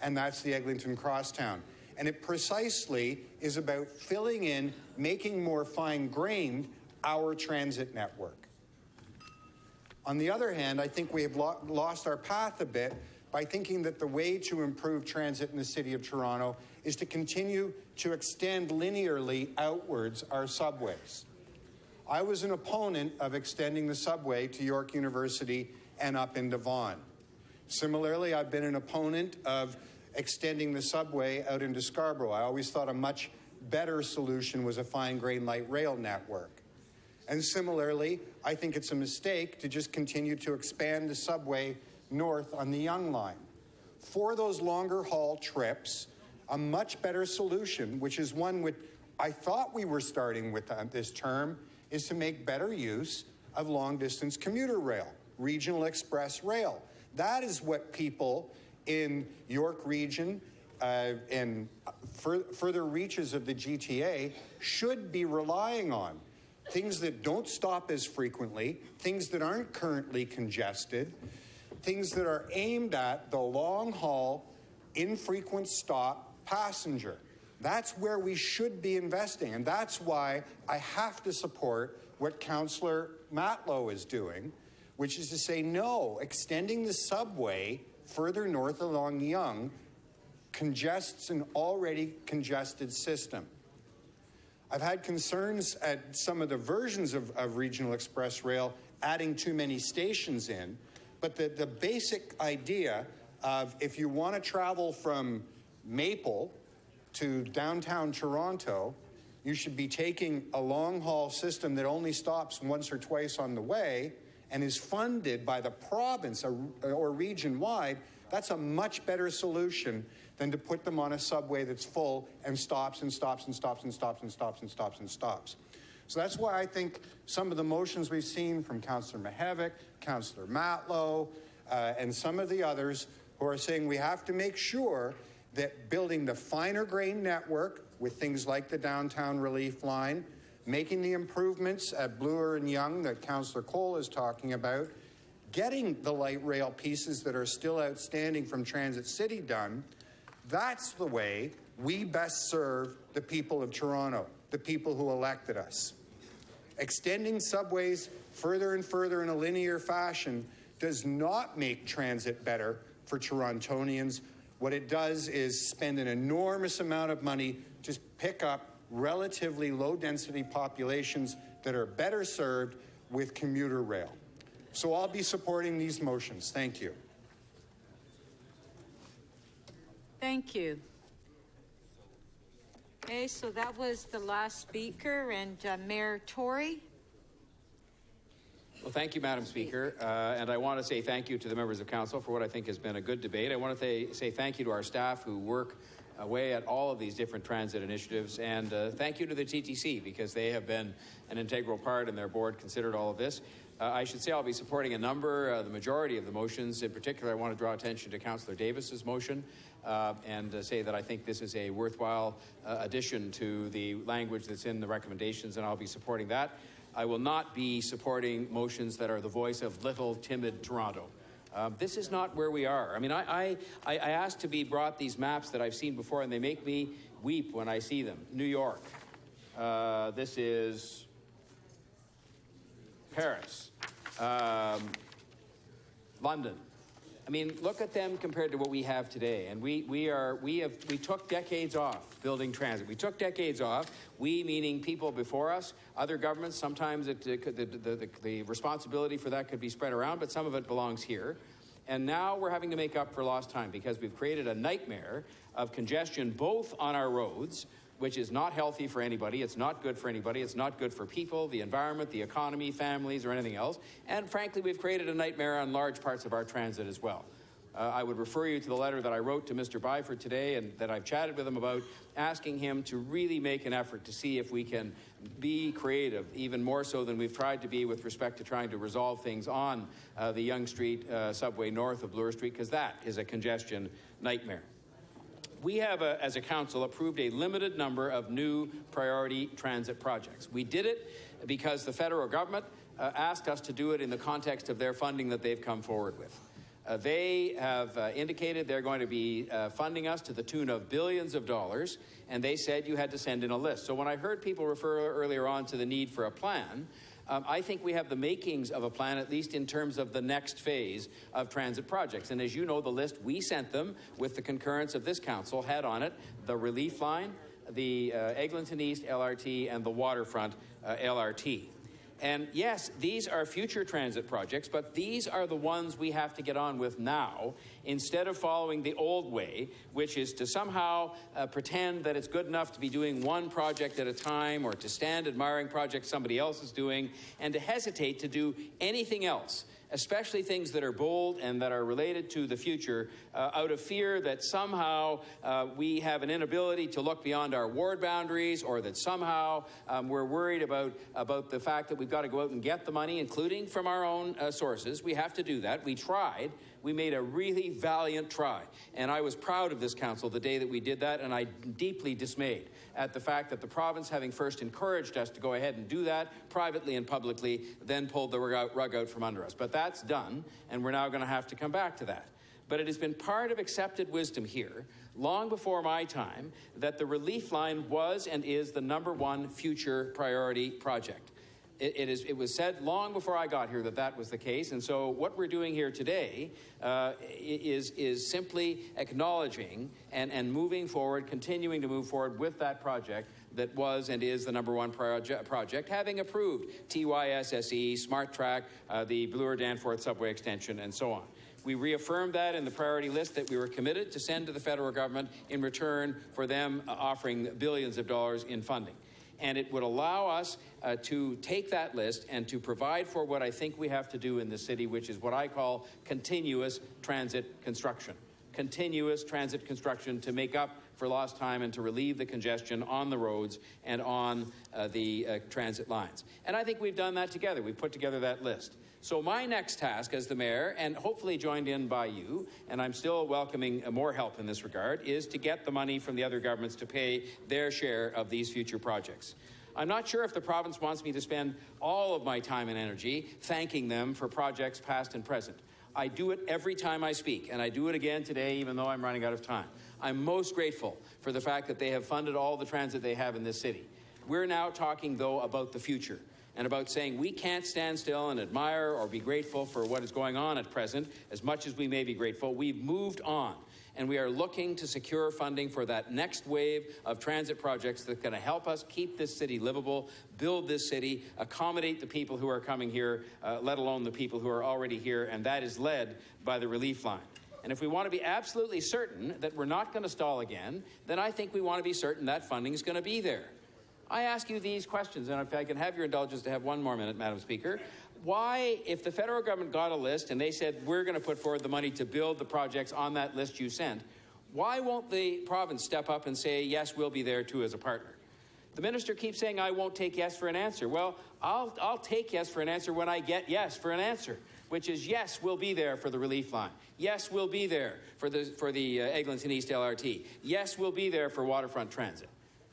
and that's the Eglinton Crosstown. And it precisely is about filling in, making more fine-grained our transit network. On the other hand, I think we have lost our path a bit by thinking that the way to improve transit in the City of Toronto is to continue to extend linearly outwards our subways. I was an opponent of extending the subway to York University and up into Vaughan. Similarly, I've been an opponent of extending the subway out into Scarborough. I always thought a much better solution was a fine-grained light rail network. And similarly, I think it's a mistake to just continue to expand the subway north on the Yonge Line. For those longer haul trips, a much better solution, which is one which I thought we were starting with this term, is to make better use of long-distance commuter rail, regional express rail. That is what people in York Region and further reaches of the GTA should be relying on. Things that don't stop as frequently, things that aren't currently congested, things that are aimed at the long-haul, infrequent stop passenger. That's where we should be investing, and that's why I have to support what Councillor Matlow is doing, which is to say, no, extending the subway further north along Yonge congests an already congested system. I've had concerns at some of the versions of Regional Express Rail adding too many stations in, but the basic idea of if you want to travel from Maple to downtown Toronto, you should be taking a long-haul system that only stops once or twice on the way and is funded by the province or region-wide. That's a much better solution than to put them on a subway that's full and stops and stops and stops and stops and stops and stops and stops. So that's why I think some of the motions we've seen from Councillor Mihevc, Councillor Matlow, and some of the others who are saying we have to make sure that building the finer grain network with things like the downtown relief line, making the improvements at Bloor and Yonge that Councillor Cole is talking about, getting the light rail pieces that are still outstanding from Transit City done, that's the way we best serve the people of Toronto, the people who elected us. Extending subways further and further in a linear fashion does not make transit better for Torontonians. What it does is spend an enormous amount of money to pick up relatively low-density populations that are better served with commuter rail. So I'll be supporting these motions. Thank you.
Thank you. Okay, so that was the last speaker, and Mayor Tory.
Well, thank you, Madam Speaker, and I want to say thank you to the members of Council for what I think has been a good debate. I want to say thank you to our staff who work away at all of these different transit initiatives, and thank you to the TTC because they have been an integral part and their board considered all of this. I should say I'll be supporting a number, the majority of the motions. In particular, I want to draw attention to Councillor Davis's motion and say that I think this is a worthwhile addition to the language that's in the recommendations, and I'll be supporting that. I will not be supporting motions that are the voice of little, timid Toronto. This is not where we are. I mean, I asked to be brought these maps that I've seen before, and they make me weep when I see them. New York. This is Paris. London. I mean, look at them compared to what we have today. And we took decades off building transit. We took decades off. We, meaning people before us, other governments. Sometimes the responsibility for that could be spread around, but some of it belongs here. And now we're having to make up for lost time because we've created a nightmare of congestion both on our roads, which is not healthy for anybody. It's not good for anybody. It's not good for people, the environment, the economy, families, or anything else. And frankly, we've created a nightmare on large parts of our transit as well. I would refer you to the letter that I wrote to Mr. Byford today and that I've chatted with him about, asking him to really make an effort to see if we can be creative, even more so than we've tried to be with respect to trying to resolve things on the Yonge Street subway north of Bloor Street, because that is a congestion nightmare. We have, as a council, approved a limited number of new priority transit projects. We did it because the federal government asked us to do it in the context of their funding that they've come forward with. They have indicated they're going to be funding us to the tune of billions of dollars, and they said you had to send in a list. So when I heard people refer earlier on to the need for a plan, I think we have the makings of a plan, at least in terms of the next phase of transit projects. And as you know, the list we sent them with the concurrence of this council had on it the Relief Line, the Eglinton East LRT, and the Waterfront LRT. And yes, these are future transit projects, but these are the ones we have to get on with now, instead of following the old way, which is to somehow pretend that it's good enough to be doing one project at a time, or to stand admiring projects somebody else is doing, and to hesitate to do anything else, especially things that are bold and that are related to the future, out of fear that somehow we have an inability to look beyond our ward boundaries, or that somehow we're worried about the fact that we've got to go out and get the money, including from our own sources. We have to do that. We tried. We made a really valiant try. And I was proud of this council the day that we did that, and I deeply dismayed at the fact that the province, having first encouraged us to go ahead and do that privately and publicly, then pulled the rug out from under us. But that's done, and we're now going to have to come back to that. But it has been part of accepted wisdom here, long before my time, that the Relief Line was and is the #1 future priority project. It was said long before I got here that that was the case, and so what we're doing here today is simply acknowledging and moving forward, continuing to move forward with that project that was and is the #1 project, having approved TYSSE, Smart Track, the Bloor-Danforth subway extension, and so on. We reaffirmed that in the priority list that we were committed to send to the federal government in return for them offering billions of dollars in funding. And it would allow us to take that list and to provide for what I think we have to do in the city, which is what I call continuous transit construction. Continuous transit construction to make up for lost time and to relieve the congestion on the roads and on the transit lines. And I think we've done that together. We've put together that list. So my next task as the mayor, and hopefully joined in by you, and I'm still welcoming more help in this regard, is to get the money from the other governments to pay their share of these future projects. I'm not sure if the province wants me to spend all of my time and energy thanking them for projects past and present. I do it every time I speak, and I do it again today, even though I'm running out of time. I'm most grateful for the fact that they have funded all the transit they have in this city. We're now talking, though, about the future, and about saying we can't stand still and admire or be grateful for what is going on at present, as much as we may be grateful. We've moved on, and we are looking to secure funding for that next wave of transit projects that's going to help us keep this city livable, build this city, accommodate the people who are coming here, let alone the people who are already here, and that is led by the Relief Line. And if we want to be absolutely certain that we're not going to stall again, then I think we want to be certain that funding is going to be there. I ask you these questions, and if I can have your indulgence to have one more minute, Madam Speaker. Why, if the federal government got a list and they said we're going to put forward the money to build the projects on that list you sent, why won't the province step up and say, yes, we'll be there too as a partner? The minister keeps saying, I won't take yes for an answer. Well, I'll take yes for an answer when I get yes for an answer, which is yes, we'll be there for the Relief Line. Yes, we'll be there for the Eglinton East LRT. Yes, we'll be there for Waterfront Transit.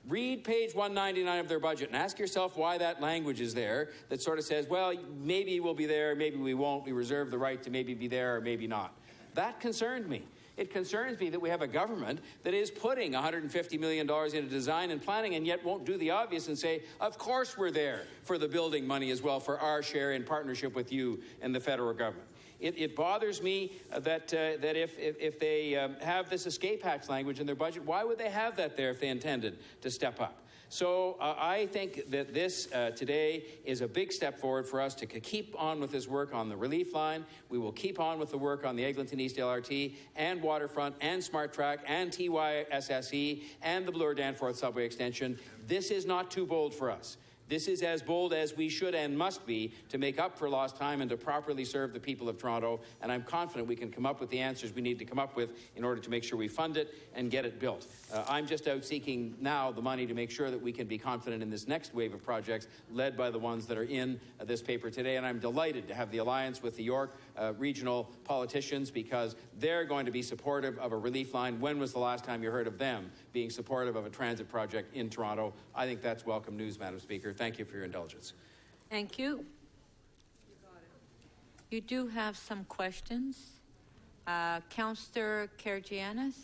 Read page 199 of their budget and ask yourself why that language is there that sort of says, well, maybe we'll be there, maybe we won't. We reserve the right to maybe be there or maybe not. That concerned me. It concerns me that we have a government that is putting $150 million into design and planning and yet won't do the obvious and say, of course we're there for the building money as well for our share in partnership with you and the federal government. It bothers me that if they have this escape hatch language in their budget, why would they have that there if they intended to step up? So I think that this today is a big step forward for us to keep on with this work on the relief line. We will keep on with the work on the Eglinton East LRT and Waterfront and Smart Track and TYSSE and the Bloor Danforth subway extension. This is not too bold for us. This is as bold as we should and must be to make up for lost time and to properly serve the people of Toronto. And I'm confident we can come up with the answers we need to come up with in order to make sure we fund it and get it built. I'm just out seeking now the money to make sure that we can be confident in this next wave of projects led by the ones that are in this paper today. And I'm delighted to have the alliance with the York regional politicians because they're going to be supportive of a relief line. When was the last time you heard of them being supportive of a transit project in Toronto? I think that's welcome news, Madam Speaker. Thank you for your indulgence.
Thank you. You do have some questions. Councillor Karygiannis.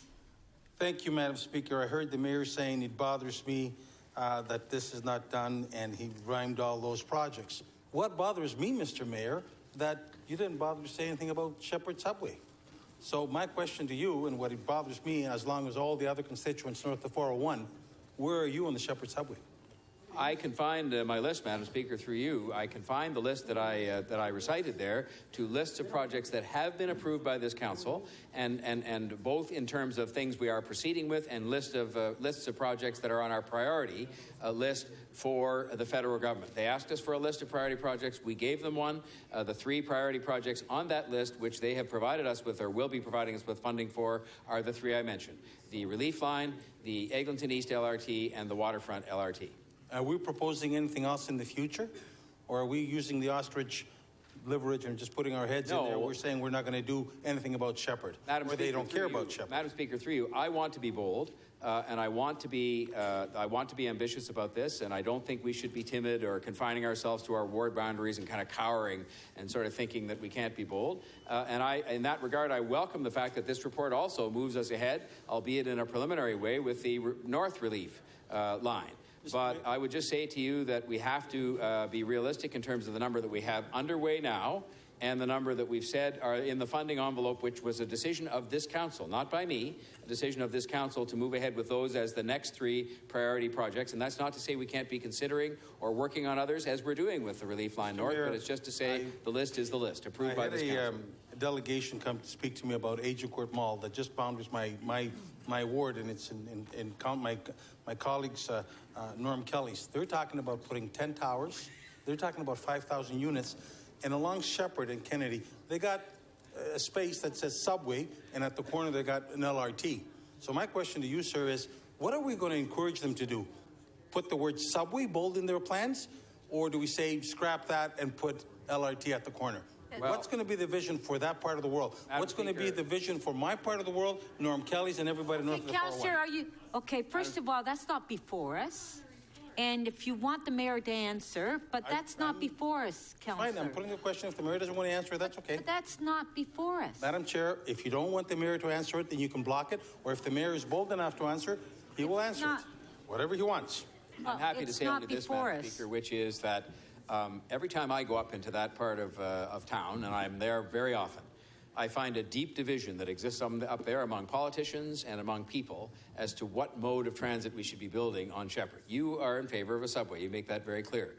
Thank you, Madam Speaker. I heard the mayor saying it bothers me that this is not done, and he rhymed all those projects. What bothers me, Mr. Mayor, that you didn't bother to say anything about Shepherd Subway. So my question to you, and what it bothers me, as long as all the other constituents north of 401, where are you on the Shepherd Subway?
I can find my list, Madam Speaker, through you. I can find the list that I recited there to lists of projects that have been approved by this council, and both in terms of things we are proceeding with and lists of projects that are on our priority list for the federal government. They asked us for a list of priority projects. We gave them one. The 3 priority projects on that list, which they have provided us with or will be providing us with funding for, are the 3 I mentioned: the Relief Line, the Eglinton East LRT, and the Waterfront LRT.
Are we proposing anything else in the future? Or are we using the ostrich leverage and just putting our heads in there? We're saying we're not going to do anything about Shepherd, or they don't care about Shepherd.
Madam Speaker, through you, I want to be bold, and I want to be ambitious about this, and I don't think we should be timid or confining ourselves to our ward boundaries and kind of cowering and sort of thinking that we can't be bold. In that regard, I welcome the fact that this report also moves us ahead, albeit in a preliminary way, with the North Relief line. But I would just say to you that we have to be realistic in terms of the number that we have underway now and the number that we've said are in the funding envelope, which was a decision of this council, not by me, a decision of this council to move ahead with those as the next 3 priority projects. And that's not to say we can't be considering or working on others as we're doing with the Relief Line North, but it's just to say the list is the list, approved by this council.
A delegation come to speak to me about Agincourt Mall that just boundaries my ward, and it's in my colleagues, Norm Kelly's. They're talking about putting 10 towers. They're talking about 5,000 units. And along Shepherd and Kennedy, they got a space that says subway, and at the corner they got an LRT. So my question to you, sir, is what are we going to encourage them to do? Put the word subway bold in their plans? Or do we say scrap that and put LRT at the corner? Well, what's going to be the vision for that part of the world? What's going to be the vision for my part of the world, Norm Kelly's, and everybody north of the 401?
Councillor, are you... Okay, first of all, that's not before us. And if you want the mayor to answer, but that's not before us, Councillor.
Fine, I'm putting a question. If the mayor doesn't want to answer it, that's okay.
But that's not before us.
Madam Chair, if you don't want the mayor to answer it, then you can block it. Or if the mayor is bold enough to answer it, he will answer it. Whatever he wants.
I'm happy to say only this, Madam Speaker, which is that every time I go up into that part of town, and I'm there very often, I find a deep division that exists up there among politicians and among people as to what mode of transit we should be building on Shepherd. You are in favor of a subway. You make that very clear.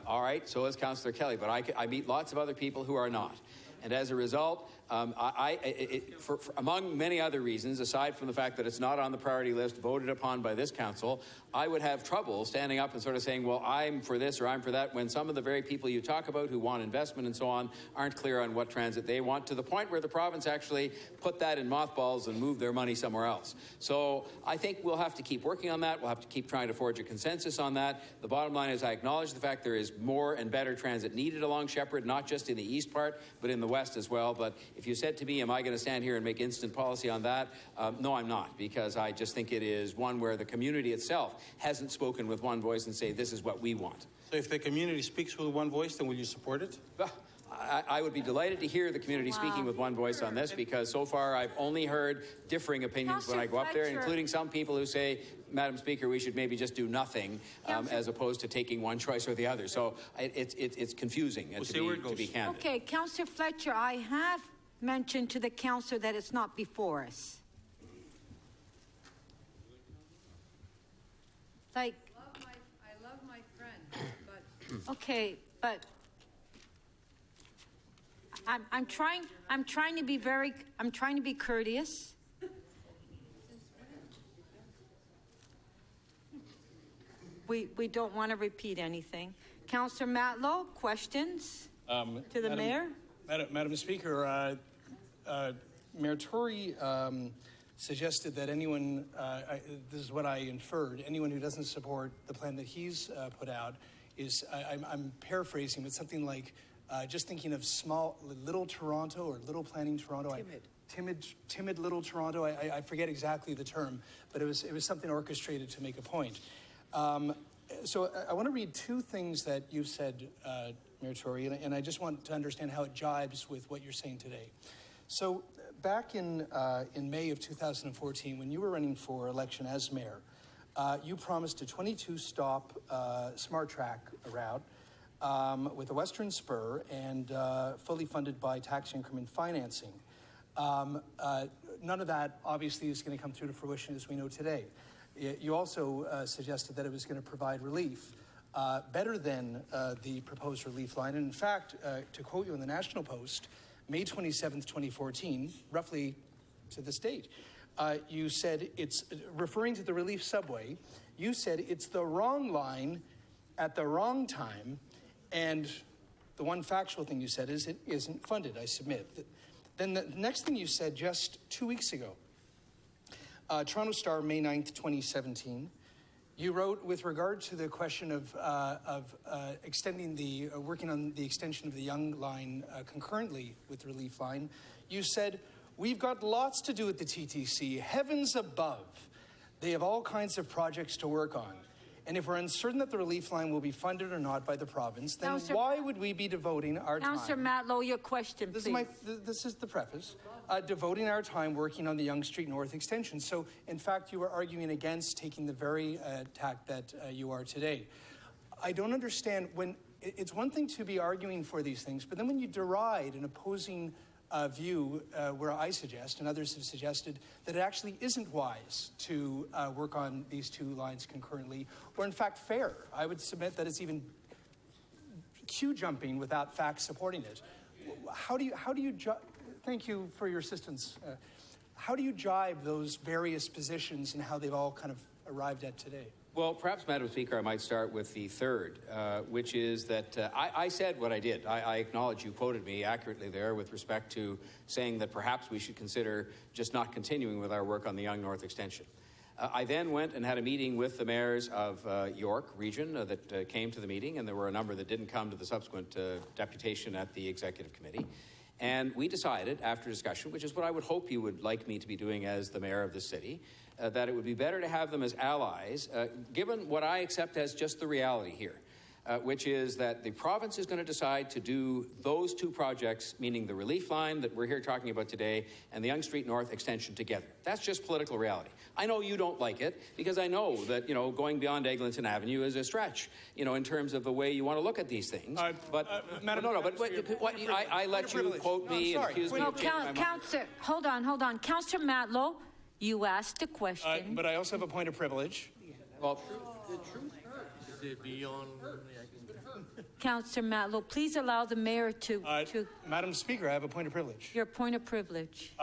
All right, so is Councillor Kelly, but I meet lots of other people who are not. And as a result, among many other reasons, aside from the fact that it's not on the priority list voted upon by this council, I would have trouble standing up and sort of saying, well, I'm for this or I'm for that, when some of the very people you talk about who want investment and so on aren't clear on what transit they want, to the point where the province actually put that in mothballs and moved their money somewhere else. So I think we'll have to keep working on that. We'll have to keep trying to forge a consensus on that. The bottom line is I acknowledge the fact there is more and better transit needed along Shepherd, not just in the east part, but in the west as well. But if you said to me, am I going to stand here and make instant policy on that? No, I'm not, because I just think it is one where the community itself hasn't spoken with one voice and say, this is what we want.
So if the community speaks with one voice, then will you support it?
I would be delighted to hear the community speaking with one voice on this, because so far I've only heard differing opinions when I go up there, including some people who say, Madam Speaker, we should maybe just do nothing as opposed to taking one choice or the other. So it's confusing to be candid.
Okay, Councillor Fletcher, I have mentioned to the councillor that it's not before us. Like,
I love my friend, but
okay, but I'm trying to be courteous. We don't want to repeat anything. Councillor Matlow, questions to the mayor?
Madam Speaker, Mayor Tory suggested that anyone, this is what I inferred, anyone who doesn't support the plan that he's put out is, I'm paraphrasing, but something like just thinking of little Toronto or little planning Toronto. Timid little Toronto. I forget exactly the term, but it was something orchestrated to make a point. So I want to read two things that you said, Mayor Tory, and I just want to understand how it jibes with what you're saying today. So back in May of 2014, when you were running for election as mayor, you promised a 22-stop smart track route with a Western Spur and fully funded by tax increment financing. None of that obviously is going to come through to fruition as we know today. You also suggested that it was going to provide relief better than the proposed relief line. And in fact, to quote you in the National Post, May 27th, 2014, roughly to this date, you said it's, referring to the relief subway, you said it's the wrong line at the wrong time, and the one factual thing you said is it isn't funded, I submit. Then the next thing you said just 2 weeks ago, Toronto Star, May 9th, 2017, you wrote, with regard to the question of extending the, working on the extension of the Yonge line concurrently with the relief line, you said, we've got lots to do at the TTC, heavens above. They have all kinds of projects to work on. And if we're uncertain that the relief line will be funded or not by the province, then why would we be devoting our time?
Councillor Matlow, your question, please.
This is the preface. Devoting our time working on the Yonge Street North extension. So, in fact, you were arguing against taking the very tack that you are today. I don't understand when it's one thing to be arguing for these things, but then when you deride an opposing view where I suggest, and others have suggested, that it actually isn't wise to work on these two lines concurrently, or in fact fair. I would submit that it's even queue jumping without facts supporting it. How do you thank you for your assistance. How do you jibe those various positions and how they've all kind of arrived at today?
Well, perhaps, Madam Speaker, I might start with the third, which is that I said what I did. I acknowledge you quoted me accurately there with respect to saying that perhaps we should consider just not continuing with our work on the Yonge North extension. I then went and had a meeting with the mayors of York region that came to the meeting, and there were a number that didn't come to the subsequent deputation at the Executive Committee. And we decided, after discussion, which is what I would hope you would like me to be doing as the mayor of the city, that it would be better to have them as allies, given what I accept as just the reality here, which is that the province is going to decide to do those two projects, meaning the relief line that we're here talking about today and the Yonge Street North extension together. That's just political reality. I know you don't like it, because I know that, you know, going beyond Eglinton Avenue is a stretch, you know, in terms of the way you want to look at these things. I let you quote me and accuse me of changing my mind.
Councillor, hold on. Councillor Matlow, you asked a question.
But I also have a point of privilege.
Well,
the truth hurts. Is it beyond?
Councillor Matlow, please allow the mayor to...
Madam Speaker, I have a point of privilege.
Your point of privilege.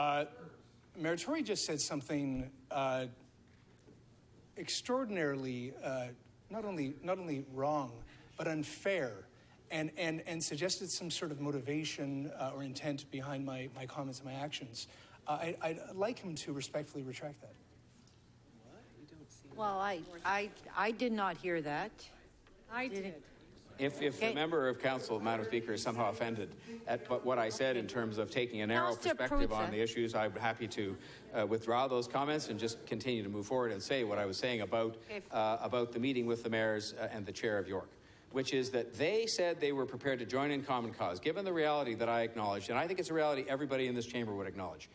Mayor Tory just said something extraordinarily not only wrong, but unfair, and suggested some sort of motivation or intent behind my comments and my actions. I'd like him to respectfully retract that.
Well, I did not hear that. I did.
If the member of council, Madam Speaker, is somehow offended at what I said in terms of taking a narrow perspective on the issues, I'm happy to withdraw those comments and just continue to move forward and say what I was saying about the meeting with the mayors and the chair of York. which is that they said they were prepared to join in common cause, given the reality that I acknowledged, and I think it's a reality everybody in this chamber would acknowledge.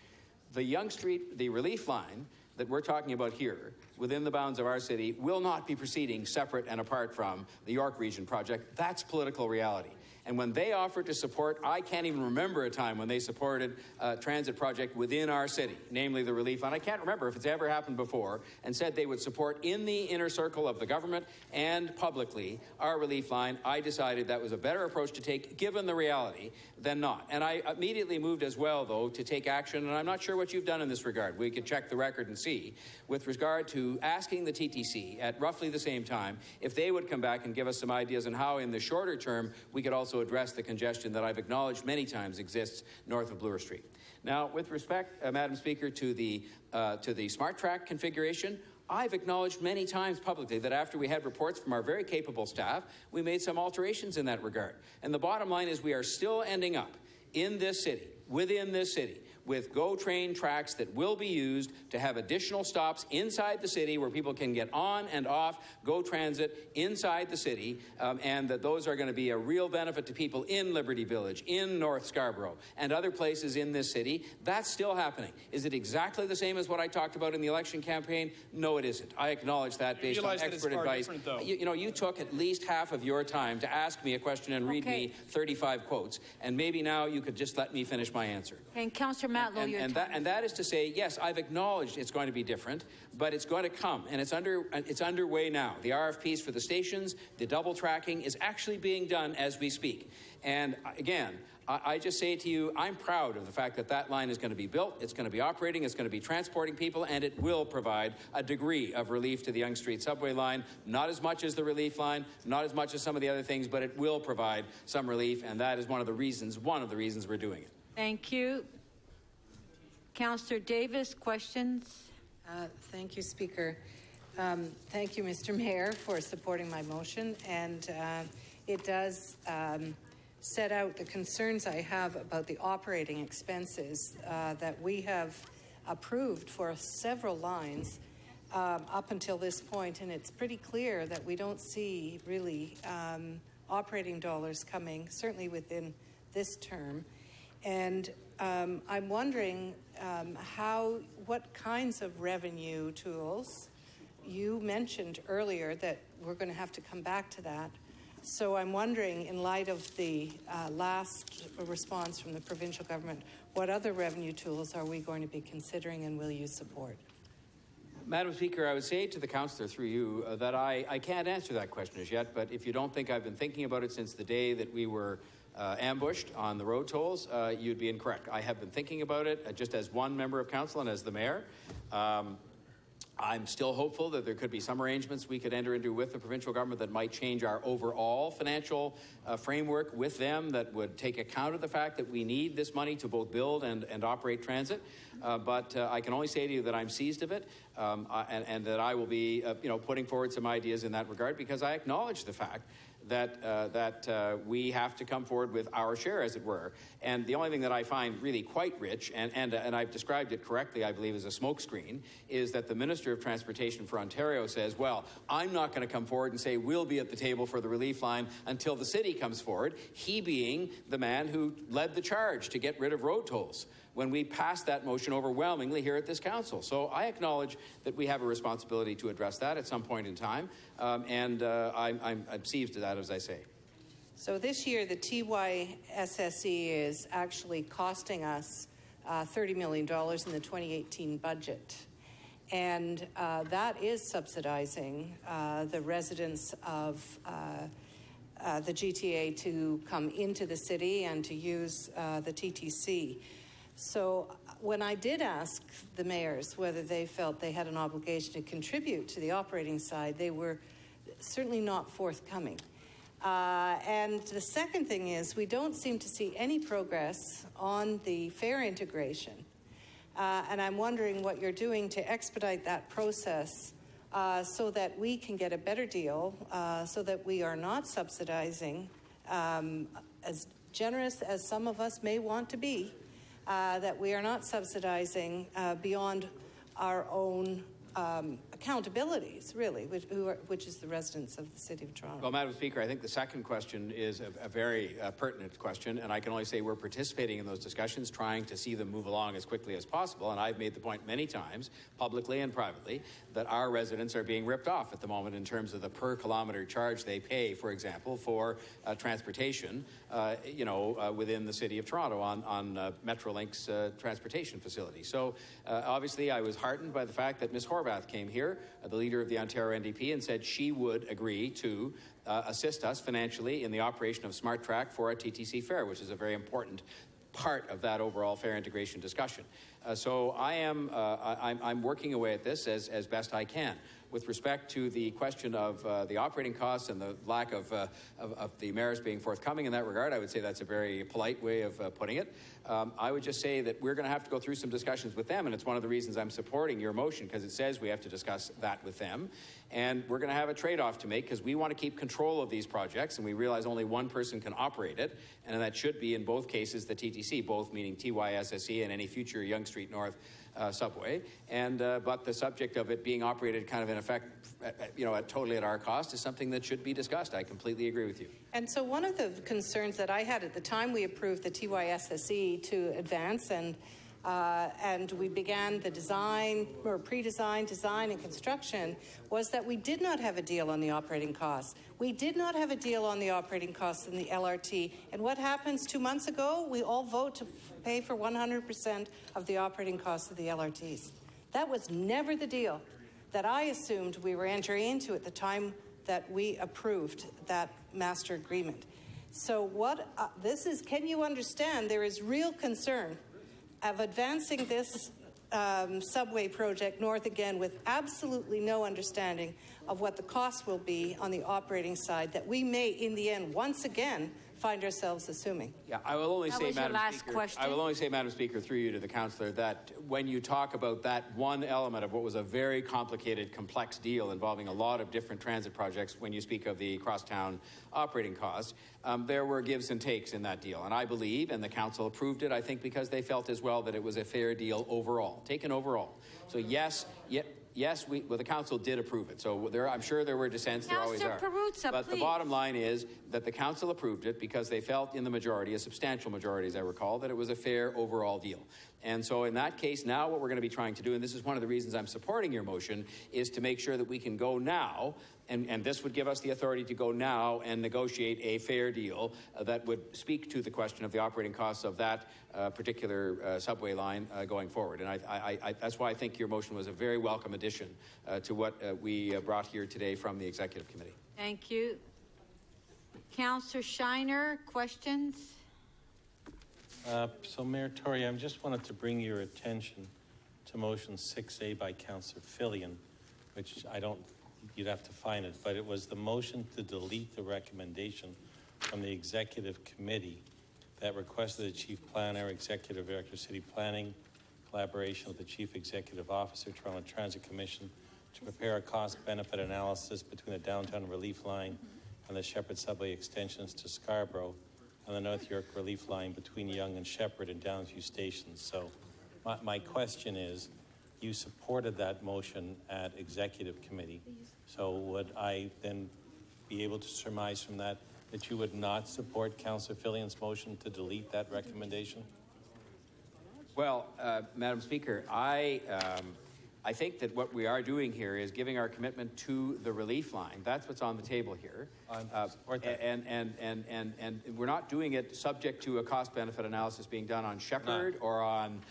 The Yonge Street, the relief line that we're talking about here, within the bounds of our city, will not be proceeding separate and apart from the York Region project. That's political reality. And when they offered to support, I can't even remember a time when they supported a transit project within our city, namely the relief line. I can't remember if it's ever happened before, and said they would support in the inner circle of the government and publicly our relief line. I decided that was a better approach to take, given the reality, than not. And I immediately moved as well, though, to take action, and I'm not sure what you've done in this regard. We could check the record and see, with regard to asking the TTC at roughly the same time if they would come back and give us some ideas on how, in the shorter term, we could also address the congestion that I've acknowledged many times exists north of Bloor Street. Now, with respect, Madam Speaker, to the Smart Track configuration, I've acknowledged many times publicly that after we had reports from our very capable staff, we made some alterations in that regard. And the bottom line is we are still ending up in this city, within this city, with GO train tracks that will be used to have additional stops inside the city where people can get on and off GO Transit inside the city, and that those are going to be a real benefit to people in Liberty Village, in North Scarborough, and other places in this city. That's still happening. Is it exactly the same as what I talked about in the election campaign? No, it isn't. I acknowledge that based on expert advice. You took at least half of your time to ask me a question and read me 35 quotes, and maybe now you could just let me finish my answer.
And Councillor Matlow,
and that is to say, yes, I've acknowledged it's going to be different, but it's going to come, and it's underway now. The RFPs for the stations, the double tracking is actually being done as we speak. And again, I just say to you, I'm proud of the fact that that line is going to be built, it's going to be operating, it's going to be transporting people, and it will provide a degree of relief to the Yonge Street subway line. Not as much as the relief line, not as much as some of the other things, but it will provide some relief, and that is one of the reasons we're doing it.
Thank you. Councillor Davis, questions?
Thank you, Speaker. Thank you, Mr. Mayor, for supporting my motion. And it does set out the concerns I have about the operating expenses that we have approved for several lines up until this point. And it's pretty clear that we don't see really operating dollars coming, certainly within this term. And I'm wondering what kinds of revenue tools. You mentioned earlier that we're going to have to come back to that. So I'm wondering, in light of the last response from the provincial government, what other revenue tools are we going to be considering, and will you support?
Madam Speaker, I would say to the councillor through you that I can't answer that question as yet, but if you don't think I've been thinking about it since the day that we were ambushed on the road tolls, you'd be incorrect. I have been thinking about it just as one member of council and as the mayor. I'm still hopeful that there could be some arrangements we could enter into with the provincial government that might change our overall financial framework with them, that would take account of the fact that we need this money to both build and operate transit. But I can only say to you that I'm seized of it, and that I will be putting forward some ideas in that regard, because I acknowledge the fact that we have to come forward with our share, as it were. And the only thing that I find really quite rich, and I've described it correctly, I believe, as a smokescreen, is that the Minister of Transportation for Ontario says, well, I'm not going to come forward and say we'll be at the table for the relief line until the city comes forward, he being the man who led the charge to get rid of road tolls when we passed that motion overwhelmingly here at this council. So I acknowledge that we have a responsibility to address that at some point in time, and I'm seized to that, as I say.
So this year, the TYSSE is actually costing us $30 million in the 2018 budget. And that is subsidizing the residents of the GTA to come into the city and to use the TTC. So when I did ask the mayors whether they felt they had an obligation to contribute to the operating side, they were certainly not forthcoming. And the second thing is, we don't seem to see any progress on the fare integration. And I'm wondering what you're doing to expedite that process so that we can get a better deal, so that we are not subsidizing, as generous as some of us may want to be, that we are not subsidizing beyond our own accountabilities, really, which is the residents of the City of Toronto.
Well, Madam Speaker, I think the second question is a very pertinent question, and I can only say we're participating in those discussions, trying to see them move along as quickly as possible. And I've made the point many times, publicly and privately, that our residents are being ripped off at the moment in terms of the per kilometre charge they pay, for example, for transportation, within the City of Toronto on Metrolink's transportation facility. So obviously I was heartened by the fact that Ms. Horvath came here, the leader of the Ontario NDP, and said she would agree to assist us financially in the operation of Smart Track for a TTC fare, which is a very important part of that overall fare integration discussion. So I'm working away at this as best I can. With respect to the question of the operating costs and the lack of the mayors being forthcoming in that regard, I would say that's a very polite way of putting it. I would just say that we're going to have to go through some discussions with them, and it's one of the reasons I'm supporting your motion, because it says we have to discuss that with them. And we're going to have a trade-off to make, because we want to keep control of these projects, and we realize only one person can operate it, and that should be, in both cases, the TTC, both meaning TYSSE and any future Yonge Street North subway, but the subject of it being operated kind of in effect, totally at our cost is something that should be discussed. I completely agree with you.
And so one of the concerns that I had at the time we approved the TYSSE to advance and we began the design or pre-design, design and construction was that we did not have a deal on the operating costs. We did not have a deal on the operating costs in the LRT. And what happens 2 months ago? We all vote to pay for 100% of the operating costs of the LRTs. That was never the deal that I assumed we were entering into at the time that we approved that master agreement. So what this is, can you understand there is real concern of advancing this subway project north again with absolutely no understanding of what the costs will be on the operating side that we may, in the end, once again, find ourselves assuming.
Yeah, I will only say, Madam Speaker, through you to the councillor, that when you talk about that one element of what was a very complicated, complex deal involving a lot of different transit projects, when you speak of the crosstown operating costs, there were gives and takes in that deal. And I believe, and the council approved it, I think because they felt as well that it was a fair deal overall, taken overall. So yes, the council did approve it. So I'm sure there were dissents, there always are.
Perruzza,
but the bottom line is that the council approved it because they felt in the majority, a substantial majority as I recall, that it was a fair overall deal. And so in that case, now what we're going to be trying to do, and this is one of the reasons I'm supporting your motion, is to make sure that we can go now, and this would give us the authority to go now and negotiate a fair deal that would speak to the question of the operating costs of that particular subway line going forward. And that's why I think your motion was a very welcome addition to what we brought here today from the Executive Committee.
Thank you. Councillor Shiner, questions?
So Mayor Tory, I just wanted to bring your attention to motion 6A by Councillor Fillion, which you'd have to find it, but it was the motion to delete the recommendation from the Executive Committee that requested the Chief Planner, Executive Director of City Planning, collaboration with the Chief Executive Officer, Toronto Transit Commission, to prepare a cost-benefit analysis between the downtown relief line and the Sheppard subway extensions to Scarborough and the North York relief line between Yonge and Sheppard and Downsview stations. So my question is, you supported that motion at Executive Committee. So would I then be able to surmise from that you would not support Councillor Fillion's motion to delete that recommendation?
Well, Madam Speaker, I think that what we are doing here is giving our commitment to the relief line. That's what's on the table here. And we're not doing it subject to a cost-benefit analysis being done on Sheppard or on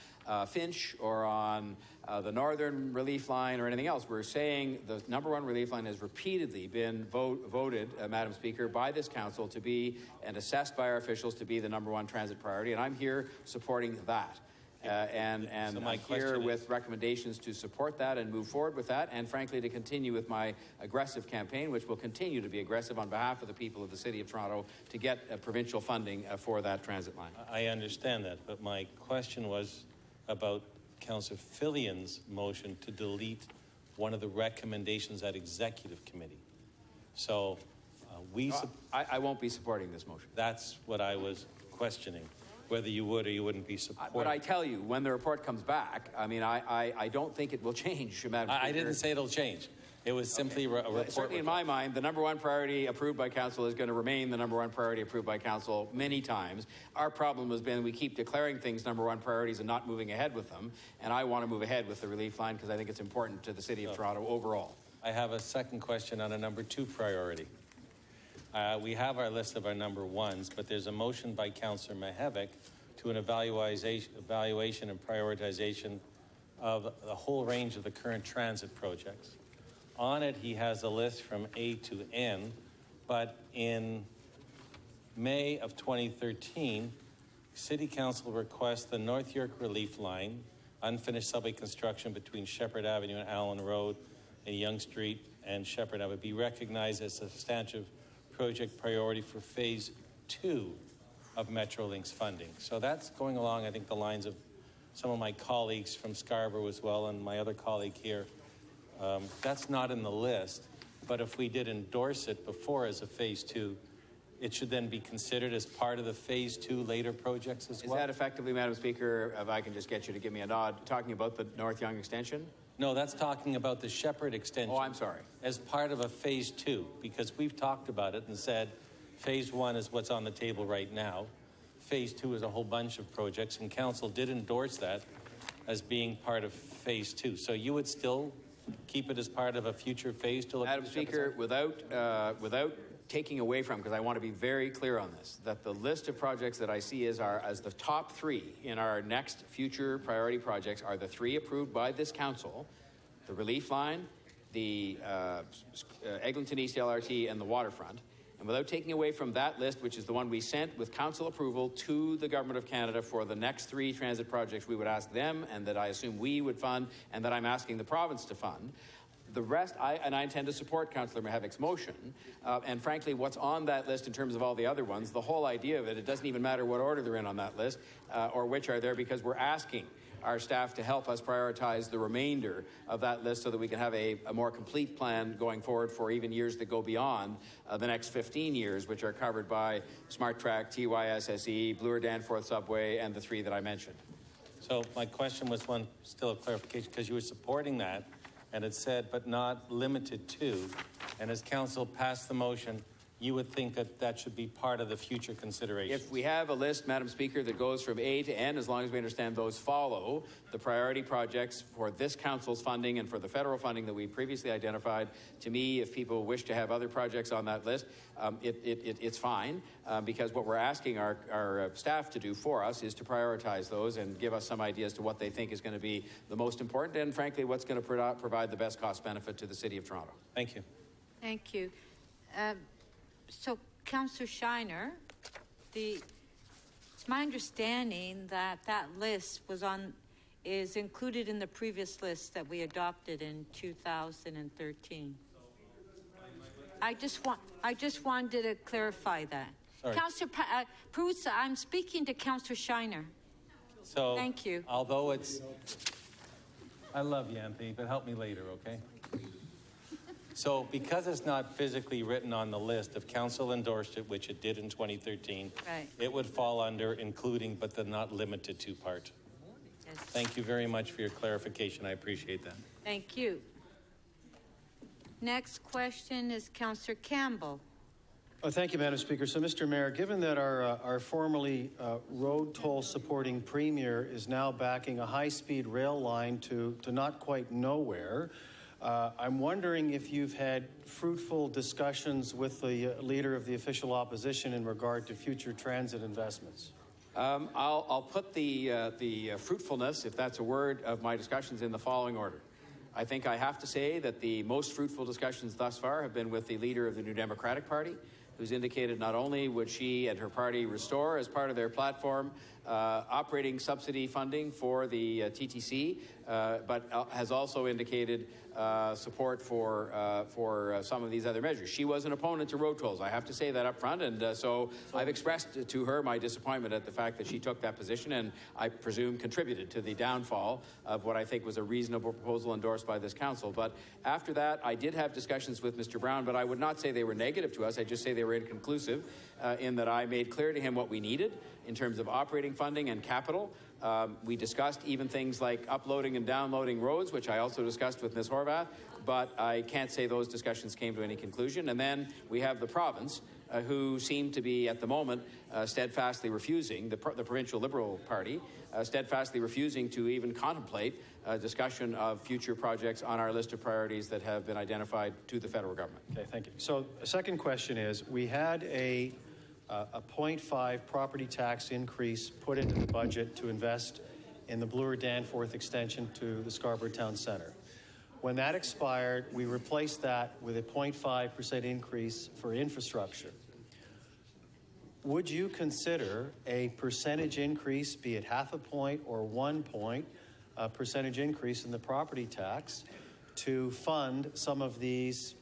Finch or on the Northern Relief Line or anything else. We're saying the number one relief line has repeatedly been voted, Madam Speaker, by this council to be and assessed by our officials to be the number one transit priority, and I'm here supporting that. And so I'm here with recommendations to support that and move forward with that, and frankly to continue with my aggressive campaign, which will continue to be aggressive on behalf of the people of the City of Toronto to get provincial funding for that transit line.
I understand that, but my question was about Councillor Fillion's motion to delete one of the recommendations at Executive Committee. So I won't be supporting this motion. That's what I was questioning. whether you would or you wouldn't be supporting.
But I tell you, when the report comes back, I mean, I don't think it will change, Madam Speaker.
I didn't say it'll change. It was simply a report.
Certainly in my mind, the number one priority approved by Council is going to remain the number one priority approved by Council many times. Our problem has been we keep declaring things number one priorities and not moving ahead with them. And I want to move ahead with the relief line because I think it's important to the City of Toronto overall.
I have a second question on a number two priority. We have our list of our number ones, but there's a motion by Councillor Mihevc to an evaluation and prioritization of the whole range of the current transit projects. On it, he has a list from A to N, but in May of 2013, City Council requests the North York Relief Line, unfinished subway construction between Shepherd Avenue and Allen Road and Yonge Street and Shepherd Avenue, be recognized as a substantive project priority for Phase 2 of Metrolinx funding. So that's going along, I think, the lines of some of my colleagues from Scarborough as well and my other colleague here. That's not in the list, but if we did endorse it before as a Phase 2, it should then be considered as part of the Phase 2 later projects as well.
Is that effectively, Madam Speaker, if I can just get you to give me a nod, talking about the North Yonge extension?
No, that's talking about the Shepherd extension.
Oh, I'm sorry.
As part of a Phase 2, because we've talked about it and said Phase 1 is what's on the table right now. Phase 2 is a whole bunch of projects, and Council did endorse that as being part of Phase 2. So you would still keep it as part of a future phase to look at?
Madam Speaker, without taking away from, because I want to be very clear on this, that the list of projects that I see as the top three in our next future priority projects are the three approved by this Council, the Relief Line, the Eglinton East LRT, and the Waterfront. And without taking away from that list, which is the one we sent with Council approval to the Government of Canada for the next three transit projects we would ask them and that I assume we would fund and that I'm asking the province to fund. The rest, I intend to support Councillor Mihevc's motion. And frankly, what's on that list in terms of all the other ones, the whole idea of it, it doesn't even matter what order they're in on that list or which are there, because we're asking our staff to help us prioritize the remainder of that list so that we can have a more complete plan going forward for even years that go beyond the next 15 years, which are covered by Smart Track, TYSSE, Bloor Danforth Subway, and the three that I mentioned.
So my question was one, still a clarification, because you were supporting that, and it said, but not limited to, and as Council passed the motion, you would think that that should be part of the future considerations.
If we have a list, Madam Speaker, that goes from A to N, as long as we understand those follow the priority projects for this Council's funding and for the federal funding that we previously identified, to me, if people wish to have other projects on that list, it's fine, because what we're asking our staff to do for us is to prioritize those and give us some ideas to what they think is going to be the most important and, frankly, what's going to provide the best cost benefit to the City of Toronto.
Thank you.
Thank you. So, Councillor Shiner, it's my understanding that that list is included in the previous list that we adopted in 2013. I just wanted to clarify that.
Sorry.
Councillor Prusa, I'm speaking to Councillor Shiner.
So,
thank you.
Although I love you, Anthony, but help me later, okay? So because it's not physically written on the list, if Council endorsed it, which it did in 2013,
right,
it would fall under including but the not limited to part.
Yes.
Thank you very much for your clarification. I appreciate that.
Thank you. Next question is Councillor Campbell.
Thank you, Madam Speaker. So, Mr. Mayor, given that our formerly road toll supporting Premier is now backing a high-speed rail line to not quite nowhere, I'm wondering if you've had fruitful discussions with the leader of the official opposition in regard to future transit investments.
I'll put the fruitfulness, if that's a word, of my discussions in the following order. I think I have to say that the most fruitful discussions thus far have been with the leader of the New Democratic Party, who's indicated not only would she and her party restore, as part of their platform, operating subsidy funding for the TTC, but has also indicated support for some of these other measures. She was an opponent to road tolls. I have to say that up front, and so I've expressed to her my disappointment at the fact that she took that position, and I presume contributed to the downfall of what I think was a reasonable proposal endorsed by this Council. But after that, I did have discussions with Mr. Brown, but I would not say they were negative to us. I just say they were inconclusive in that I made clear to him what we needed in terms of operating funding and capital. We discussed even things like uploading and downloading roads, which I also discussed with Ms. Horvath, but I can't say those discussions came to any conclusion. And then we have the province, who seem to be, at the moment, steadfastly refusing, the Provincial Liberal Party, steadfastly refusing to even contemplate a discussion of future projects on our list of priorities that have been identified to the federal government.
Okay, thank you. So the second question is, we had a 0.5 property tax increase put into the budget to invest in the Bloor-Danforth extension to the Scarborough Town Centre. When that expired, we replaced that with a 0.5% increase for infrastructure. Would you consider a percentage increase, be it half a point or 1 point, a percentage increase in the property tax to fund some of these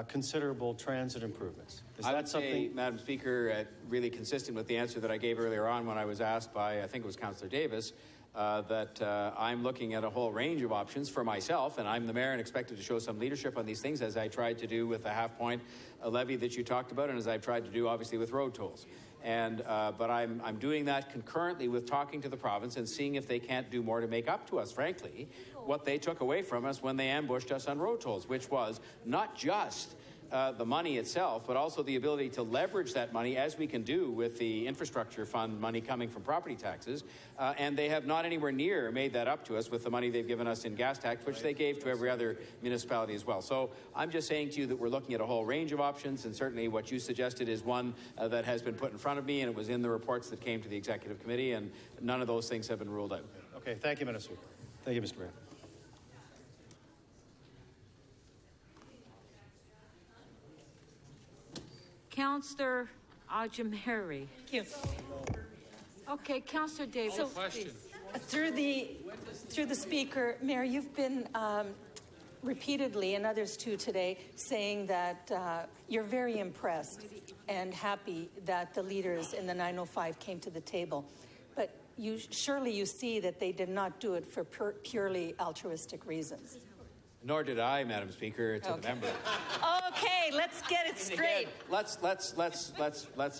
considerable transit improvements? Is
I
that
would
something?
say, Madam Speaker, really consistent with the answer that I gave earlier on when I was asked by, I think it was Councillor Davis, that I'm looking at a whole range of options for myself, and I'm the mayor and expected to show some leadership on these things, as I tried to do with the half-point levy that you talked about, and as I've tried to do, obviously, with road tolls. And but I'm doing that concurrently with talking to the province and seeing if they can't do more to make up to us, frankly, what they took away from us when they ambushed us on road tolls, which was not just the money itself, but also the ability to leverage that money, as we can do with the infrastructure fund money coming from property taxes. And they have not anywhere near made that up to us with the money they've given us in gas tax, which they gave to every other municipality as well. So I'm just saying to you that we're looking at a whole range of options, and certainly what you suggested is one that has been put in front of me, and it was in the reports that came to the Executive Committee, and none of those things have been ruled out.
Okay, thank you, Minister. Thank you, Mr. Mayor.
Councillor Ajamheri.
Thank you.
Okay, Councillor Davis.
So, through the Speaker, Mayor, you've been repeatedly, and others too today, saying that you're very impressed and happy that the leaders in the 905 came to the table. But surely you see that they did not do it for purely altruistic reasons.
Nor did I, Madam Speaker, to the member.
Okay, let's get it straight.
Let's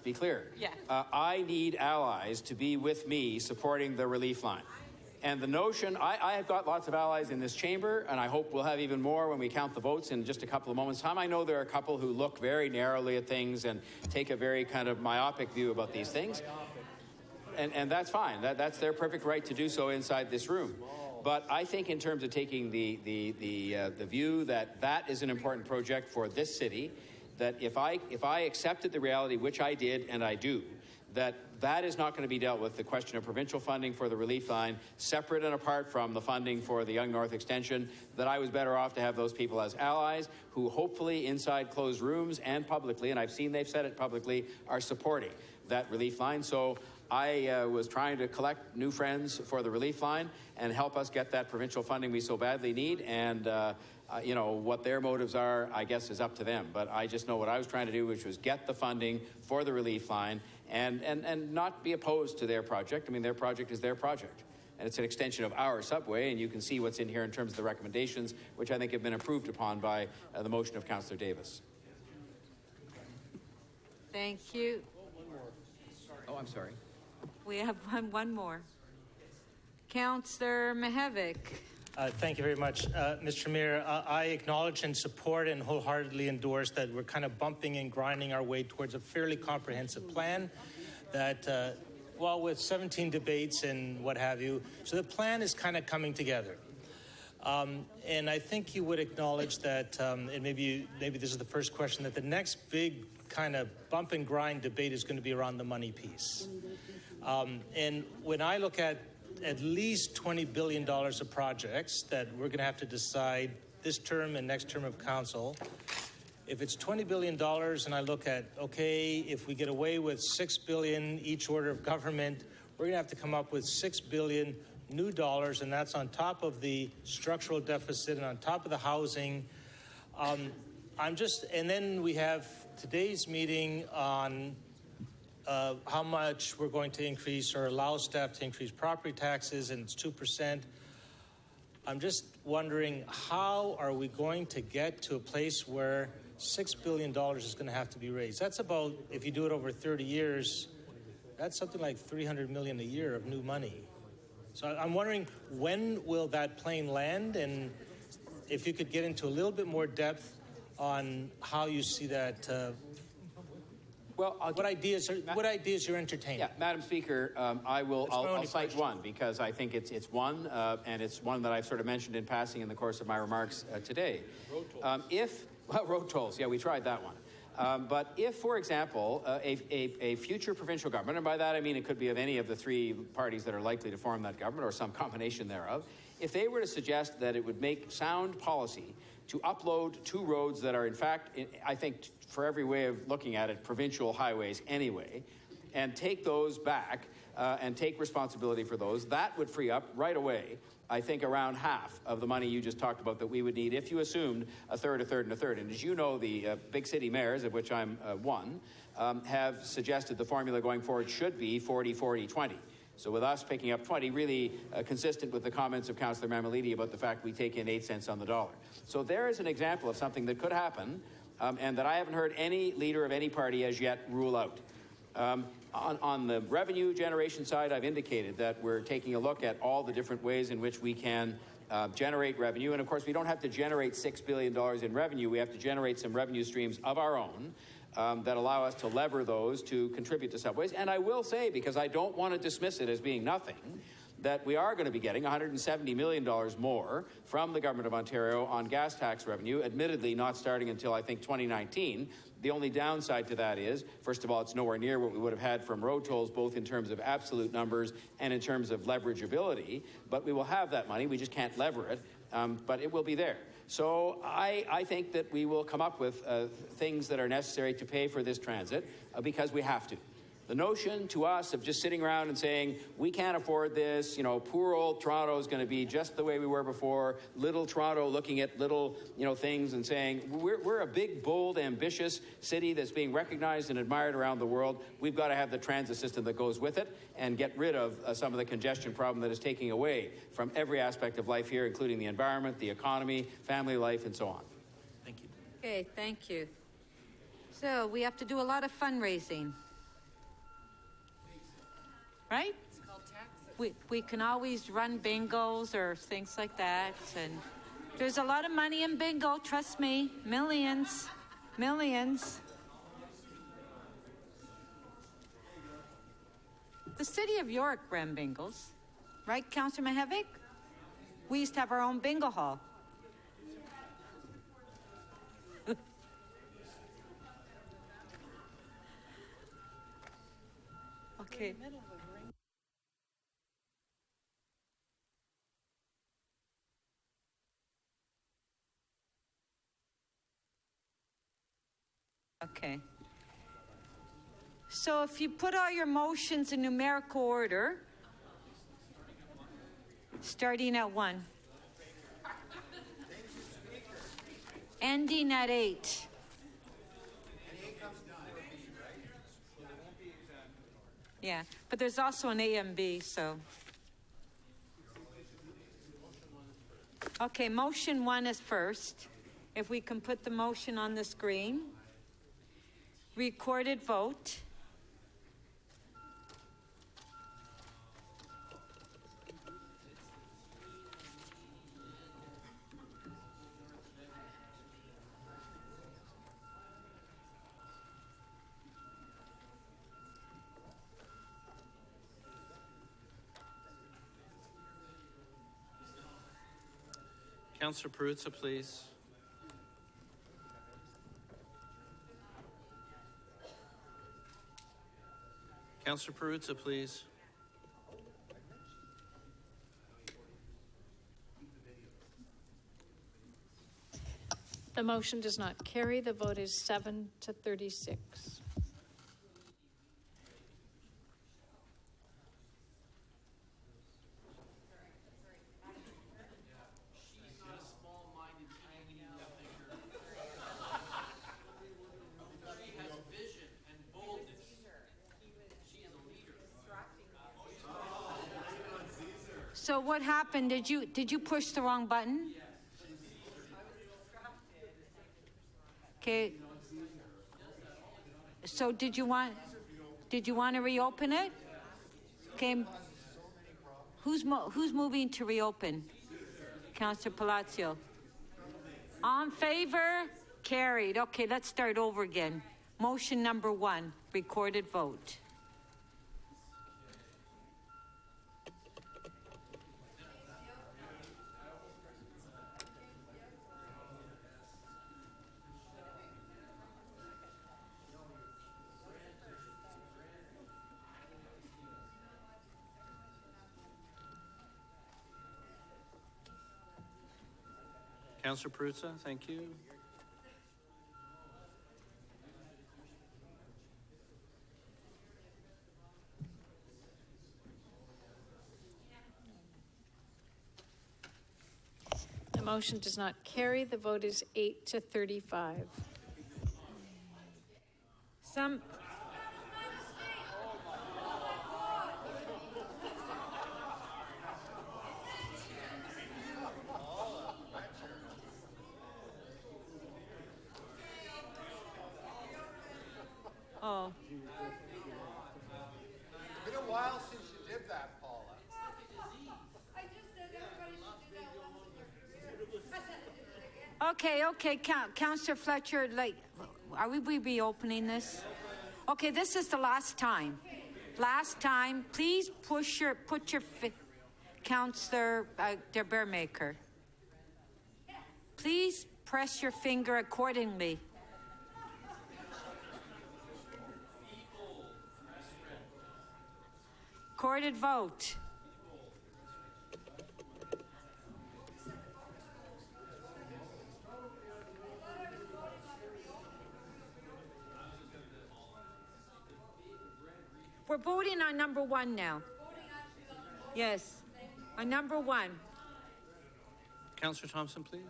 be clear.
Yeah.
I need allies to be with me supporting the relief line. And the notion, I have got lots of allies in this chamber, and I hope we'll have even more when we count the votes in just a couple of moments' time. I know there are a couple who look very narrowly at things and take a very kind of myopic view about these things. And that's fine. That's their perfect right to do so inside this room. But I think in terms of taking the view that that is an important project for this city, that if I accepted the reality, which I did and I do, that is not going to be dealt with, the question of provincial funding for the relief line, separate and apart from the funding for the Yonge North extension, that I was better off to have those people as allies who hopefully inside closed rooms and publicly, and I've seen they've said it publicly, are supporting that relief line. So I was trying to collect new friends for the relief line and help us get that provincial funding we so badly need. And, you know, what their motives are, I guess, is up to them. But I just know what I was trying to do, which was get the funding for the relief line and not be opposed to their project. I mean, their project is their project. And it's an extension of our subway, and you can see what's in here in terms of the recommendations, which I think have been approved upon by the motion of Councillor Davis.
Thank you.
Oh, I'm sorry.
We have one more. Councillor Mihevc.
Thank you very much. Mr. Mayor, I acknowledge and support and wholeheartedly endorse that we're kind of bumping and grinding our way towards a fairly comprehensive plan that, well, with 17 debates and what have you, so the plan is kind of coming together. And I think you would acknowledge that, and maybe this is the first question, that the next big kind of bump and grind debate is going to be around the money piece. And when I look at least $20 billion of projects that we're going to have to decide this term and next term of council, if it's $20 billion and I look at, okay, if we get away with $6 billion each order of government, we're going to have to come up with $6 billion new dollars, and that's on top of the structural deficit and on top of the housing. And then we have today's meeting on how much we're going to increase or allow staff to increase property taxes, and it's 2%. I'm just wondering, how are we going to get to a place where $6 billion is going to have to be raised. That's about, if you do it over 30 years, that's something like $300 million a year of new money. So I'm wondering, when will that plane land? And if you could get into a little bit more depth on how you see that. What ideas you're entertaining?
Yeah, Madam Speaker, I'll cite one because I think it's one, and it's one that I've sort of mentioned in passing in the course of my remarks today. Road tolls, yeah, we tried that one. But if, for example, a future provincial government, and by that I mean it could be of any of the three parties that are likely to form that government or some combination thereof, if they were to suggest that it would make sound policy to upload two roads that are, in fact, I think for every way of looking at it, provincial highways anyway, and take those back and take responsibility for those, that would free up right away, I think, around half of the money you just talked about that we would need if you assumed a third, a third, and a third. And as you know, the big city mayors, of which I'm one, have suggested the formula going forward should be 40, 40, 20. So with us picking up 20, really consistent with the comments of Councillor Mammoliti about the fact we take in 8 cents on the dollar. So there is an example of something that could happen and that I haven't heard any leader of any party as yet rule out. On the revenue generation side, I've indicated that we're taking a look at all the different ways in which we can generate revenue. And of course, we don't have to generate $6 billion in revenue. We have to generate some revenue streams of our own that allow us to lever those to contribute to subways. And I will say, because I don't want to dismiss it as being nothing, that we are going to be getting $170 million more from the Government of Ontario on gas tax revenue, admittedly not starting until, I think, 2019. The only downside to that is, first of all, it's nowhere near what we would have had from road tolls, both in terms of absolute numbers and in terms of leverageability. But we will have that money. We just can't lever it, but it will be there. So I think that we will come up with things that are necessary to pay for this transit because we have to. The notion to us of just sitting around and saying, we can't afford this, you know, poor old Toronto is going to be just the way we were before, little Toronto looking at little, you know, things and saying, we're a big, bold, ambitious city that's being recognized and admired around the world. We've got to have the transit system that goes with it and get rid of some of the congestion problem that is taking away from every aspect of life here, including the environment, the economy, family life, and so on.
Thank you.
Okay, thank you. So we have to do a lot of fundraising. Right? We can always run bingos or things like that. And there's a lot of money in bingo, trust me. Millions. Millions. The city of York ran bingos. Right, Councillor Mahevik? We used to have our own bingo hall. Okay. Okay. So if you put all your motions in numerical order, starting at 1, ending at 8. Yeah, but there's also an A and B, so. Okay, motion 1 is first. If we can put the motion on the screen. Recorded vote.
Councillor Perruzza, please. Councillor Perruzza, please.
The motion does not carry. The vote is 7-36.
So what happened? Did you push the wrong button? Okay. So did you want to reopen it? Okay. Who's moving to reopen? Councillor Palacio. All in favor? Carried. Okay, let's start over again. Motion number 1, recorded vote.
Councillor Perruzza, thank you.
The motion does not carry. The vote is 8 to 35.
Oh.
It's been a while since you did that, Paula.
Okay, Councillor Fletcher, are we reopening this? Okay, this is the last time. Last time, please put your Councillor De Beermaker. Please press your finger accordingly. Recorded vote. We're voting on number 1 now. Yes, on number 1.
Councillor Thompson, please.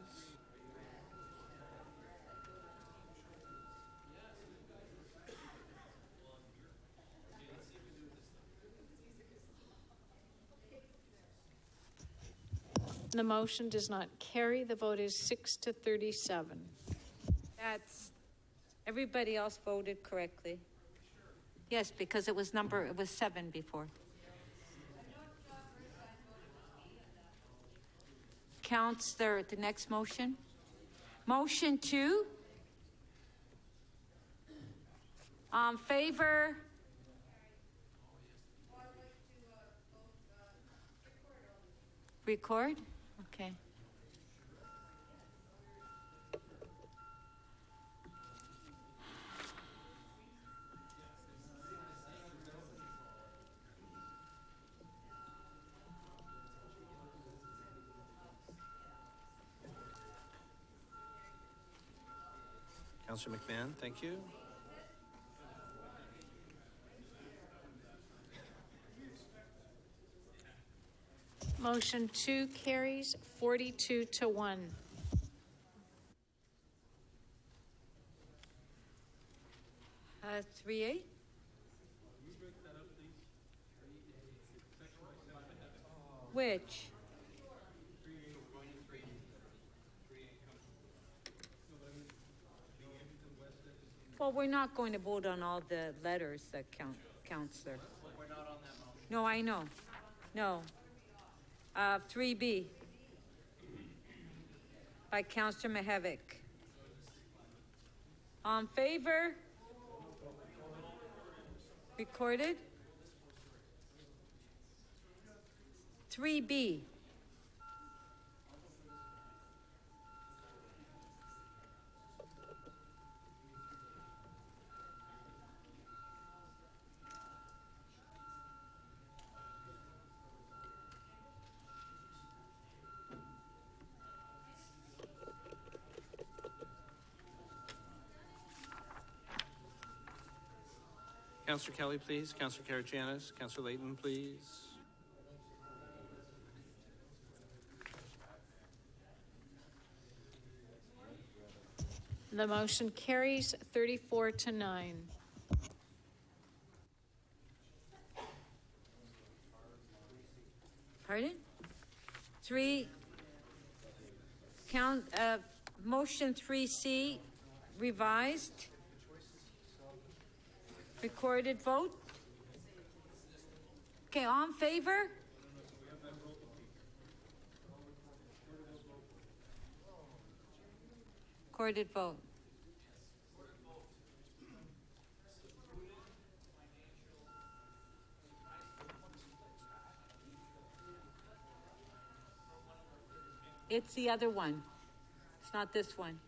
The motion does not carry. The vote is 6 to 37.
That's, everybody else voted correctly. Yes, because it was 7 before. Councillor, the next motion. Motion 2. Favor. Record? Okay.
Councillor McMahon, thank you.
Motion 2 carries 42 to 1.
Uh, 3A? Which? Well, we're not going to vote on all the letters that Councillor.
We're not on that motion.
No, I know. No. 3B by Councillor Mihevc. On favor? Recorded. 3B.
Councillor Kelly, please. Councillor Karygiannis. Councillor Layton, please.
The motion carries 34 to 9.
Pardon? 3. Motion 3C, revised. Recorded vote. Okay, all in favor? Recorded vote. It's the other one. It's not this one.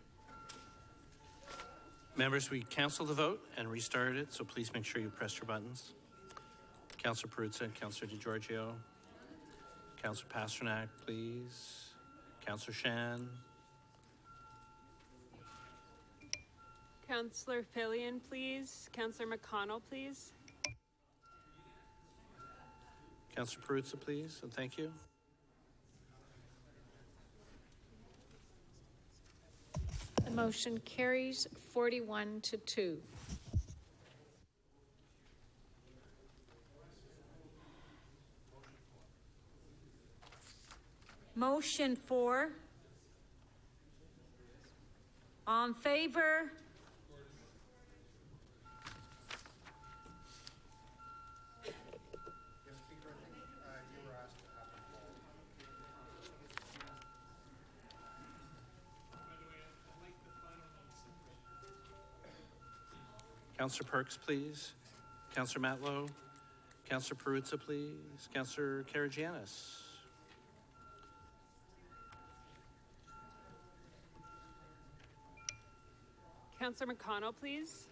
Members, we canceled the vote and restarted it, so please make sure you press your buttons. Councillor Perruzza, Councillor DiGiorgio, Councillor Pasternak, please. Councillor Shan.
Councillor Fillion, please. Councillor McConnell, please.
Councillor Perruzza, please, and thank you.
The motion carries 41-2.
Motion 4. All in favor?
Councillor Perks, please. Councillor Matlow. Councillor Perruzza, please. Councillor Karygiannis.
Councillor McConnell, please.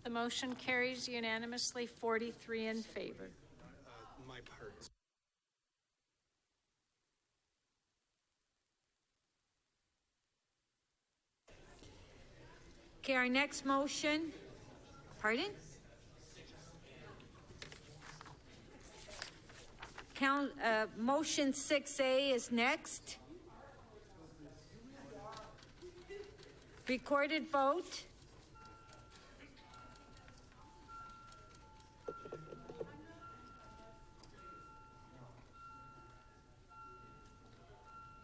The motion carries unanimously 43 in favor.
My parts.
Okay, our next motion. Pardon? Motion 6A is next. Recorded vote.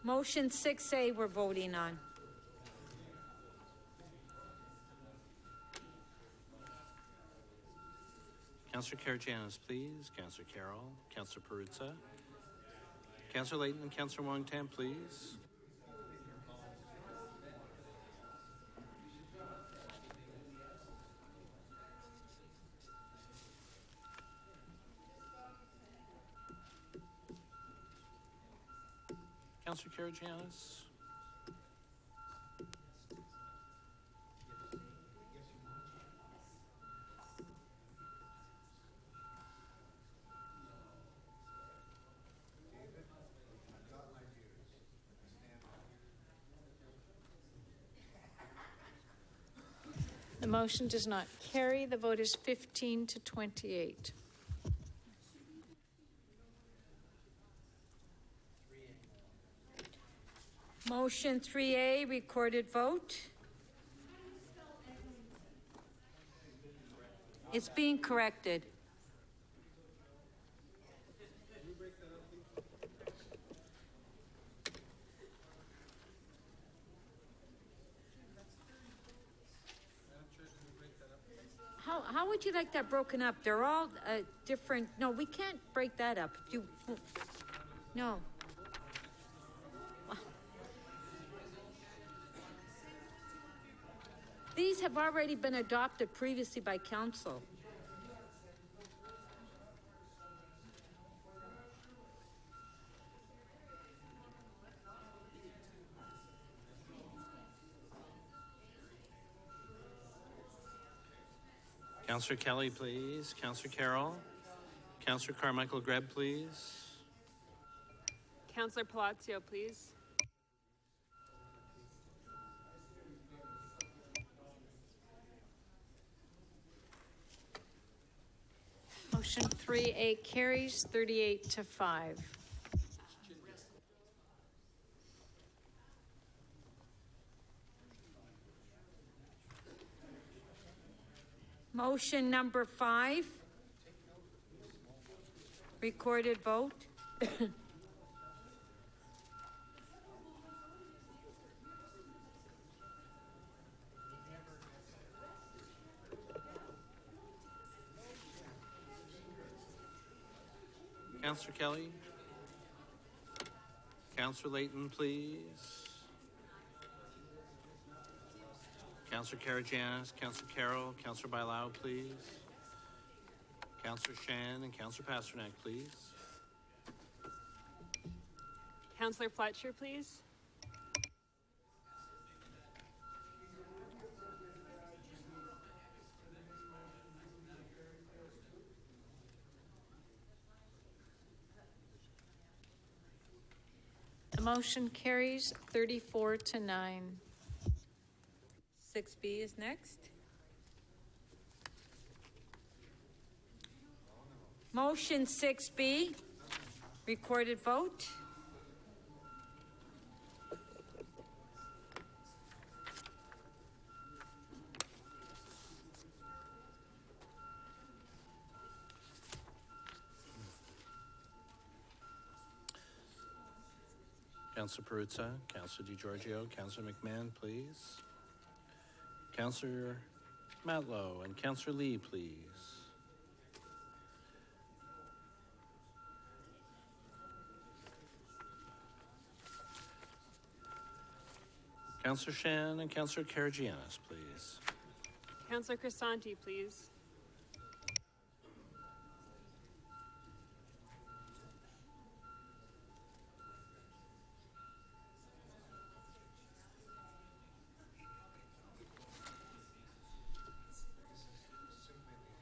Motion 6A we're voting on.
Councillor Karygiannis, please. Councillor Carroll. Councillor Perruzza. Councillor Layton and Councillor Wong-Tam, please. Councillor Karygiannis.
The motion does not carry. The vote is 15-28.
Motion 3A, recorded vote. It's being corrected. How would you like that broken up? They're all different. No, we can't break that up. If you, no. These have already been adopted previously by council.
Councillor Kelly, please. Councillor Carroll. Councillor Carmichael Greb, please.
Councillor Palacio, please.
Motion 3A carries 38-5.
Motion number 5. Recorded vote.
Councillor Kelly? Councillor Layton, please. Councillor Karygiannis, Councillor Carroll, Councillor Bailao, please. Councillor Shan and Councillor Pasternak, please.
Councillor Fletcher, please.
The motion carries 34-9.
6B is next. Motion 6B, recorded vote.
Councillor Perruzza, Councillor DiGiorgio, Councillor McMahon, please. Councillor Matlow and Councillor Lee, please. Councillor Shan and Councillor Karygiannis, please.
Councillor Crisanti, please.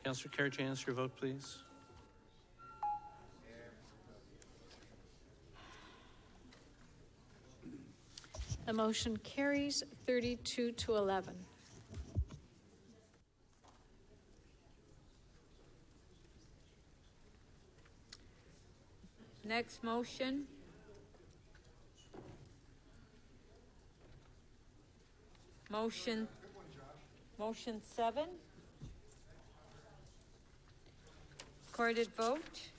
Councillor Karygiannis, your vote, please.
The motion carries 32-11.
Next motion. Motion 7. Recorded vote.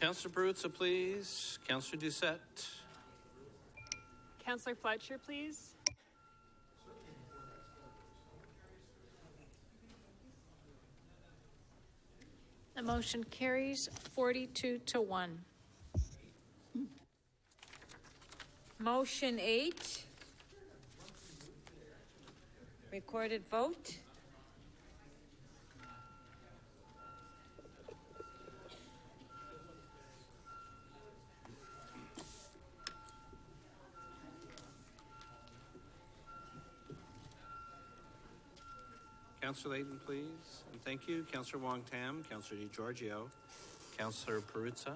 Councillor Perruzza, please. Councillor Doucette.
Councillor Fletcher, please.
The motion carries 42-1.
Motion 8. Recorded vote.
Councillor Layton, please. And thank you. Councillor Wong Tam, Councillor DiGiorgio, Councillor Perruzza.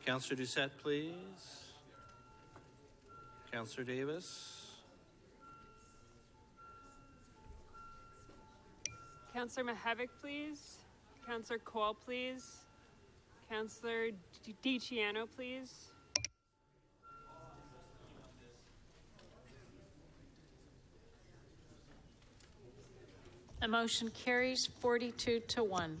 Councillor Doucette, please. Councillor Davis.
Councillor Mihevc, please. Councillor Cole, please. Councillor DiCiano, please.
The motion carries 42-1.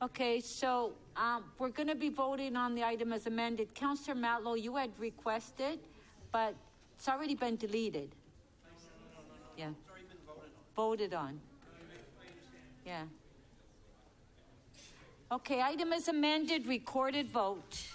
Okay, so we're going to be voting on the item as amended. Councillor Matlow, you had requested, but it's already been deleted. Yeah. It's already been voted on. Yeah. Okay, item is amended, recorded vote.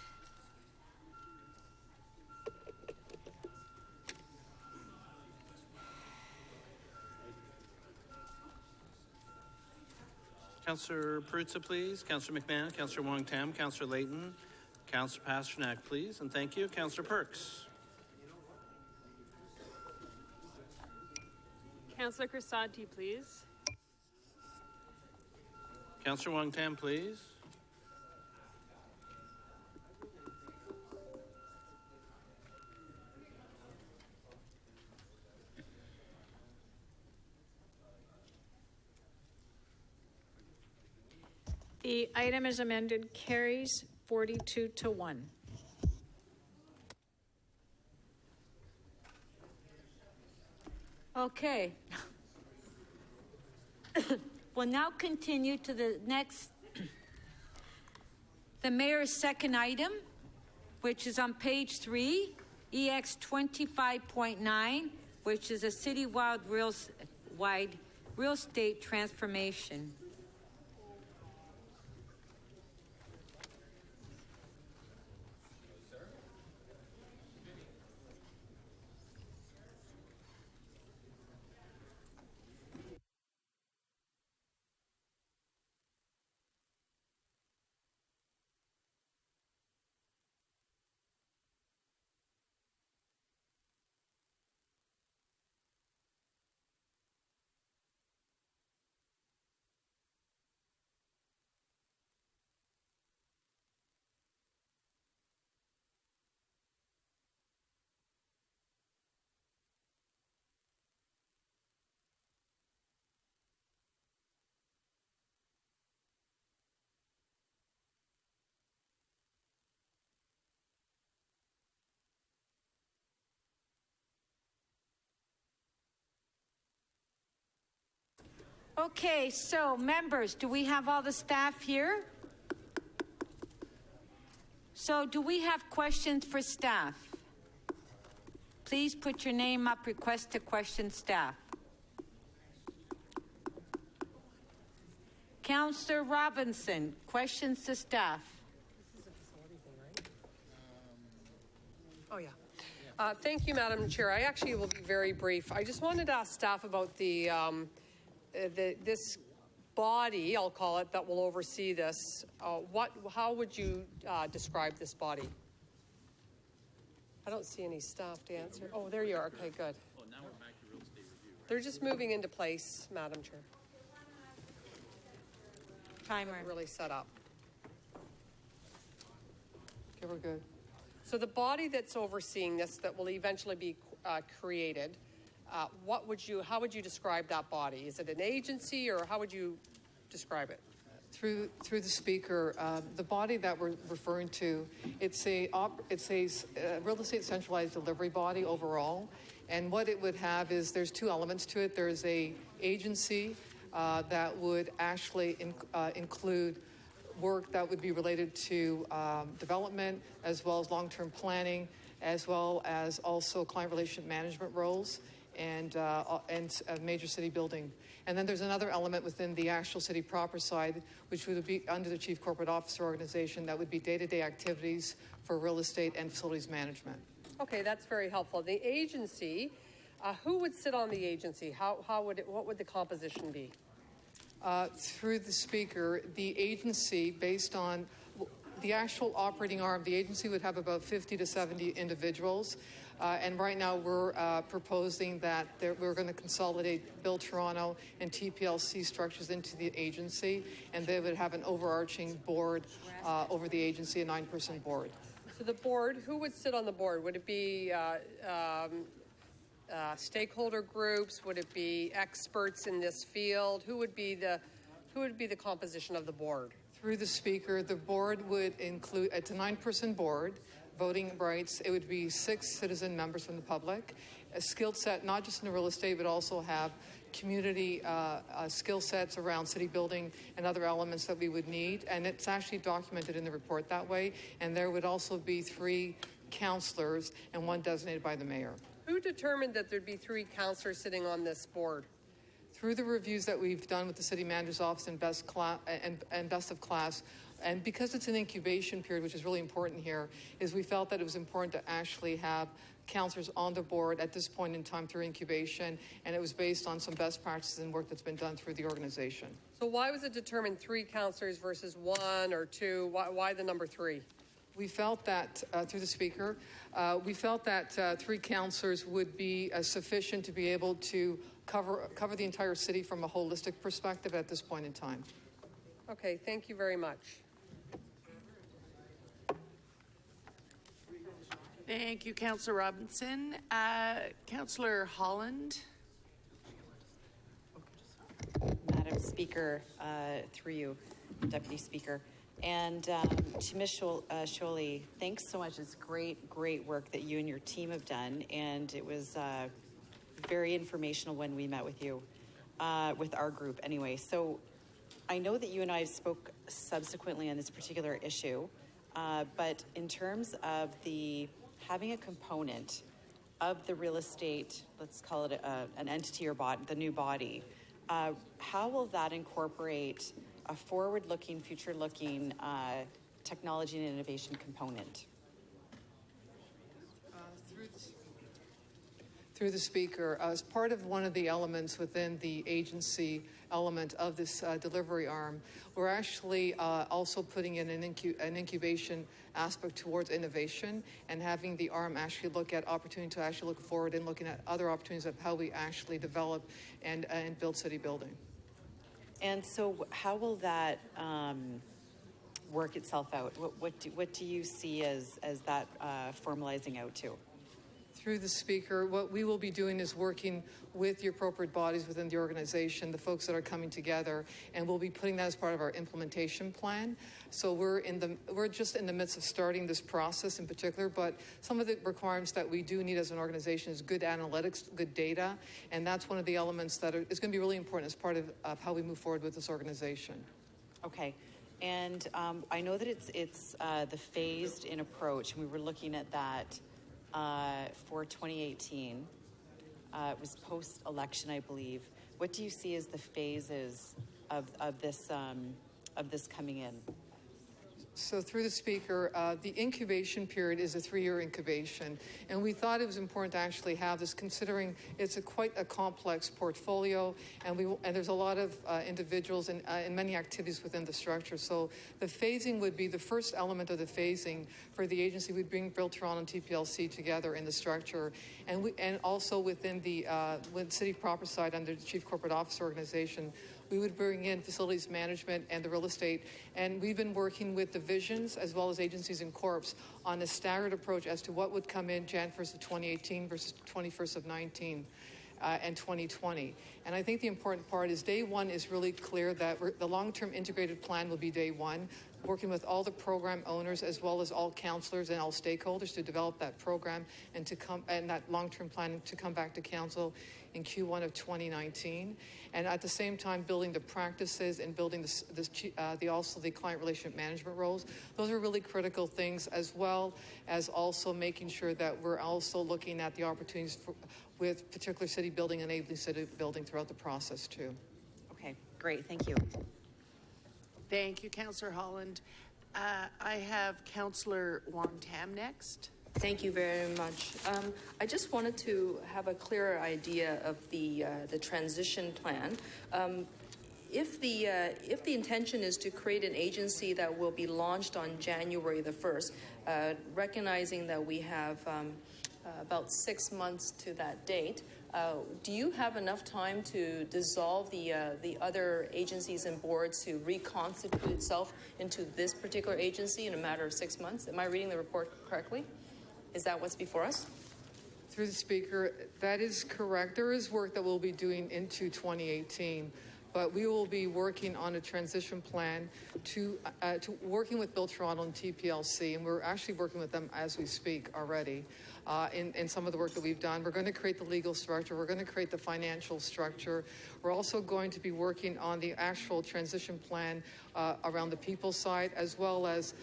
Councillor Perruzza, please. Councillor McMahon, Councillor Wong-Tam, Councillor Layton, Councillor Pasternak, please. And thank you. Councillor Perks.
Councillor Crisanti, please.
Councillor Wong-Tam, please.
The item as amended carries 42-1.
Okay. We'll now continue to the next, the mayor's second item, which is on page 3, EX 25.9, which is a citywide real estate transformation. Okay, so members, do we have all the staff here? So do we have questions for staff? Please put your name up, request to question staff. Councillor Robinson, questions to staff.
Oh, yeah. Thank you, Madam Chair. I actually will be very brief. I just wanted to ask staff about this body, I'll call it, that will oversee this. How would you describe this body? I don't see any staff to answer. Oh, there you are. Okay, good. Oh, now we're back to real estate review, right? They're just moving into place, Madam Chair.
Timer.
Really set up. Okay, we're good. So the body that's overseeing this, that will eventually be created, how would you describe that body? Is it an agency, or how would you describe it?
Through the speaker, the body that we're referring to, it's a real estate centralized delivery body overall, and what it would have is there's two elements to it. There's a agency that would actually include work that would be related to development, as well as long-term planning, as well as also client relationship management roles, and major city building. And then there's another element within the actual city proper side, which would be under the Chief Corporate Officer organization, that would be day-to-day activities for real estate and facilities management.
Okay, that's very helpful. The agency, who would sit on the agency? What would the composition be?
Through the speaker, the agency, based on the actual operating arm, the agency would have about 50 to 70 individuals. And right now we're proposing that we're going to consolidate Build Toronto and TPLC structures into the agency, and they would have an overarching board over the agency, a 9-person board.
So the board, who would sit on the board? Would it be stakeholder groups? Would it be experts in this field? Who would be the composition of the board?
Through the speaker, the board would include, it's a 9-person board, voting rights. It would be 6 citizen members from the public, a skill set not just in real estate, but also have community skill sets around city building and other elements that we would need. And it's actually documented in the report that way. And there would also be 3 councillors and 1 designated by the mayor.
Who determined that there'd be 3 councillors sitting on this board?
Through the reviews that we've done with the city manager's office and best of class, and because it's an incubation period, which is really important here, is we felt that it was important to actually have councillors on the board at this point in time through incubation, and it was based on some best practices and work that's been done through the organization.
So why was it determined 3 councillors versus 1 or 2? Why the number 3?
We felt that, through the speaker, we felt that 3 councillors would be sufficient to be able to cover the entire city from a holistic perspective at this point in time.
Okay, thank you very much.
Thank you, Councillor Robinson. Councillor Holland.
Madam Speaker, through you, Deputy Speaker. And to Ms. Sholey, thanks so much. It's great work that you and your team have done. And it was very informational when we met with you, with our group anyway. So I know that you and I spoke subsequently on this particular issue, but in terms of having a component of the real estate, let's call it an entity or the new body, how will that incorporate a forward-looking, future-looking technology and innovation component?
Through the speaker, as part of one of the elements within the agency element of this delivery arm, we're actually also putting in an incubation aspect towards innovation and having the arm actually look at opportunity to actually look forward and looking at other opportunities of how we actually develop and build city building.
And so how will that work itself out? What do you see as that formalizing out to?
Through the speaker, what we will be doing is working with the appropriate bodies within the organization, the folks that are coming together, and we'll be putting that as part of our implementation plan. So we're just in the midst of starting this process in particular, but some of the requirements that we do need as an organization is good analytics, good data, and that's one of the elements that is going to be really important as part of how we move forward with this organization.
Okay. And I know that it's the phased-in approach, and we were looking at that for 2018. It was post-election, I believe. What do you see as the phases of this coming in?
So through the speaker, the incubation period is a 3-year incubation, and we thought it was important to actually have this, considering it's quite a complex portfolio, and there's a lot of individuals and many activities within the structure. So the phasing would be the first element of the phasing for the agency. We'd bring Build Toronto and TPLC together in the structure, and also within the city proper side under the Chief Corporate Officer organization, we would bring in facilities management and the real estate. And we've been working with divisions as well as agencies and corps on a staggered approach as to what would come in Jan 1st of 2018 versus 21st of 19 and 2020. And I think the important part is day one is really clear that the long-term integrated plan will be day one, working with all the program owners as well as all councillors and all stakeholders to develop that program and that long-term plan to come back to council in Q1 of 2019. And at the same time, building the practices and building also the client relationship management roles. Those are really critical things, as well as also making sure that we're also looking at the opportunities with particular city building, enabling city building throughout the process too.
Okay, great, thank you.
Thank you, Councillor Holland. I have Councillor Wong Tam next.
Thank you very much. I just wanted to have a clearer idea of the transition plan. If the intention is to create an agency that will be launched on January the 1st, recognizing that we have about 6 months to that date, do you have enough time to dissolve the other agencies and boards to reconstitute itself into this particular agency in a matter of 6 months? Am I reading the report correctly? Is that what's before us?
Through the speaker, that is correct. There is work that we'll be doing into 2018, but we will be working on a transition plan to working with Build Toronto and TPLC, and we're actually working with them as we speak already, in some of the work that we've done. We're going to create the legal structure. We're going to create the financial structure. We're also going to be working on the actual transition plan around the people side, as well as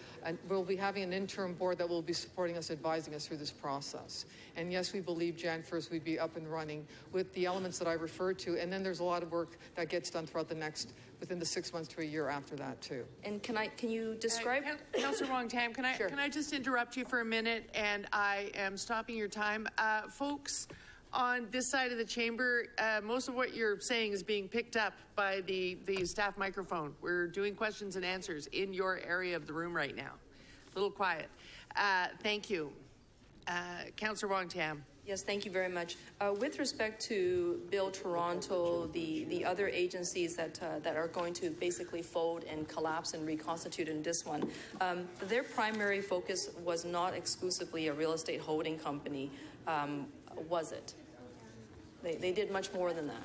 we'll be having an interim board that will be supporting us, advising us through this process. And yes, we believe Jan 1st we'd be up and running with the elements that I referred to. And then there's a lot of work that gets done throughout within the 6 months to a year after that too.
And can you describe, Councillor Wong-Tam? Can I just interrupt you for a minute? And I am stopping your time, folks. On this side of the chamber, most of what you're saying is being picked up by the staff microphone. We're doing questions and answers in your area of the room right now. A little quiet. Thank you. Councillor Wong-Tam.
Yes, thank you very much. With respect to Build Toronto, the other agencies that are going to basically fold and collapse and reconstitute in this one, their primary focus was not exclusively a real estate holding company, was it? They did much more than that.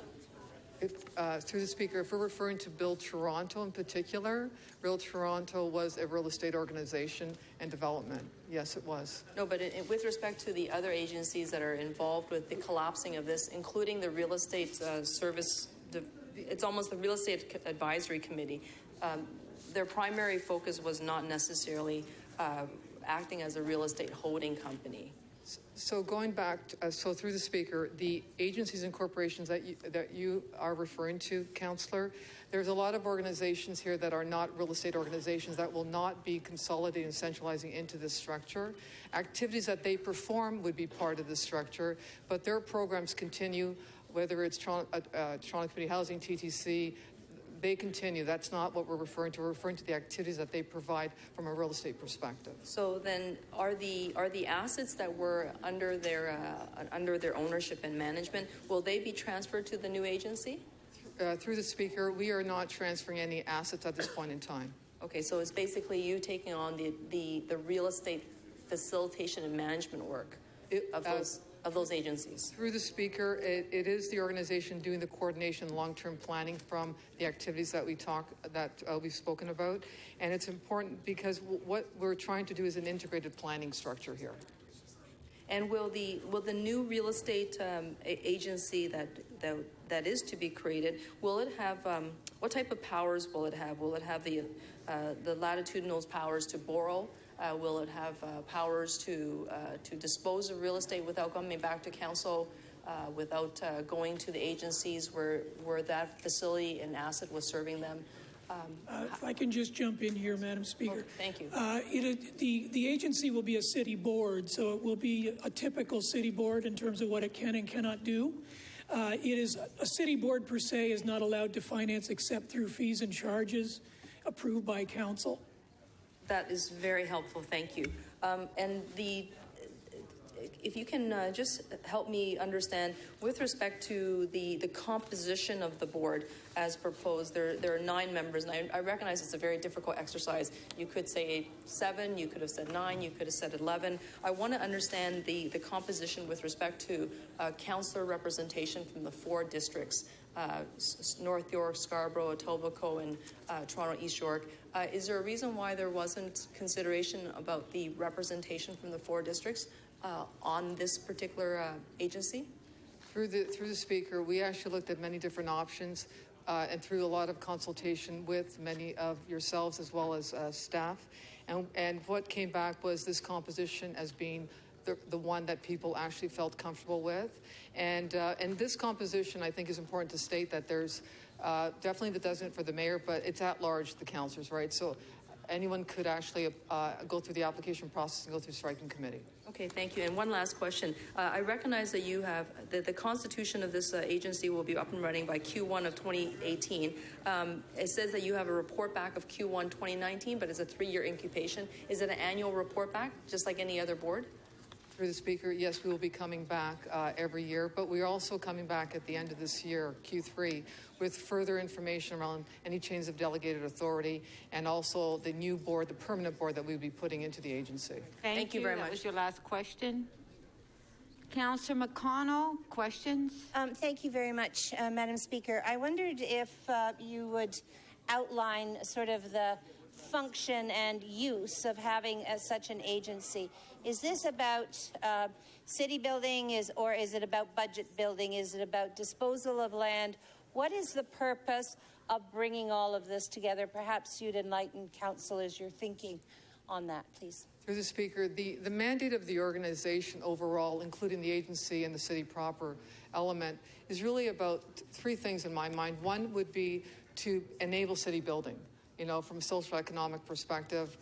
Through the Speaker, if we're referring to Build Toronto in particular, Build Toronto was a real estate organization and development. Yes, it was.
No, but with respect to the other agencies that are involved with the collapsing of this, including the real estate service, it's almost the real estate advisory committee, their primary focus was not necessarily acting as a real estate holding company.
So going back, so through the Speaker, the agencies and corporations that you are referring to, Councillor, there's a lot of organizations here that are not real estate organizations that will not be consolidating and centralizing into this structure. Activities that they perform would be part of the structure, but their programs continue, whether it's Toronto Community Housing, TTC, they continue. That's not what we're referring to. We're referring to the activities that they provide from a real estate perspective.
So then, are the assets that were under their ownership and management, will they be transferred to the new agency?
Through the Speaker, we are not transferring any assets at this point in time.
Okay, so it's basically you taking on the real estate facilitation and management work of those agencies.
Through the Speaker, it is the organization doing the coordination, long-term planning from the activities that we've spoken about, and it's important because what we're trying to do is an integrated planning structure here.
And will the new real estate agency that is to be created, will it have what type of powers will it have? Will it have the latitudinal powers to borrow? Will it have powers to dispose of real estate without coming back to council, without going to the agencies where that facility and asset was serving them?
If I can just jump in here, Madam Speaker.
Oh, thank you.
The agency will be a city board, so it will be a typical city board in terms of what it can and cannot do. It is a city board per se is not allowed to finance except through fees and charges approved by council.
That is very helpful. Thank you. And if you can just help me understand, with respect to the composition of the board as proposed, there are 9 members, and I recognize it's a very difficult exercise. You could say 7, you could have said 9, you could have said 11. I want to understand the composition with respect to councillor representation from the 4 districts, North York, Scarborough, Etobicoke, and Toronto East York. Is there a reason why there wasn't consideration about the representation from the 4 districts on this particular agency?
Through the Speaker, we actually looked at many different options and through a lot of consultation with many of yourselves as well as staff. And what came back was this composition as being the one that people actually felt comfortable with. And this composition, I think, is important to state that there's definitely the designate for the mayor, but it's at large the councillors, right? So anyone could actually go through the application process and go through striking committee.
Okay, thank you. And one last question. I recognize that you have the constitution of this agency will be up and running by Q1 of 2018. It says that you have a report back of Q1 2019, but it's a 3-year incubation. Is it an annual report back, just like any other board?
Through the Speaker, yes, we will be coming back every year, but we're also coming back at the end of this year, Q3, with further information around any change of delegated authority and also the new board, the permanent board that we'll be putting into the agency.
Thank you very much.
That was your last question. Councillor McConnell, questions?
Thank you very much, Madam Speaker. I wondered if you would outline sort of the
function and use of having such an agency? Is this about city building, or is it about budget building? Is it about disposal of land? What is the purpose of bringing all of this together? Perhaps you'd enlighten council as you're thinking on that, please.
Through the Speaker, the mandate of the organization overall, including the agency and the city proper element, is really about three things in my mind. One would be to enable city building, you know, from a social economic perspective,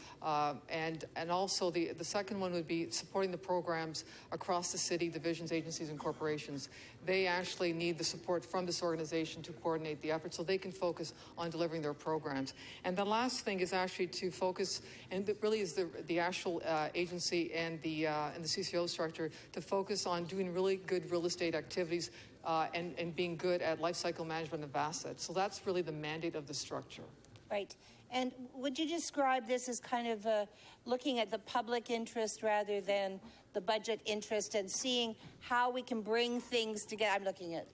and also the second one would be supporting the programs across the city, divisions, agencies, and corporations. They actually need the support from this organization to coordinate the effort so they can focus on delivering their programs. And the last thing is actually to focus, and it really is the actual agency and the CCO structure, to focus on doing really good real estate activities and being good at life cycle management of assets. So that's really the mandate of the structure.
Right. And would you describe this as kind of looking at the public interest rather than the budget interest and seeing how we can bring things together? I'm looking at,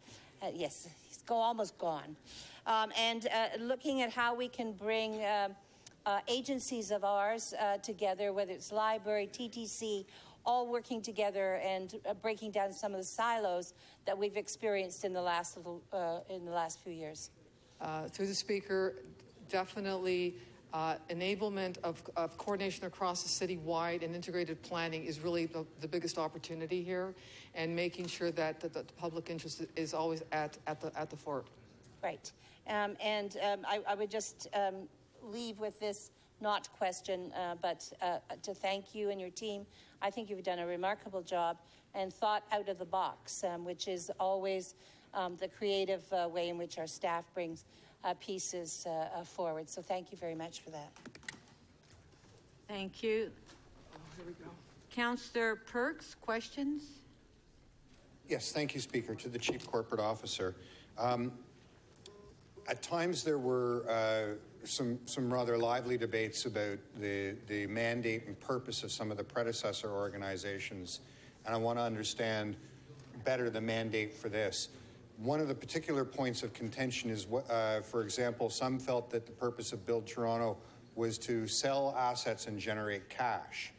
yes, he's almost gone. And looking at how we can bring agencies of ours together, whether it's library, TTC, all working together and breaking down some of the silos that we've experienced in the last few years.
Through the Speaker, definitely enablement of coordination across the city-wide and integrated planning is really the biggest opportunity here, and making sure that the public interest is always at the fore.
Right. I would just leave with this not question, but to thank you and your team. I think you've done a remarkable job and thought out of the box, which is always the creative way in which our staff brings pieces forward. So thank you very much for that.
Thank you.
Here we go.
Councillor Perks, questions?
Yes, thank you, Speaker. To the Chief Corporate Officer. At times there were some rather lively debates about the mandate and purpose of some of the predecessor organizations, and I want to understand better the mandate for this. One of the particular points of contention is, for example, some felt that the purpose of Build Toronto was to sell assets and generate cash.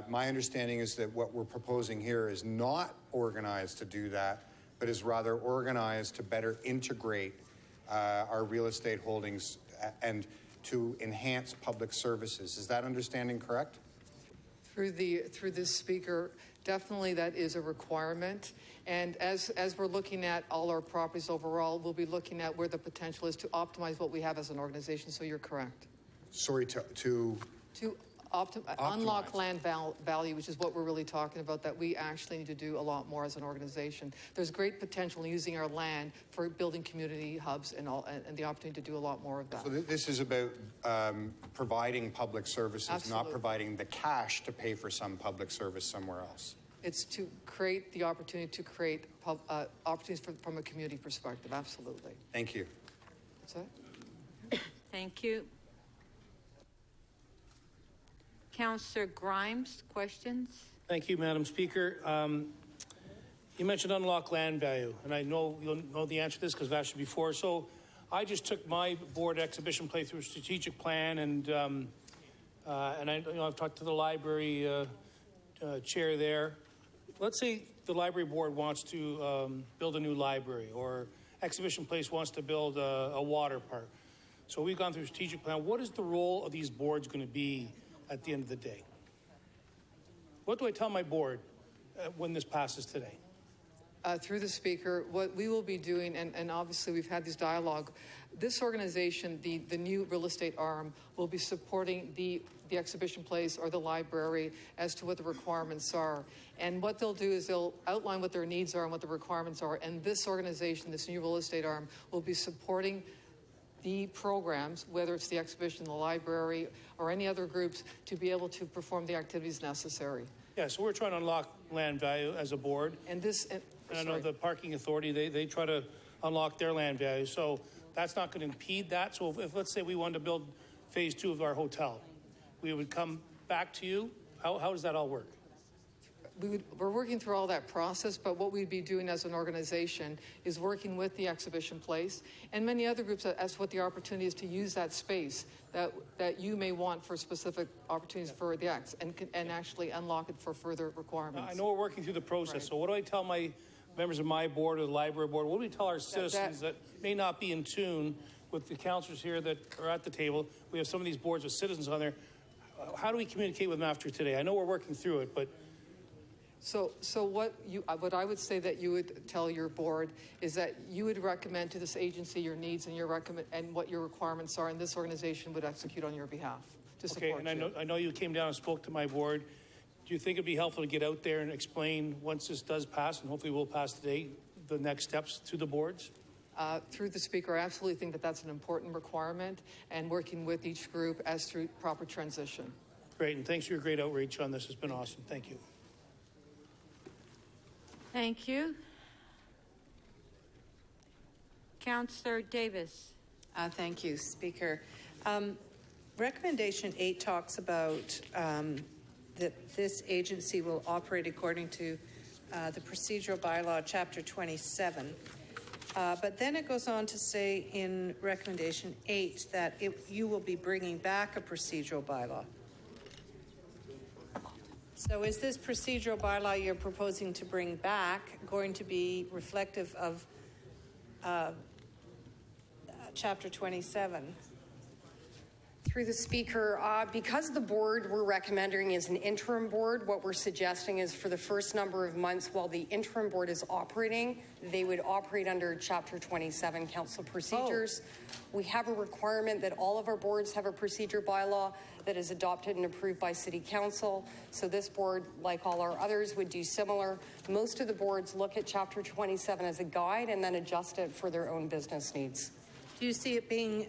My understanding is that what we're proposing here is not organized to do that, but is rather organized to better integrate our real estate holdings and to enhance public services. Is that understanding correct?
Through this Speaker, definitely that is a requirement. And as we're looking at all our properties overall, we'll be looking at where the potential is to optimize what we have as an organization. So you're correct.
Sorry, to
unlock land value, which is what we're really talking about, that we actually need to do a lot more as an organization. There's great potential in using our land for building community hubs and the opportunity to do a lot more of that.
So this is about providing public services,
Absolutely.
not providing the cash to pay for some public service somewhere else.
It's to create the opportunity to create opportunities from a community perspective. Absolutely.
Thank you.
That's it.
Thank you. Councillor Grimes, questions?
Thank you, Madam Speaker. You mentioned unlock land value, and I know you'll know the answer to this because I've asked you before. So I just took my board exhibition play through a strategic plan, and I've talked to the library chair there. Let's say the library board wants to build a new library, or Exhibition Place wants to build a water park. So we've gone through a strategic plan. What is the role of these boards going to be at the end of the day? What do I tell my board when this passes today?
Through the Speaker, what we will be doing, and obviously we've had this dialogue, this organization, the new real estate arm, will be supporting the Exhibition Place or the library as to what the requirements are. And what they'll do is they'll outline what their needs are and what the requirements are, and this organization, this new real estate arm, will be supporting the programs, whether it's the exhibition, the library, or any other groups, to be able to perform the activities necessary.
Yeah, so we're trying to unlock land value as a board.
And this...
I know the parking authority, they try to unlock their land value. So that's not going to impede that. So if let's say we wanted to build phase 2 of our hotel, we would come back to you. How does that all work?
we're working through all that process, but what we'd be doing as an organization is working with the exhibition place and many other groups as what the opportunity is to use that space that you may want for specific opportunities for the acts and actually unlock it for further requirements.
I know we're working through the process, so what do I tell my members of my board or the library board? What do we tell our citizens that may not be in tune with the councillors here that are at the table? We have some of these boards with citizens on there. How do we communicate with them after today? I know we're working through it, but...
So what I would say that you would tell your board is that you would recommend to this agency your needs and and what your requirements are, and this organization would execute on your behalf to support
Okay, and I know you came down and spoke to my board. Do you think it'd be helpful to get out there and explain, once this does pass, and hopefully we'll pass today, the next steps to the boards?
Through the speaker, I absolutely think that that's an important requirement, and working with each group as through proper transition.
Great, and thanks for your great outreach on this. It's been awesome. Thank you.
Thank you. Councillor Davis.
Thank you, Speaker. Recommendation 8 talks about that this agency will operate according to the procedural bylaw, Chapter 27. But then it goes on to say in Recommendation 8 that you will be bringing back a procedural bylaw. So is this procedural bylaw you're proposing to bring back going to be reflective of Chapter 27?
Through the Speaker, because the board we're recommending is an interim board, what we're suggesting is for the first number of months while the interim board is operating, they would operate under Chapter 27 council procedures. We have a requirement that all of our boards have a procedure bylaw that is adopted and approved by City Council. So this board, like all our others, would do similar. Most of the boards look at Chapter 27 as a guide and then adjust it for their own business needs.
Do you see it being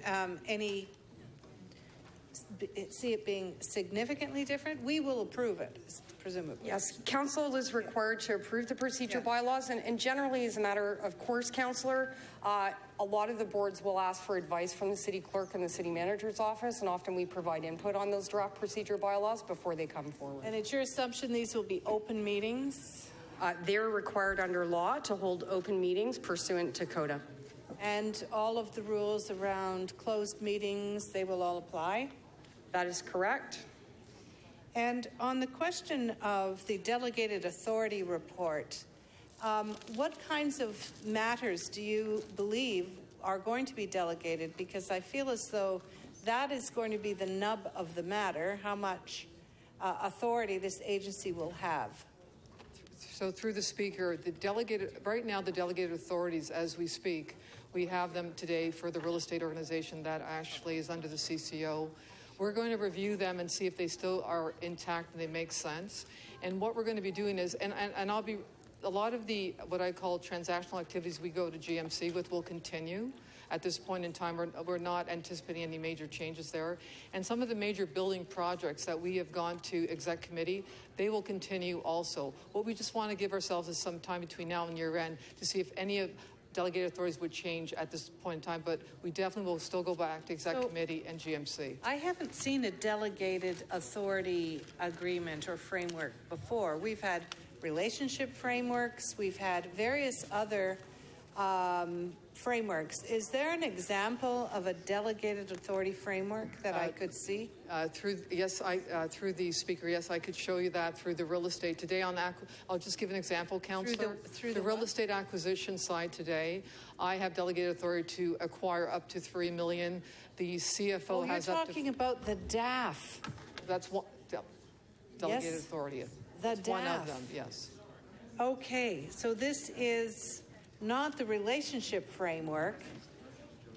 significantly different? We will approve it, presumably.
Yes, council is required to approve the procedure bylaws, and generally, as a matter of course, councillor, a lot of the boards will ask for advice from the city clerk and the city manager's office, and often we provide input on those draft procedure bylaws before they come forward.
And it's your assumption these will be open meetings?
They're required under law to hold open meetings pursuant to CODA.
And all of the rules around closed meetings, they will all apply?
That is correct.
And on the question of the delegated authority report, what kinds of matters do you believe are going to be delegated? Because I feel as though that is going to be the nub of the matter, how much authority this agency will have.
So through the Speaker, right now the delegated authorities as we speak, we have them today for the real estate organization that actually is under the CCO. We're going to review them and see if they still are intact and they make sense. And what we're going to be doing is, and I'll be, a lot of the, what I call transactional activities we go to GMC with will continue. At this point in time, we're not anticipating any major changes there. And some of the major building projects that we have gone to exec committee, they will continue also. What we just want to give ourselves is some time between now and year end to see if any of delegated authorities would change at this point in time, but we definitely will still go back to exec committee and GMC.
I haven't seen a delegated authority agreement or framework before. We've had relationship frameworks, we've had various other frameworks. Is there an example of a delegated authority framework that I could see?
Through the Speaker, yes, I could show you that through the real estate. Today I'll just give an example, Councillor.
Through
the real estate acquisition side today, I have delegated authority to acquire up to $3 million. The CFO has up to...
You're talking about the DAF.
That's one, delegated authority.
That's
one of them, yes.
Okay, so this is not the relationship framework.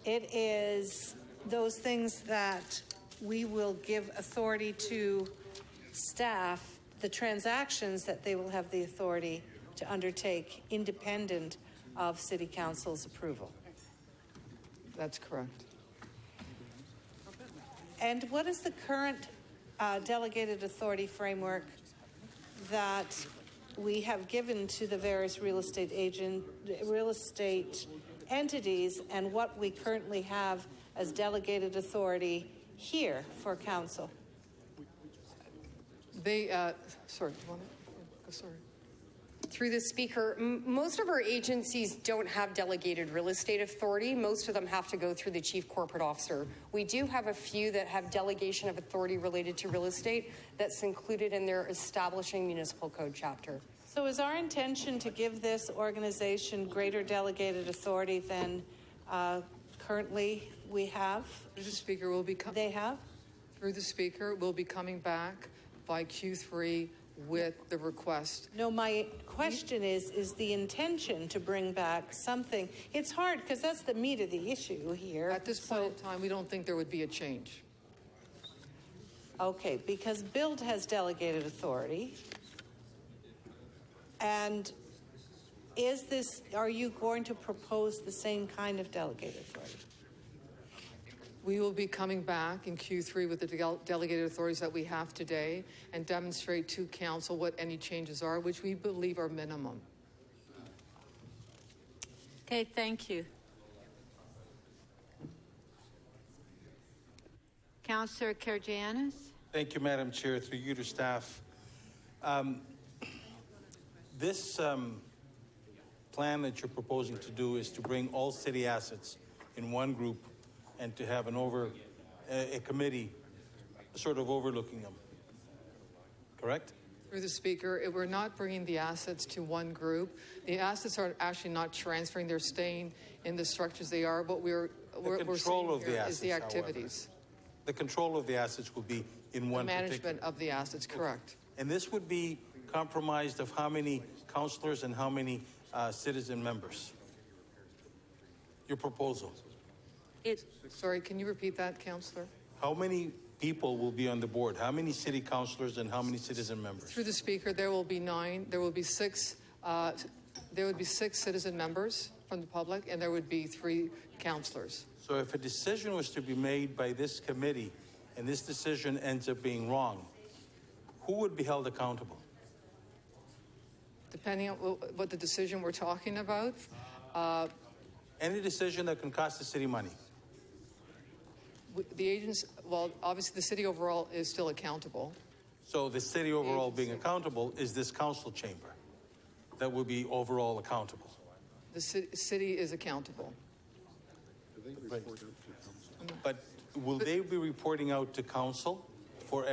It is those things that we will give authority to staff, the transactions that they will have the authority to undertake independent of City Council's approval.
That's correct.
And what is the current delegated authority framework that we have given to the various real estate entities, and what we currently have as delegated authority here for council?
They, sorry, do you want to go sorry.
Through the speaker, most of our agencies don't have delegated real estate authority. Most of them have to go through the chief corporate officer. We do have a few that have delegation of authority related to real estate that's included in their establishing municipal code chapter.
So is our intention to give this organization greater delegated authority than currently we have?
Through the speaker, will be
they have?
Through the speaker, we'll be coming back by Q3 with the request.
No, my question is the intention to bring back something? It's hard because that's the meat of the issue here.
At this point in time, we don't think there would be a change.
Okay, because BUILD has delegated authority. And are you going to propose the same kind of delegated authority?
We will be coming back in Q3 with the delegated authorities that we have today and demonstrate to council what any changes are, which we believe are minimum.
Okay, thank you. Councillor Karygiannis.
Thank you, Madam Chair. Through you to staff. This plan that you're proposing to do is to bring all city assets in one group and to have a committee sort of overlooking them. Correct?
Through the speaker, we're not bringing the assets to one group. The assets are actually not transferring. They're staying in the structures they are. What we're seeing here is the activities.
However, the control of the assets will be in one
management of the assets, correct.
And this would be comprised of how many councillors and how many citizen members? Your proposal.
Sorry, can you repeat that, Councillor?
How many people will be on the board? How many city councillors and how many citizen members?
Through the speaker, there will be 9. There will be 6. There would be 6 citizen members from the public, and there would be 3 councillors.
So if a decision was to be made by this committee, and this decision ends up being wrong, who would be held accountable?
Depending on what the decision we're talking about.
Any decision that can cost the city money.
The agents, well, obviously the city overall is still accountable.
So the city overall being accountable is this council chamber that will be overall accountable.
The city is accountable.
Right. But will they be reporting out to council for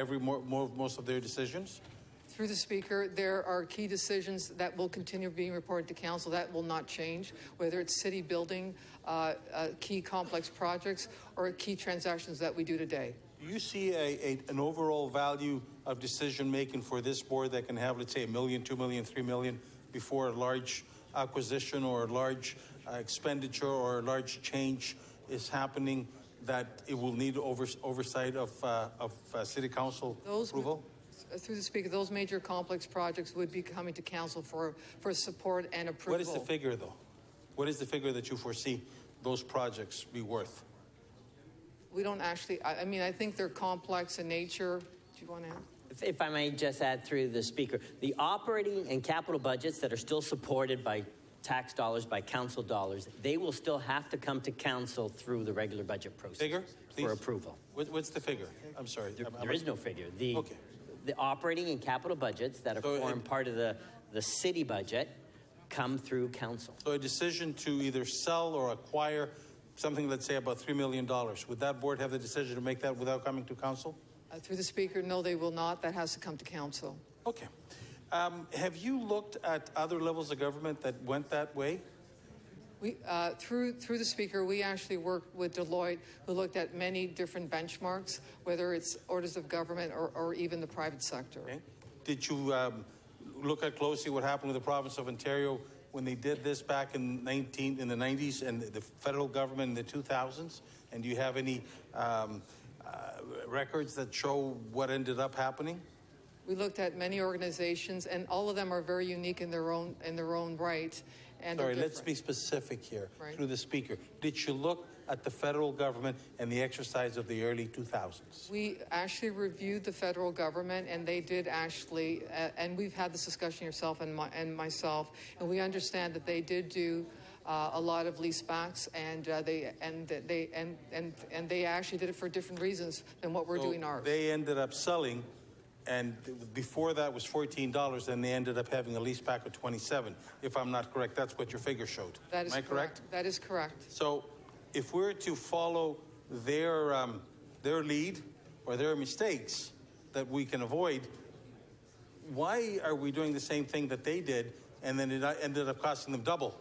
most of their decisions?
Through the speaker, there are key decisions that will continue being reported to council. That will not change, whether it's city building, key complex projects, or key transactions that we do today.
Do you see an overall value of decision making for this board that can have, let's say, $1 million, $2 million, $3 million before a large acquisition or a large expenditure or a large change is happening, that it will need oversight of city council approval?
Through the speaker, those major complex projects would be coming to council for support and approval.
What is the figure, though? What is the figure that you foresee those projects be worth?
We don't actually, I mean, I think they're complex in nature. Do you want to add?
If I may just add through the speaker, the operating and capital budgets that are still supported by tax dollars, by council dollars, they will still have to come to council through the regular budget process.
Figure, please?
For approval.
What's the figure? I'm sorry.
There is no figure. The operating and capital budgets that form part of the city budget come through council.
So a decision to either sell or acquire something, let's say about $3 million, would that board have the decision to make that without coming to council?
Through the speaker, no, they will not. That has to come to council.
Okay. Have you looked at other levels of government that went that way?
We, through the speaker, we actually worked with Deloitte, who looked at many different benchmarks, whether it's orders of government or even the private sector.
Okay. Did you look at closely what happened with the province of Ontario when they did this back in the 90s and the federal government in the 2000s? And do you have any records that show what ended up happening?
We looked at many organizations, and all of them are very unique in their own right. And
sorry, let's be specific here,
right,
through the speaker. Did you look at the federal government and the exercise of the early 2000s?
We actually reviewed the federal government, and they did actually, and we've had this discussion yourself and myself, and we understand that they did do a lot of leasebacks, and they actually did it for different reasons than what we're doing ours.
They ended up selling and before that was $14, and they ended up having a lease back of $27. If I'm not correct, that's what your figure showed.
That is
Am I correct?
That is correct.
So if we're to follow their lead or their mistakes that we can avoid, why are we doing the same thing that they did, and then it ended up costing them double?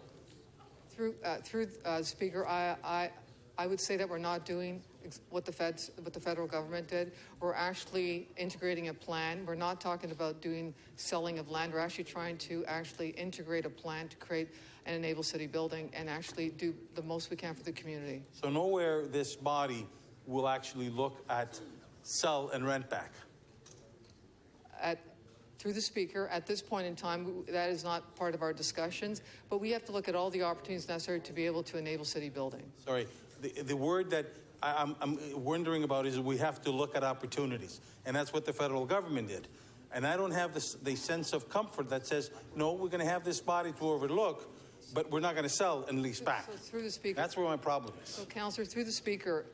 Speaker, I would say that we're not doing what the federal government did. We're actually integrating a plan. We're not talking about doing selling of land. We're actually trying to actually integrate a plan to create and enable city building and actually do the most we can for the community.
So nowhere this body will actually look at sell and rent back.
Through the Speaker, at this point in time, that is not part of our discussions, but we have to look at all the opportunities necessary to be able to enable city building.
Sorry, the word that I'm wondering about is we have to look at opportunities, and that's what the federal government did. And I don't have the sense of comfort that says, no, we're going to have this body to overlook, but we're not going to sell and lease back.
So through the Speaker,
that's where my problem is.
So, Councillor, through the Speaker,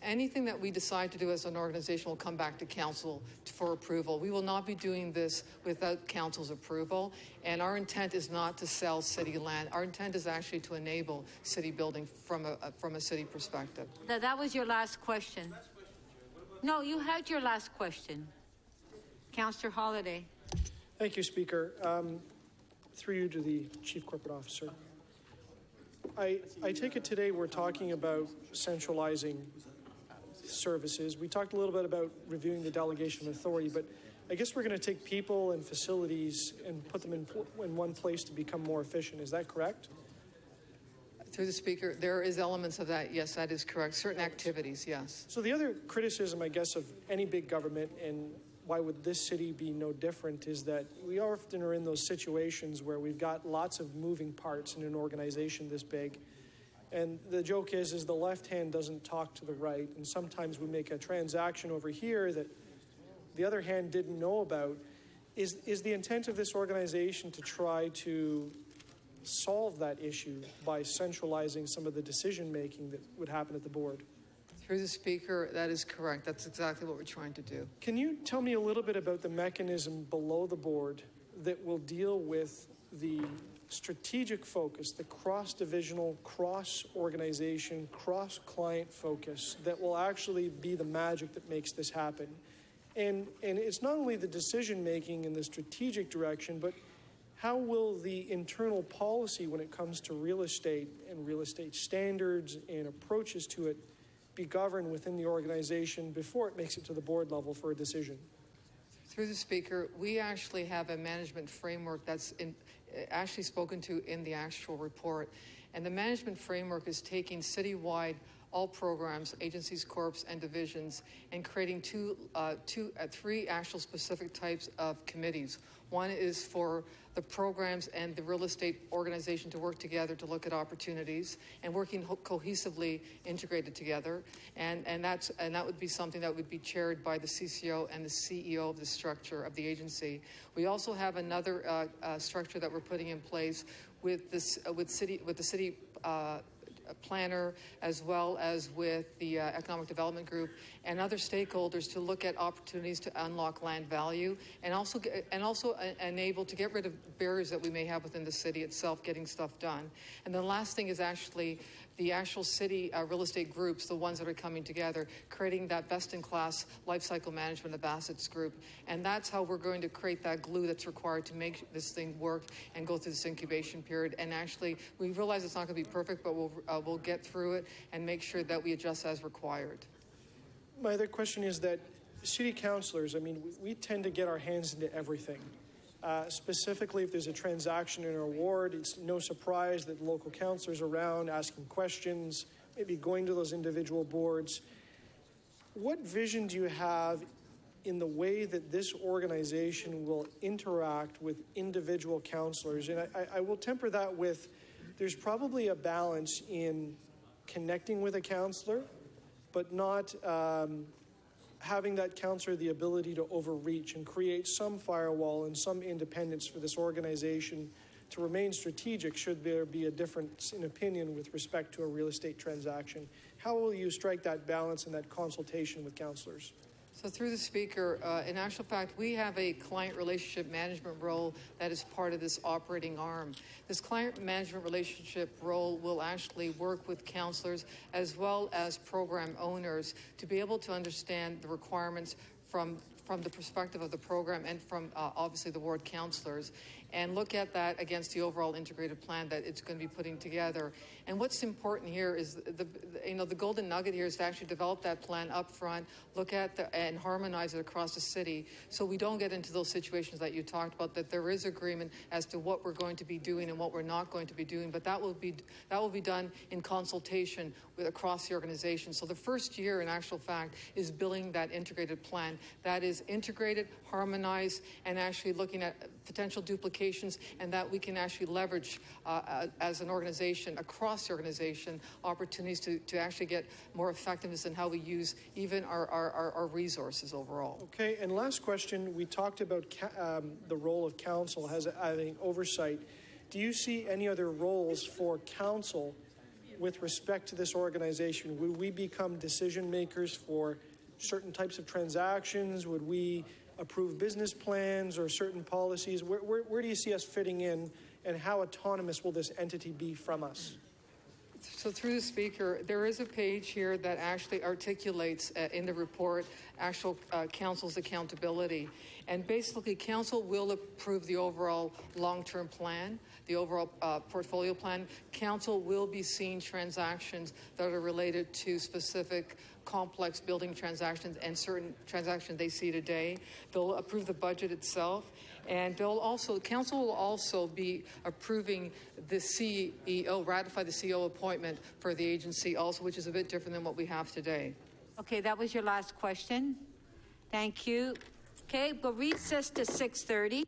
anything that we decide to do as an organization will come back to Council for approval. We will not be doing this without Council's approval, and our intent is not to sell city land. Our intent is actually to enable city building from a city perspective.
That was your last question. No, you had your last question. Councillor Holiday.
Thank you, Speaker. Through you to the Chief Corporate Officer. I take it today we're talking about centralizing services. We talked a little bit about reviewing the delegation of authority, but I guess we're going to take people and facilities and put them in one place to become more efficient. Is that correct?
Through the Speaker, there is elements of that. Yes, that is correct. Certain activities, yes.
So the other criticism, I guess, of any big government, and why would this city be no different, is that we often are in those situations where we've got lots of moving parts in an organization this big. And the joke is the left hand doesn't talk to the right. And sometimes we make a transaction over here that the other hand didn't know about. Is the intent of this organization to try to solve that issue by centralizing some of the decision making that would happen at the board?
Through the Speaker, that is correct. That's exactly what we're trying to do.
Can you tell me a little bit about the mechanism below the board that will deal with the strategic focus, the cross-divisional, cross-organization, cross-client focus that will actually be the magic that makes this happen? And it's not only the decision-making in the strategic direction, but how will the internal policy when it comes to real estate and real estate standards and approaches to it be governed within the organization before it makes it to the board level for a decision?
Through the Speaker, we actually have a management framework that's actually spoken to in the actual report. And the management framework is taking citywide all programs, agencies, corps, and divisions, and creating three actual specific types of committees. One is for the programs and the real estate organization to work together to look at opportunities and working cohesively integrated together. And that would be something that would be chaired by the CCO and the CEO of the structure of the agency. We also have another structure that we're putting in place with the city planner, as well as with the Economic Development Group and other stakeholders to look at opportunities to unlock land value and also enable to get rid of barriers that we may have within the city itself getting stuff done. And the last thing is actually the actual city real estate groups, the ones that are coming together, creating that best-in-class life cycle management of assets group. And that's how we're going to create that glue that's required to make this thing work and go through this incubation period. And actually, we realize it's not going to be perfect, but we'll get through it and make sure that we adjust as required.
My other question is that city councilors, I mean, we tend to get our hands into everything. Specifically, if there's a transaction in our ward, it's no surprise that local councillors are around asking questions, maybe going to those individual boards. What vision do you have in the way that this organization will interact with individual councillors? And I will temper that with, there's probably a balance in connecting with a councillor, but not having that councillor the ability to overreach and create some firewall and some independence for this organization to remain strategic should there be a difference in opinion with respect to a real estate transaction. How will you strike that balance and that consultation with councillors?
So through the Speaker, in actual fact, we have a client relationship management role that is part of this operating arm. This client management relationship role will actually work with councillors as well as program owners to be able to understand the requirements from the perspective of the program and from obviously the ward councillors, and look at that against the overall integrated plan that it's going to be putting together. And what's important here is the golden nugget here is to actually develop that plan up front, look at and harmonize it across the city, so we don't get into those situations that you talked about, that there is agreement as to what we're going to be doing and what we're not going to be doing. But that will be done in consultation across the organization. So the first year, in actual fact, is building that integrated plan that is integrated, harmonized, and actually looking at potential duplications, and that we can actually leverage as an organization, across the organization, opportunities to actually get more effectiveness in how we use even our resources overall.
Okay, and last question, we talked about the role of council as having oversight. Do you see any other roles for council with respect to this organization? Would we become decision makers for certain types of transactions? Would we approve business plans or certain policies? Where do you see us fitting in, and how autonomous will this entity be from us?
So through the Speaker, there is a page here that actually articulates in the report actual council's accountability. And basically, council will approve the overall long-term plan, the overall portfolio plan. Council will be seeing transactions that are related to specific complex building transactions and certain transactions they see today. They'll approve the budget itself, and council will also be approving the CEO, ratify the CEO appointment for the agency also, which is a bit different than what we have today.
Okay, that was your last question. Thank you. Okay, we'll recess to 6:30.